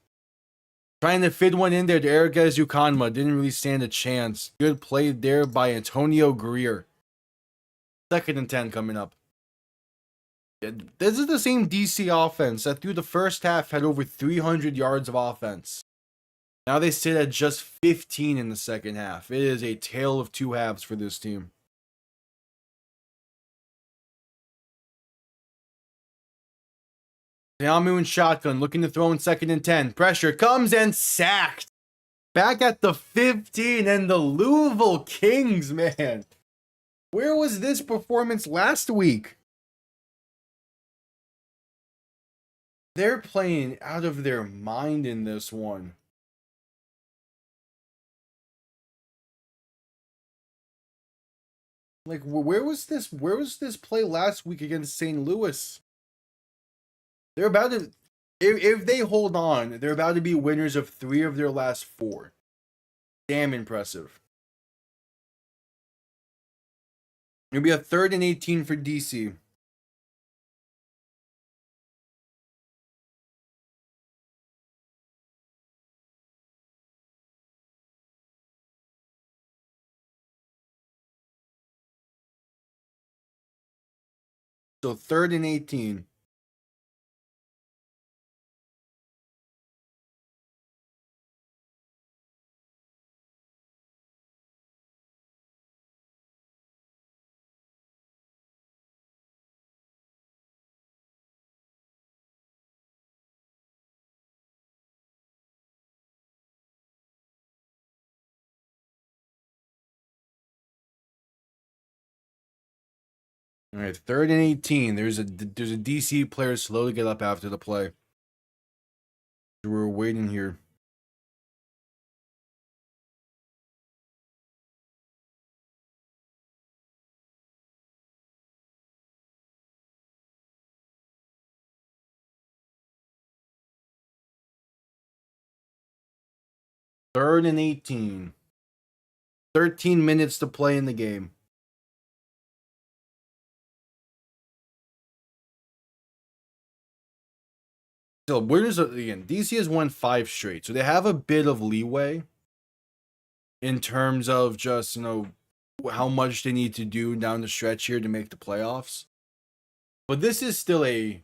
Trying to fit one in there to Eric Ezukanma. Didn't really stand a chance. Good play there by Antonio Greer. 2nd and 10 coming up. This is the same DC offense that through the first half had over 300 yards of offense. Now they sit at just 15 in the second half. It is a tale of two halves for this team. Tamu and shotgun looking to throw in 2nd and 10. Pressure comes and sacked. Back at the 15 and the Louisville Kings, man. Where was this performance last week? They're playing out of their mind in this one. Like, where was this play last week against St. Louis? They're about to, if they hold on, they're about to be winners of 3 of their last 4. Damn impressive. It'll be a 3rd and 18 for DC. So 3rd and 18. All right, 3rd and 18. There's a DC player slow to get up after the play. We're waiting here. Third and 18. 13 minutes to play in the game. So winners again. DC has won 5 straight, so they have a bit of leeway in terms of just how much they need to do down the stretch here to make the playoffs. But this is still a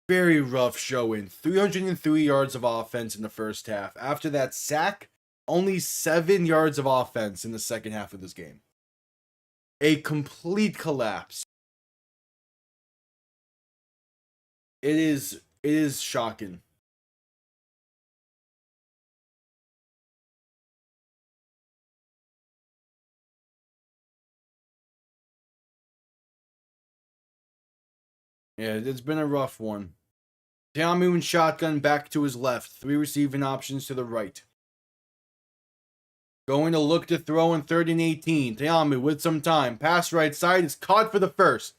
very rough showing. 303 yards of offense in the first half. After that sack, only 7 yards of offense in the second half of this game. A complete collapse. It is shocking. Yeah, it's been a rough one. Tamu and shotgun back to his left. 3 receiving options to the right. Going to look to throw in 3rd and 18. Tamu with some time. Pass right side is caught for the first.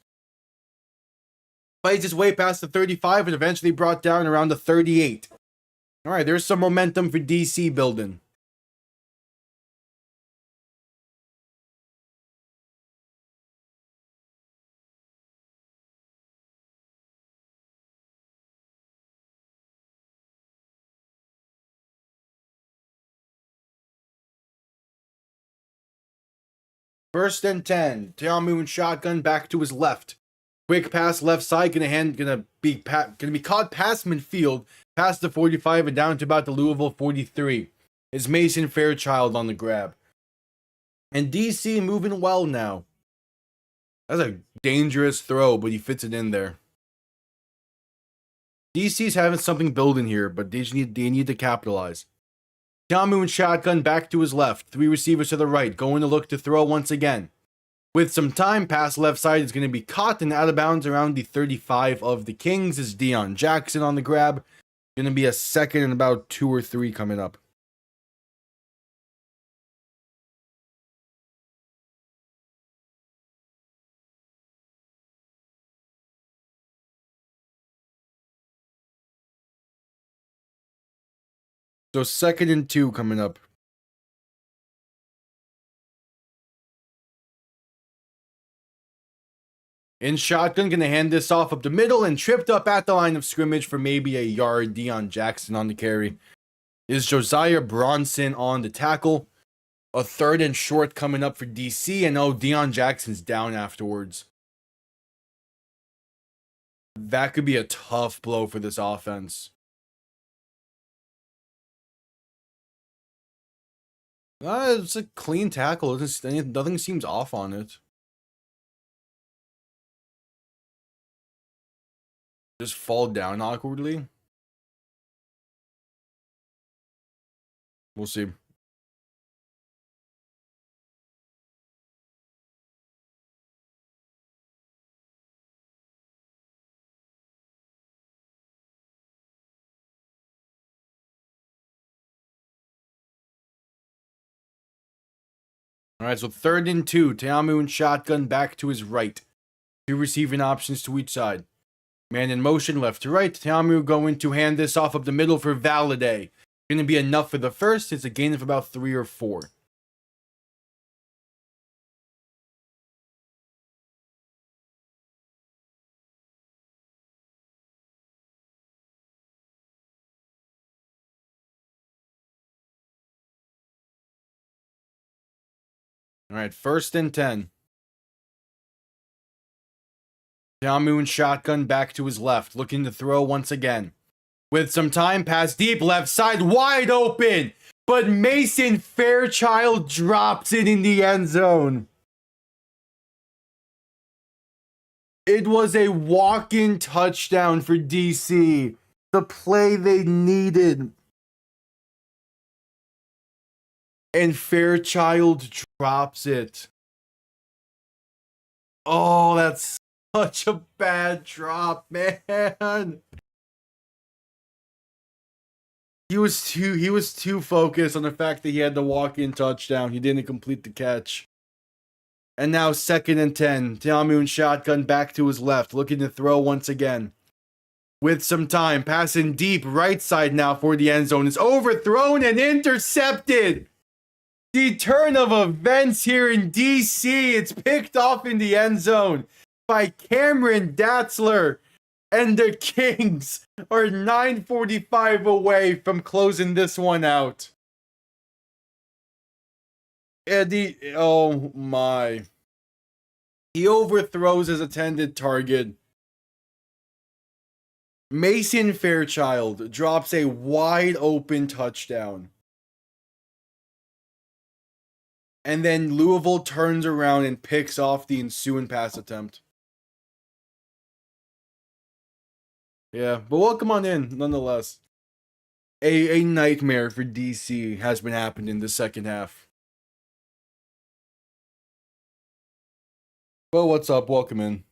Fights his way past the 35 and eventually brought down around the 38. All right, there's some momentum for DC building. First and 10. Tamu and shotgun back to his left. Quick pass left side, gonna be caught past midfield, past the 45 and down to about the Louisville 43. It's Mason Fairchild on the grab. And DC moving well now. That's a dangerous throw, but he fits it in there. DC's having something building here, but they need to capitalize. Tamu and shotgun back to his left. 3 receivers to the right, going to look to throw once again. With some time, pass left side is going to be caught and out of bounds around the 35 of the Kings. Is Deion Jackson on the grab. Going to be a 2nd and about 2 or 3 coming up. So 2nd and 2 coming up. In shotgun, gonna hand this off up the middle and tripped up at the line of scrimmage for maybe a yard. Deion Jackson on the carry. Is Josiah Bronson on the tackle. A 3rd and short coming up for DC, and Deion Jackson's down afterwards. That could be a tough blow for this offense. It's a clean tackle. Nothing seems off on it. Just fall down awkwardly. We'll see. All right, so 3rd and 2. Teamu in shotgun back to his right. 2 receiving options to each side. Man in motion, left to right. Teamu going to hand this off up the middle for Valladay. Going to be enough for the first. It's a gain of about 3 or 4. All right, 1st and 10. Teamu in shotgun back to his left, looking to throw once again. With some time, pass deep, left side, wide open. But Mason Fairchild drops it in the end zone. It was a walk-in touchdown for DC. The play they needed. And Fairchild drops it. Oh, that's such a bad drop, man. He was too focused on the fact that he had the walk-in touchdown. He didn't complete the catch. And now 2nd and 10. Teamu in shotgun back to his left, looking to throw once again. With some time, passing deep right side now for the end zone. Is overthrown and intercepted. The turn of events here in DC. It's picked off in the end zone by Cameron Datzler. And the Kings are 9:45 away from closing this one out. Eddie, oh my. He overthrows his intended target. Mason Fairchild drops a wide open touchdown. And then Louisville turns around and picks off the ensuing pass attempt. Yeah, but welcome on in, nonetheless. A nightmare for DC has been happening in the second half. Well, what's up? Welcome in.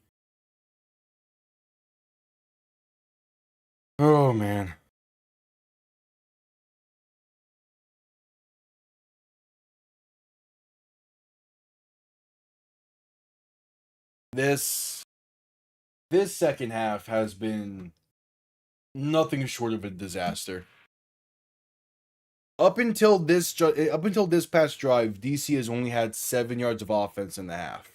Oh, man. This second half has been nothing short of a disaster. Up until this past drive, DC has only had 7 yards of offense in the half.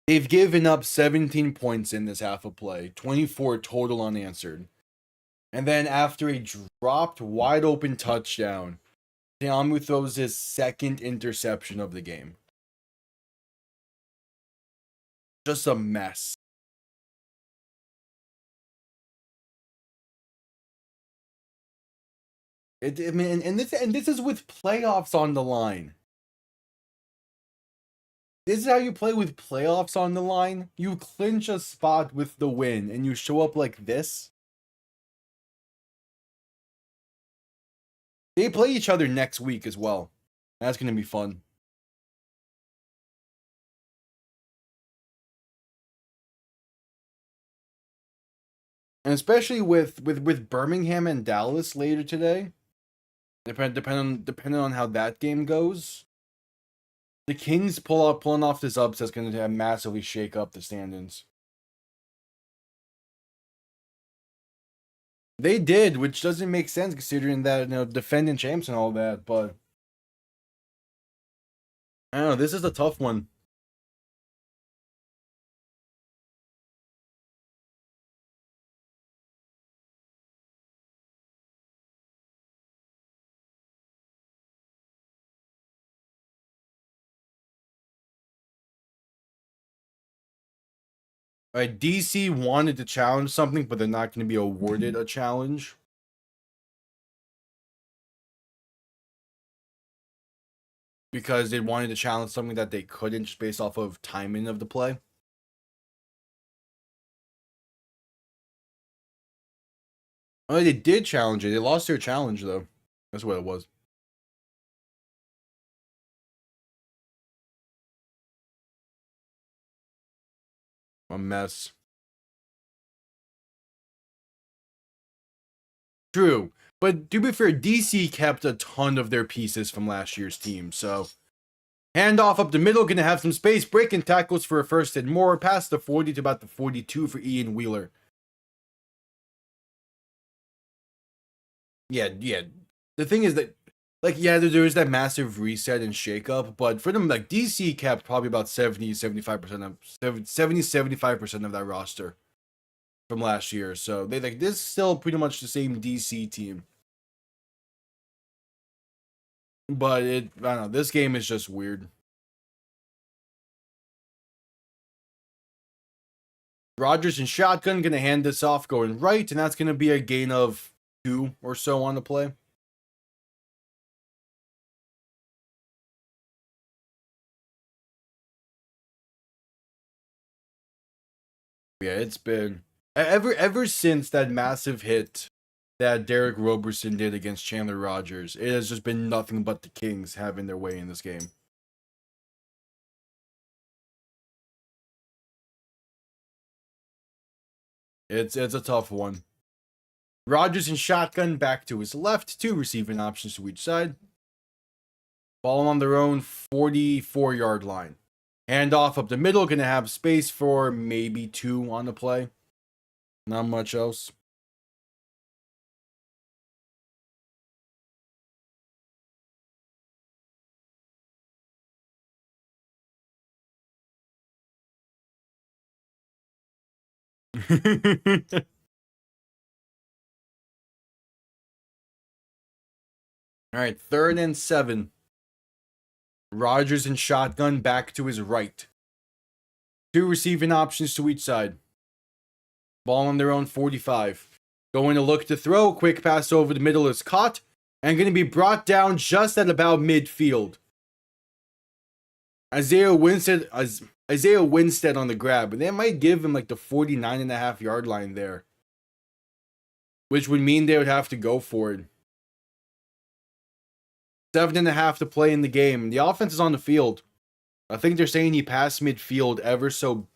They've given up 17 points in this half of play, 24 total unanswered. And then after a dropped wide open touchdown, Teamu throws his 2nd interception of the game. Just a mess. And this is with playoffs on the line. This is how you play with playoffs on the line. You clinch a spot with the win, and you show up like this. They play each other next week as well. That's gonna be fun. And especially with Birmingham and Dallas later today, depending on how that game goes, the Kings pulling off this upset is going to massively shake up the standings. They did, which doesn't make sense considering that, defending champs and all that, but I don't know, this is a tough one. Right, DC wanted to challenge something, but they're not going to be awarded a challenge. Because they wanted to challenge something that they couldn't just based off of timing of the play. Oh, they did challenge it. They lost their challenge, though. That's what it was. A mess. True. But to be fair, DC kept a ton of their pieces from last year's team, so handoff up the middle, gonna have some space, breaking tackles for a first and more, past the 40 to about the 42 for Ian Wheeler. Yeah. The thing is that, there is that massive reset and shakeup, but for them, DC kept probably about 75% of that roster from last year. So this is still pretty much the same DC team. But I don't know, this game is just weird. Rodgers and shotgun, gonna hand this off going right, and that's gonna be a gain of 2 or so on the play. Yeah, it's been ever since that massive hit that Derek Roberson did against Chandler Rogers, it has just been nothing but the Kings having their way in this game. It's a tough one. Rodgers and shotgun back to his left, 2 receiving options to each side. Ball on their own 44-yard line. Handoff up the middle, gonna have space for maybe 2 on the play. Not much else. All right, 3rd and 7. Rodgers and shotgun back to his right. 2 receiving options to each side. Ball on their own 45. Going to look to throw. Quick pass over the middle is caught and going to be brought down just at about midfield. Isaiah Winstead on the grab, and they might give him like the 49.5-yard line there, which would mean they would have to go for it. 7.5 to play in the game. The offense is on the field. I think they're saying he passed midfield ever so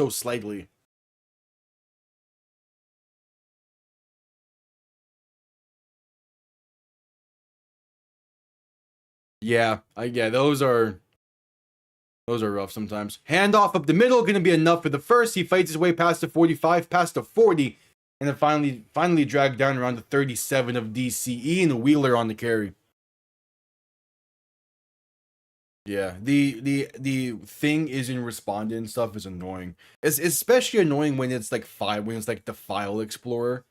slightly. Yeah, those are rough sometimes. Handoff up the middle, gonna be enough for the first. He fights his way past the 45, past the 40, and then finally dragged down around the 37 of DC. Ian Wheeler on the carry. Yeah, the thing isn't responding stuff is annoying. It's especially annoying when it's like the file explorer,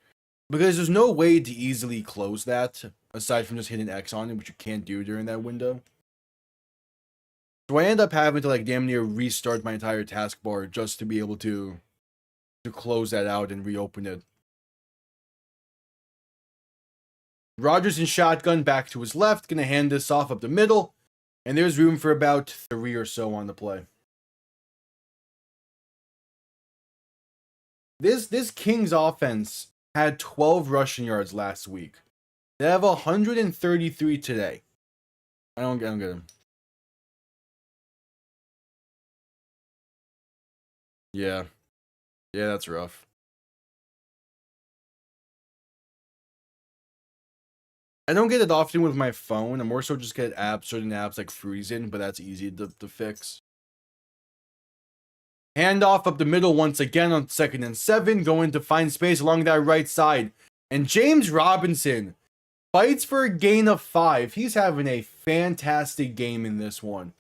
because there's no way to easily close that aside from just hitting X on it, which you can't do during that window. So I end up having to damn near restart my entire taskbar just to be able to close that out and reopen it. Rodgers and shotgun back to his left, gonna hand this off up the middle. And there's room for about 3 or so on the play. This Kings offense had 12 rushing yards last week. They have 133 today. I don't get them. Yeah, that's rough. I don't get it often with my phone. I more so just get certain apps like freezing, but that's easy to fix. Handoff up the middle once again on 2nd and 7, going to find space along that right side. And James Robinson fights for a gain of 5. He's having a fantastic game in this one.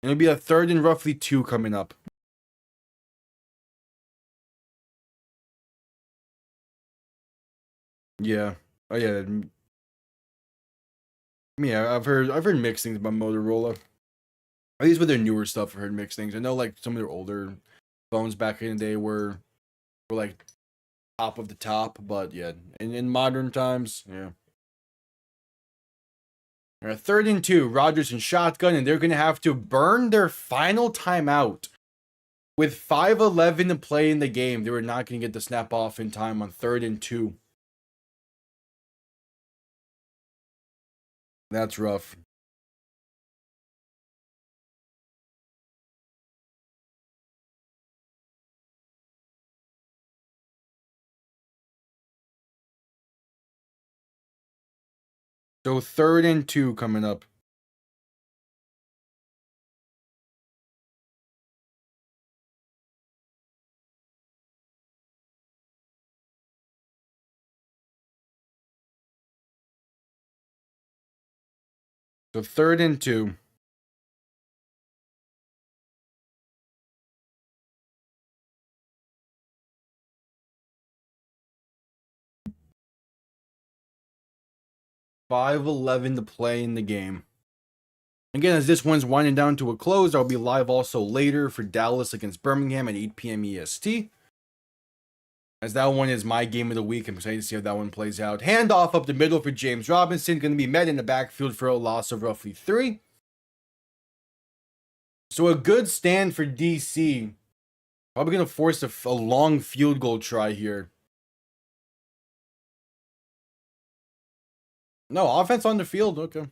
And it'll be a 3rd and roughly 2 coming up. Yeah. Oh yeah. Yeah, I've heard mixed things about Motorola. At least with their newer stuff, I've heard mixed things. I know like some of their older phones back in the day were like top of the top, but yeah, in modern times, yeah. All right, 3rd and 2, Rodgers and shotgun, and they're gonna have to burn their final timeout. With 5:11 to play in the game, they were not gonna get the snap off in time on 3rd and 2. That's rough. So 3rd and 2 coming up. So 3rd and 2. $5:11 to play in the game. Again, as this one's winding down to a close, I'll be live also later for Dallas against Birmingham at 8 p.m. EST. As that one is my game of the week. I'm excited to see how that one plays out. Handoff up the middle for James Robinson. Going to be met in the backfield for a loss of roughly 3. So a good stand for DC. Probably going to force a long field goal try here. No, offense on the field. Okay.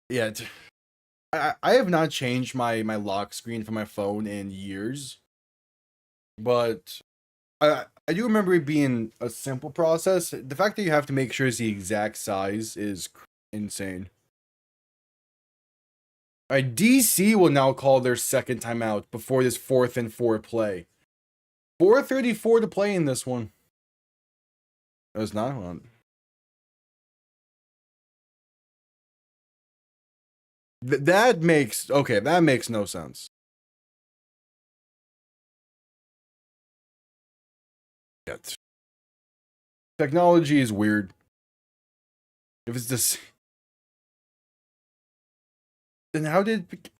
Yeah. I have not changed my lock screen for my phone in years. But I do remember it being a simple process. The fact that you have to make sure it's the exact size is insane. All right, DC will now call their second timeout before this 4th and 4 play. 4:34 to play in this one. That's not one. That makes no sense. Yeah, technology is weird. If it's this, then how did?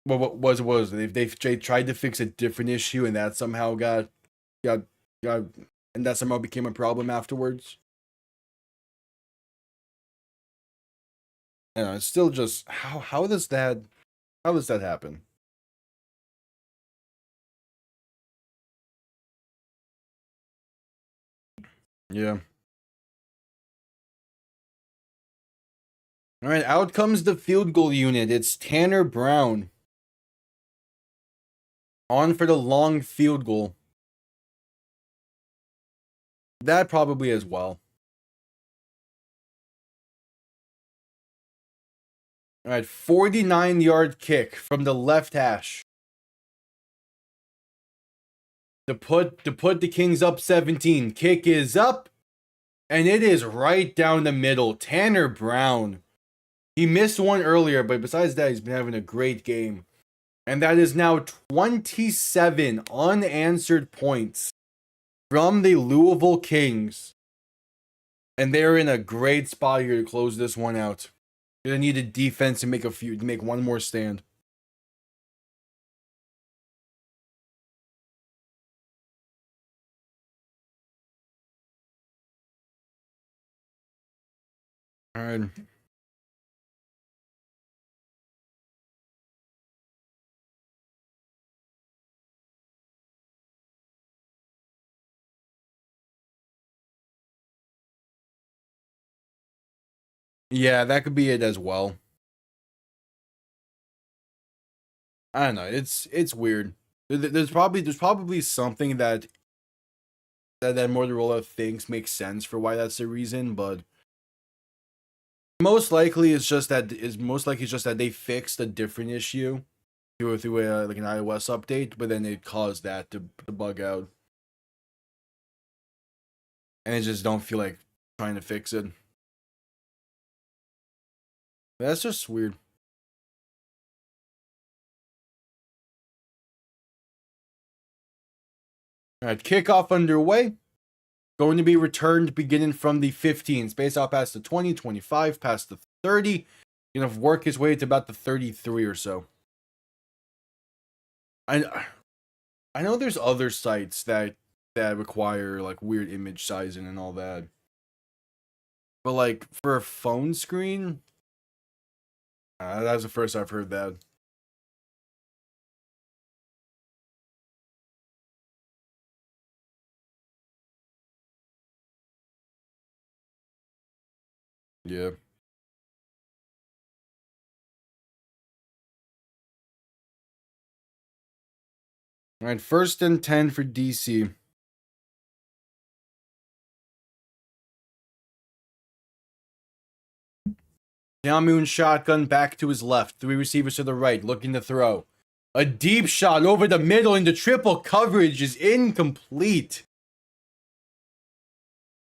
Well, what was they tried to fix a different issue and that somehow got, and that somehow became a problem afterwards. And it's still just how does that happen? Yeah. All right, out comes the field goal unit. It's Tanner Brown on for the long field goal. That probably as well. All right, 49-yard kick from the left hash. To put the Kings up 17. Kick is up, and it is right down the middle. Tanner Brown. He missed one earlier, but besides that, he's been having a great game. And that is now 27 unanswered points from the Louisville Kings. And they're in a great spot here to close this one out. They need a defense to make one more stand. All right. Yeah, that could be it as well. I don't know. It's weird. There's probably something that Motorola thinks makes sense for why that's the reason, but Most likely it's just that they fixed a different issue through like an iOS update, but then it caused that to bug out. And I just don't feel like trying to fix it. That's just weird. Alright, kickoff underway. Going to be returned beginning from the 15. Space out past the 20, 25, past the 30. Gonna work his way to about the 33 or so. I know there's other sites that require like weird image sizing and all that. But like for a phone screen, that's the first I've heard that. Yeah. All right, 1st and 10 for DC. Moon shotgun back to his left. 3 receivers to the right, looking to throw. A deep shot over the middle into triple coverage is incomplete.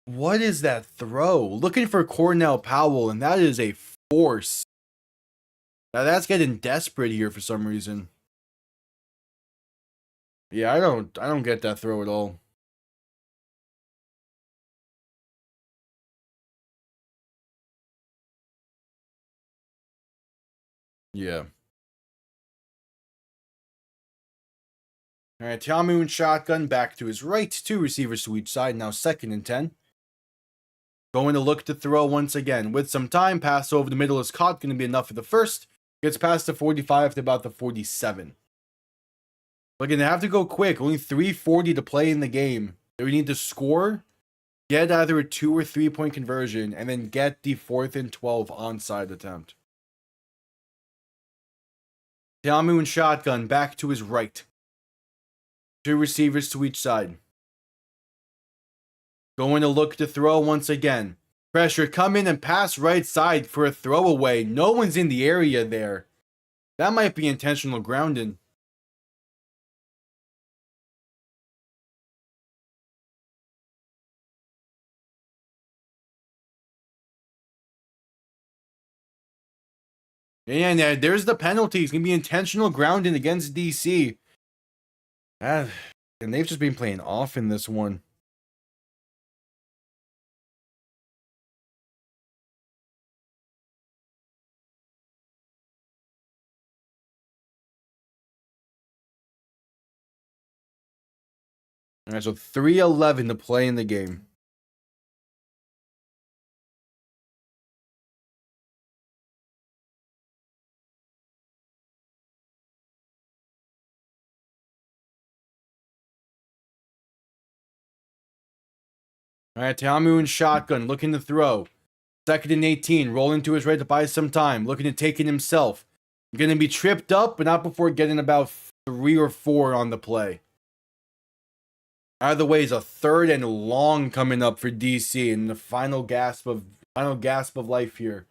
What is that throw? Looking for Cornell Powell, and that is a force. Now that's getting desperate here for some reason. Yeah, I don't get that throw at all. Yeah. All right, Moon shotgun back to his right. 2 receivers to each side. Now 2nd and 10. Going to look to throw once again. With some time, pass over the middle is caught. Going to be enough for the first. Gets past the 45 to about the 47. We're going to have to go quick. Only 3:40 to play in the game. We need to score, get either a 2 or 3 point conversion, and then get the 4th and 12 onside attempt. Moon shotgun back to his right. 2 receivers to each side. Going to look to throw once again. Pressure come in and pass right side for a throwaway. No one's in the area there. That might be intentional grounding. And there's the penalty. It's going to be intentional grounding against DC. And they've just been playing off in this one. All right, so 3:11 to play in the game. All right, Moon shotgun looking to throw. 2nd and 18, rolling to his right to buy some time, looking to take it himself. Going to be tripped up, but not before getting about 3 or 4 on the play. Out of the way is a 3rd and long coming up for DC in the final gasp of life here.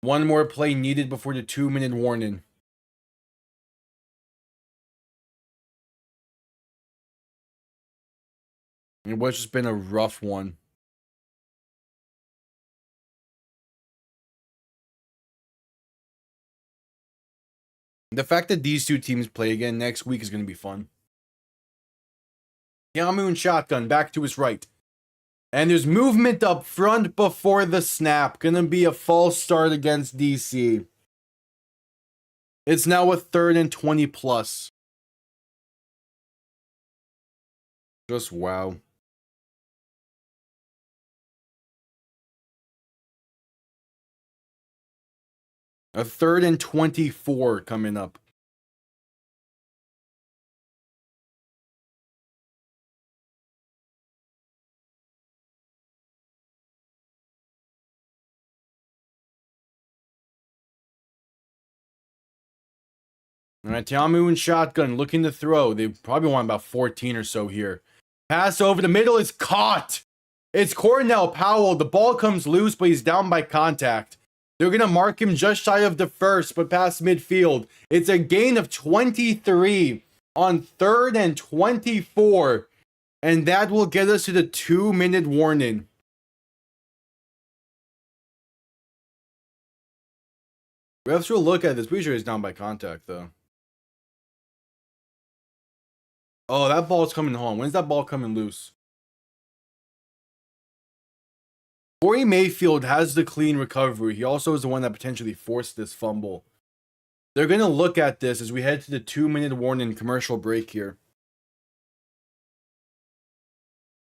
1 more play needed before the 2-minute warning. It was just been a rough one. The fact that these 2 teams play again next week is going to be fun. Moon shotgun back to his right. And there's movement up front before the snap. Gonna be a false start against DC. It's now a 3rd and 20 plus. Just wow. A 3rd and 24 coming up. All right, Moon shotgun looking to throw. They probably want about 14 or so here. Pass over the middle is caught. It's Cornell Powell. The ball comes loose, but he's down by contact. They're going to mark him just shy of the first, but past midfield. It's a gain of 23 on 3rd and 24. And that will get us to the 2-minute warning. Refs will look at this. Pretty sure he's down by contact, though. Oh, that ball's coming home. When's that ball coming loose? Corey Mayfield has the clean recovery. He also is the one that potentially forced this fumble. They're going to look at this as we head to the 2-minute warning commercial break here.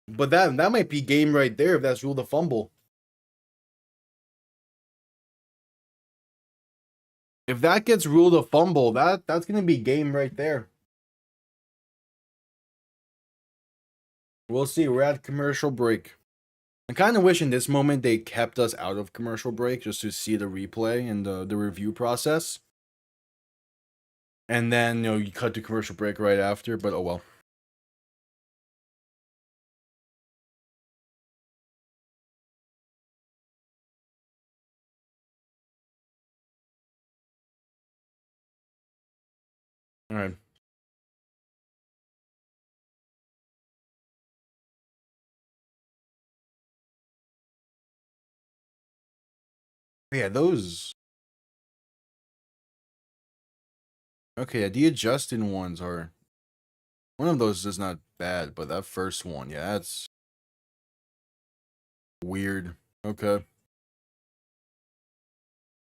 But that might be game right there if that's ruled a fumble. If that gets ruled a fumble, that's going to be game right there. We'll see. We're at commercial break. I'm kind of wishing this moment they kept us out of commercial break just to see the replay and the review process. And then, you cut to commercial break right after, but oh well. All right. Yeah, those. Okay, the adjusted ones are. One of those is not bad, but that first one, yeah, that's weird. Okay.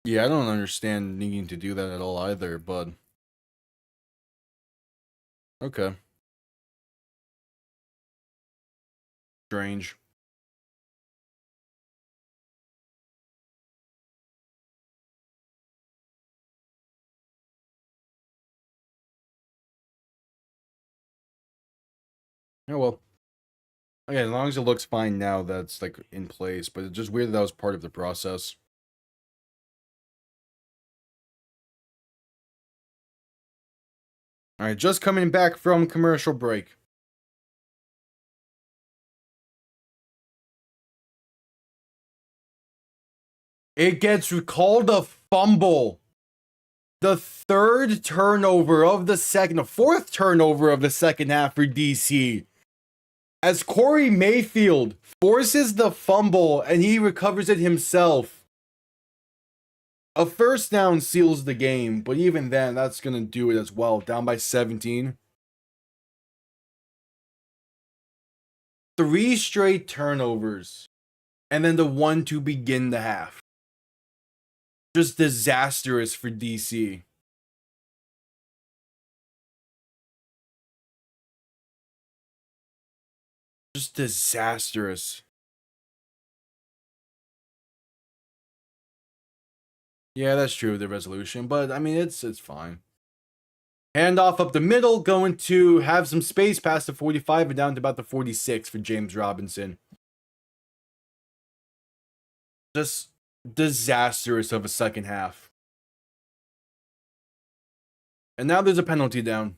Yeah, I don't understand needing to do that at all either, but. Okay. Strange. Oh well. Okay, as long as it looks fine now, that's like in place. But it's just weird that was part of the process. All right, just coming back from commercial break. It gets called a fumble. The fourth turnover of the second half for DC. As Corey Mayfield forces the fumble and he recovers it himself. A first down seals the game, but even then, that's going to do it as well. Down by 17. 3 straight turnovers. And then the one to begin the half. Just disastrous for DC. Just disastrous. Yeah, that's true, the resolution, but I mean, it's fine. Handoff up the middle, going to have some space past the 45 and down to about the 46 for James Robinson. Just disastrous of a second half. And now there's a penalty down.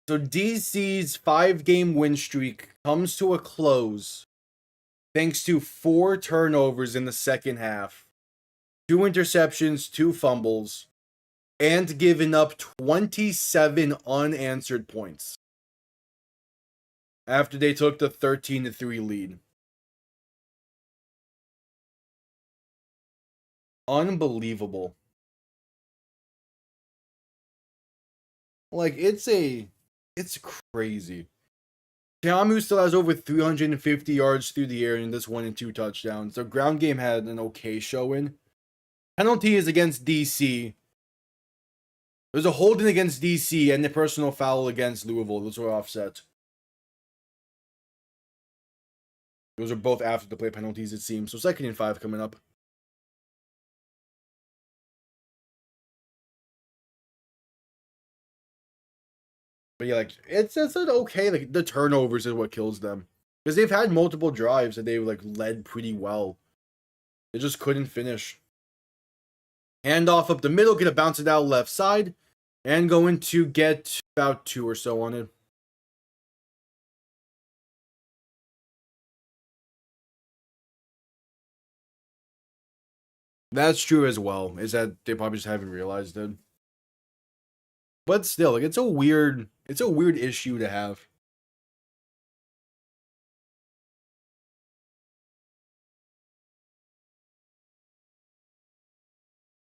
So DC's 5-game win streak comes to a close thanks to 4 turnovers in the second half, 2 interceptions, 2 fumbles, and giving up 27 unanswered points after they took the 13-3 lead. Unbelievable. Like, it's crazy. Tamu still has over 350 yards through the air in this 1 and 2 touchdowns. The ground game had an okay showing. Penalty is against DC. There's a holding against DC and the personal foul against Louisville. Those were offset. Those are both after the play penalties, it seems. So 2nd and 5 coming up. But yeah, like, it's okay. Like, the turnovers is what kills them. Because they've had multiple drives that they've, like, led pretty well. They just couldn't finish. Handoff up the middle, gonna bounce it out left side. And going to get about 2 or so on it. That's true as well. Is that they probably just haven't realized it. But still, like it's a weird issue to have.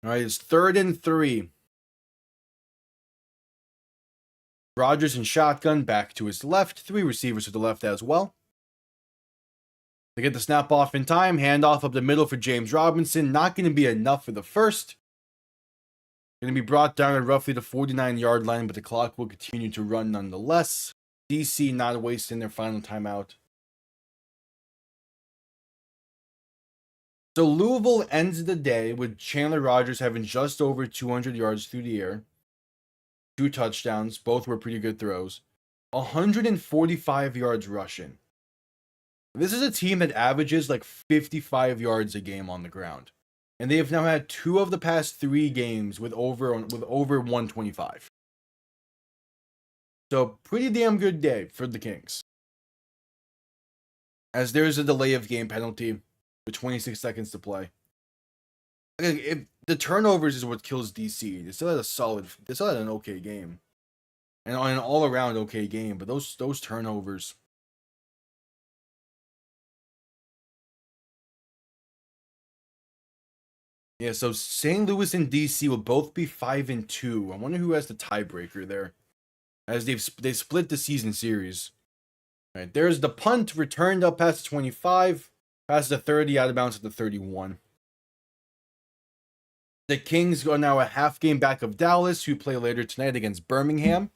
All right, it's 3rd and 3. Rodgers in shotgun, back to his left. 3 receivers to the left as well. They get the snap off in time. Handoff up the middle for James Robinson. Not going to be enough for the first. Going to be brought down at roughly the 49-yard line, but the clock will continue to run nonetheless. DC not wasting their final timeout. So Louisville ends the day with Chandler Rogers having just over 200 yards through the air. 2 touchdowns. Both were pretty good throws. 145 yards rushing. This is a team that averages like 55 yards a game on the ground. And they have now had 2 of the past 3 games with over 125. So pretty damn good day for the Kings. As there's a delay of game penalty with 26 seconds to play. If the turnovers is what kills DC. They still had an okay game. And an all-around okay game, but those turnovers. Yeah, so St. Louis and DC will both be 5-2. I wonder who has the tiebreaker there. As they split the season series. All right, there's the punt returned up past the 25, past the 30, out of bounds at the 31. The Kings are now a half game back of Dallas, who play later tonight against Birmingham.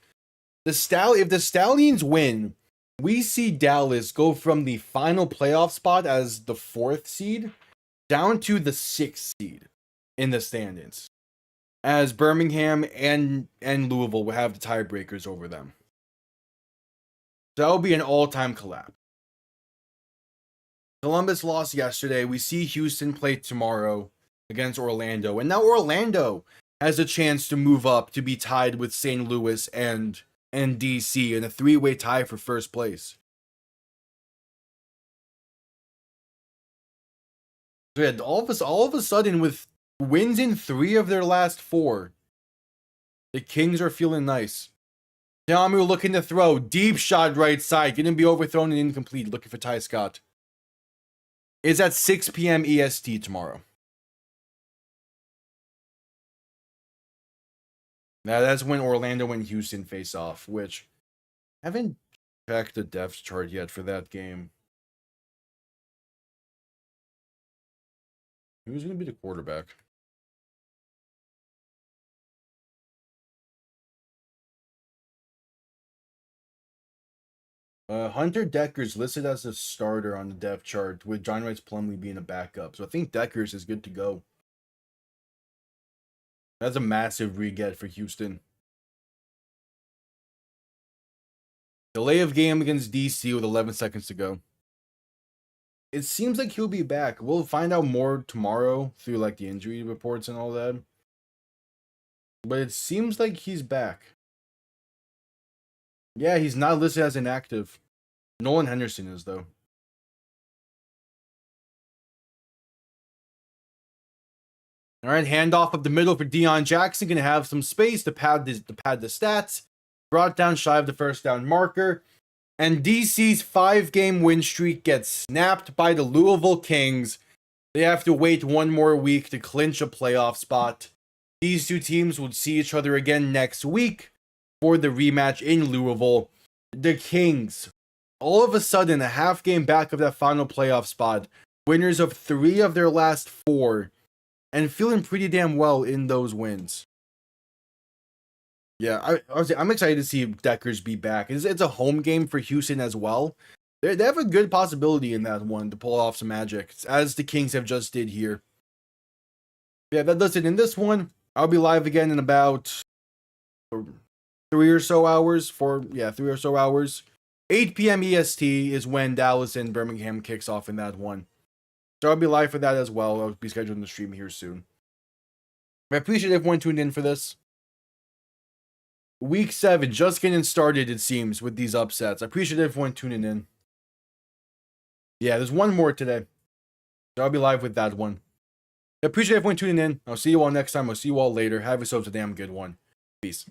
If the Stallions win, we see Dallas go from the final playoff spot as the 4th seed down to the 6th seed in the standings, as Birmingham and Louisville will have the tiebreakers over them. So that will be an all-time collapse. Columbus lost yesterday. We see Houston play tomorrow against Orlando. And now Orlando has a chance to move up to be tied with St. Louis and DC in a 3-way tie for first place. So yeah, all of a sudden, with wins in 3 of their last 4, the Kings are feeling nice. Tamu looking to throw. Deep shot right side. Going to be overthrown and incomplete. Looking for Ty Scott. It's at 6 p.m. EST tomorrow. Now that's when Orlando and Houston face off, which I haven't checked the depth chart yet for that game. Who's going to be the quarterback? Hunter Decker's listed as a starter on the depth chart, with John Rice Plumlee being a backup. So I think Deckers is good to go. That's a massive re-get for Houston. Delay of game against DC with 11 seconds to go. It seems like he'll be back. We'll find out more tomorrow through like the injury reports and all that. But it seems like he's back. Yeah, he's not listed as inactive. Nolan Henderson is, though. All right, handoff up the middle for Deion Jackson. Going to have some space to pad the stats. Brought down shy of the first down marker. And DC's 5-game win streak gets snapped by the Louisville Kings. They have to wait one more week to clinch a playoff spot. These 2 teams will see each other again next week for the rematch in Louisville. The Kings, all of a sudden, a half game back of that final playoff spot. Winners of 3 of their last 4. And feeling pretty damn well in those wins. Yeah, I'm excited to see Deckers be back. It's a home game for Houston as well. They have a good possibility in that one to pull off some magic, as the Kings have just did here. Yeah, that does it in this one. I'll be live again in about 3 or so hours. 3 or so hours. 8 p.m. EST is when Dallas and Birmingham kicks off in that one. So I'll be live for that as well. I'll be scheduling the stream here soon. I appreciate everyone tuned in for this. Week 7 just getting started, it seems, with these upsets. I appreciate everyone tuning in. Yeah, there's one more today. So I'll be live with that one. I appreciate everyone tuning in. I'll see you all next time. I'll see you all later. Have yourselves a damn good one. Peace.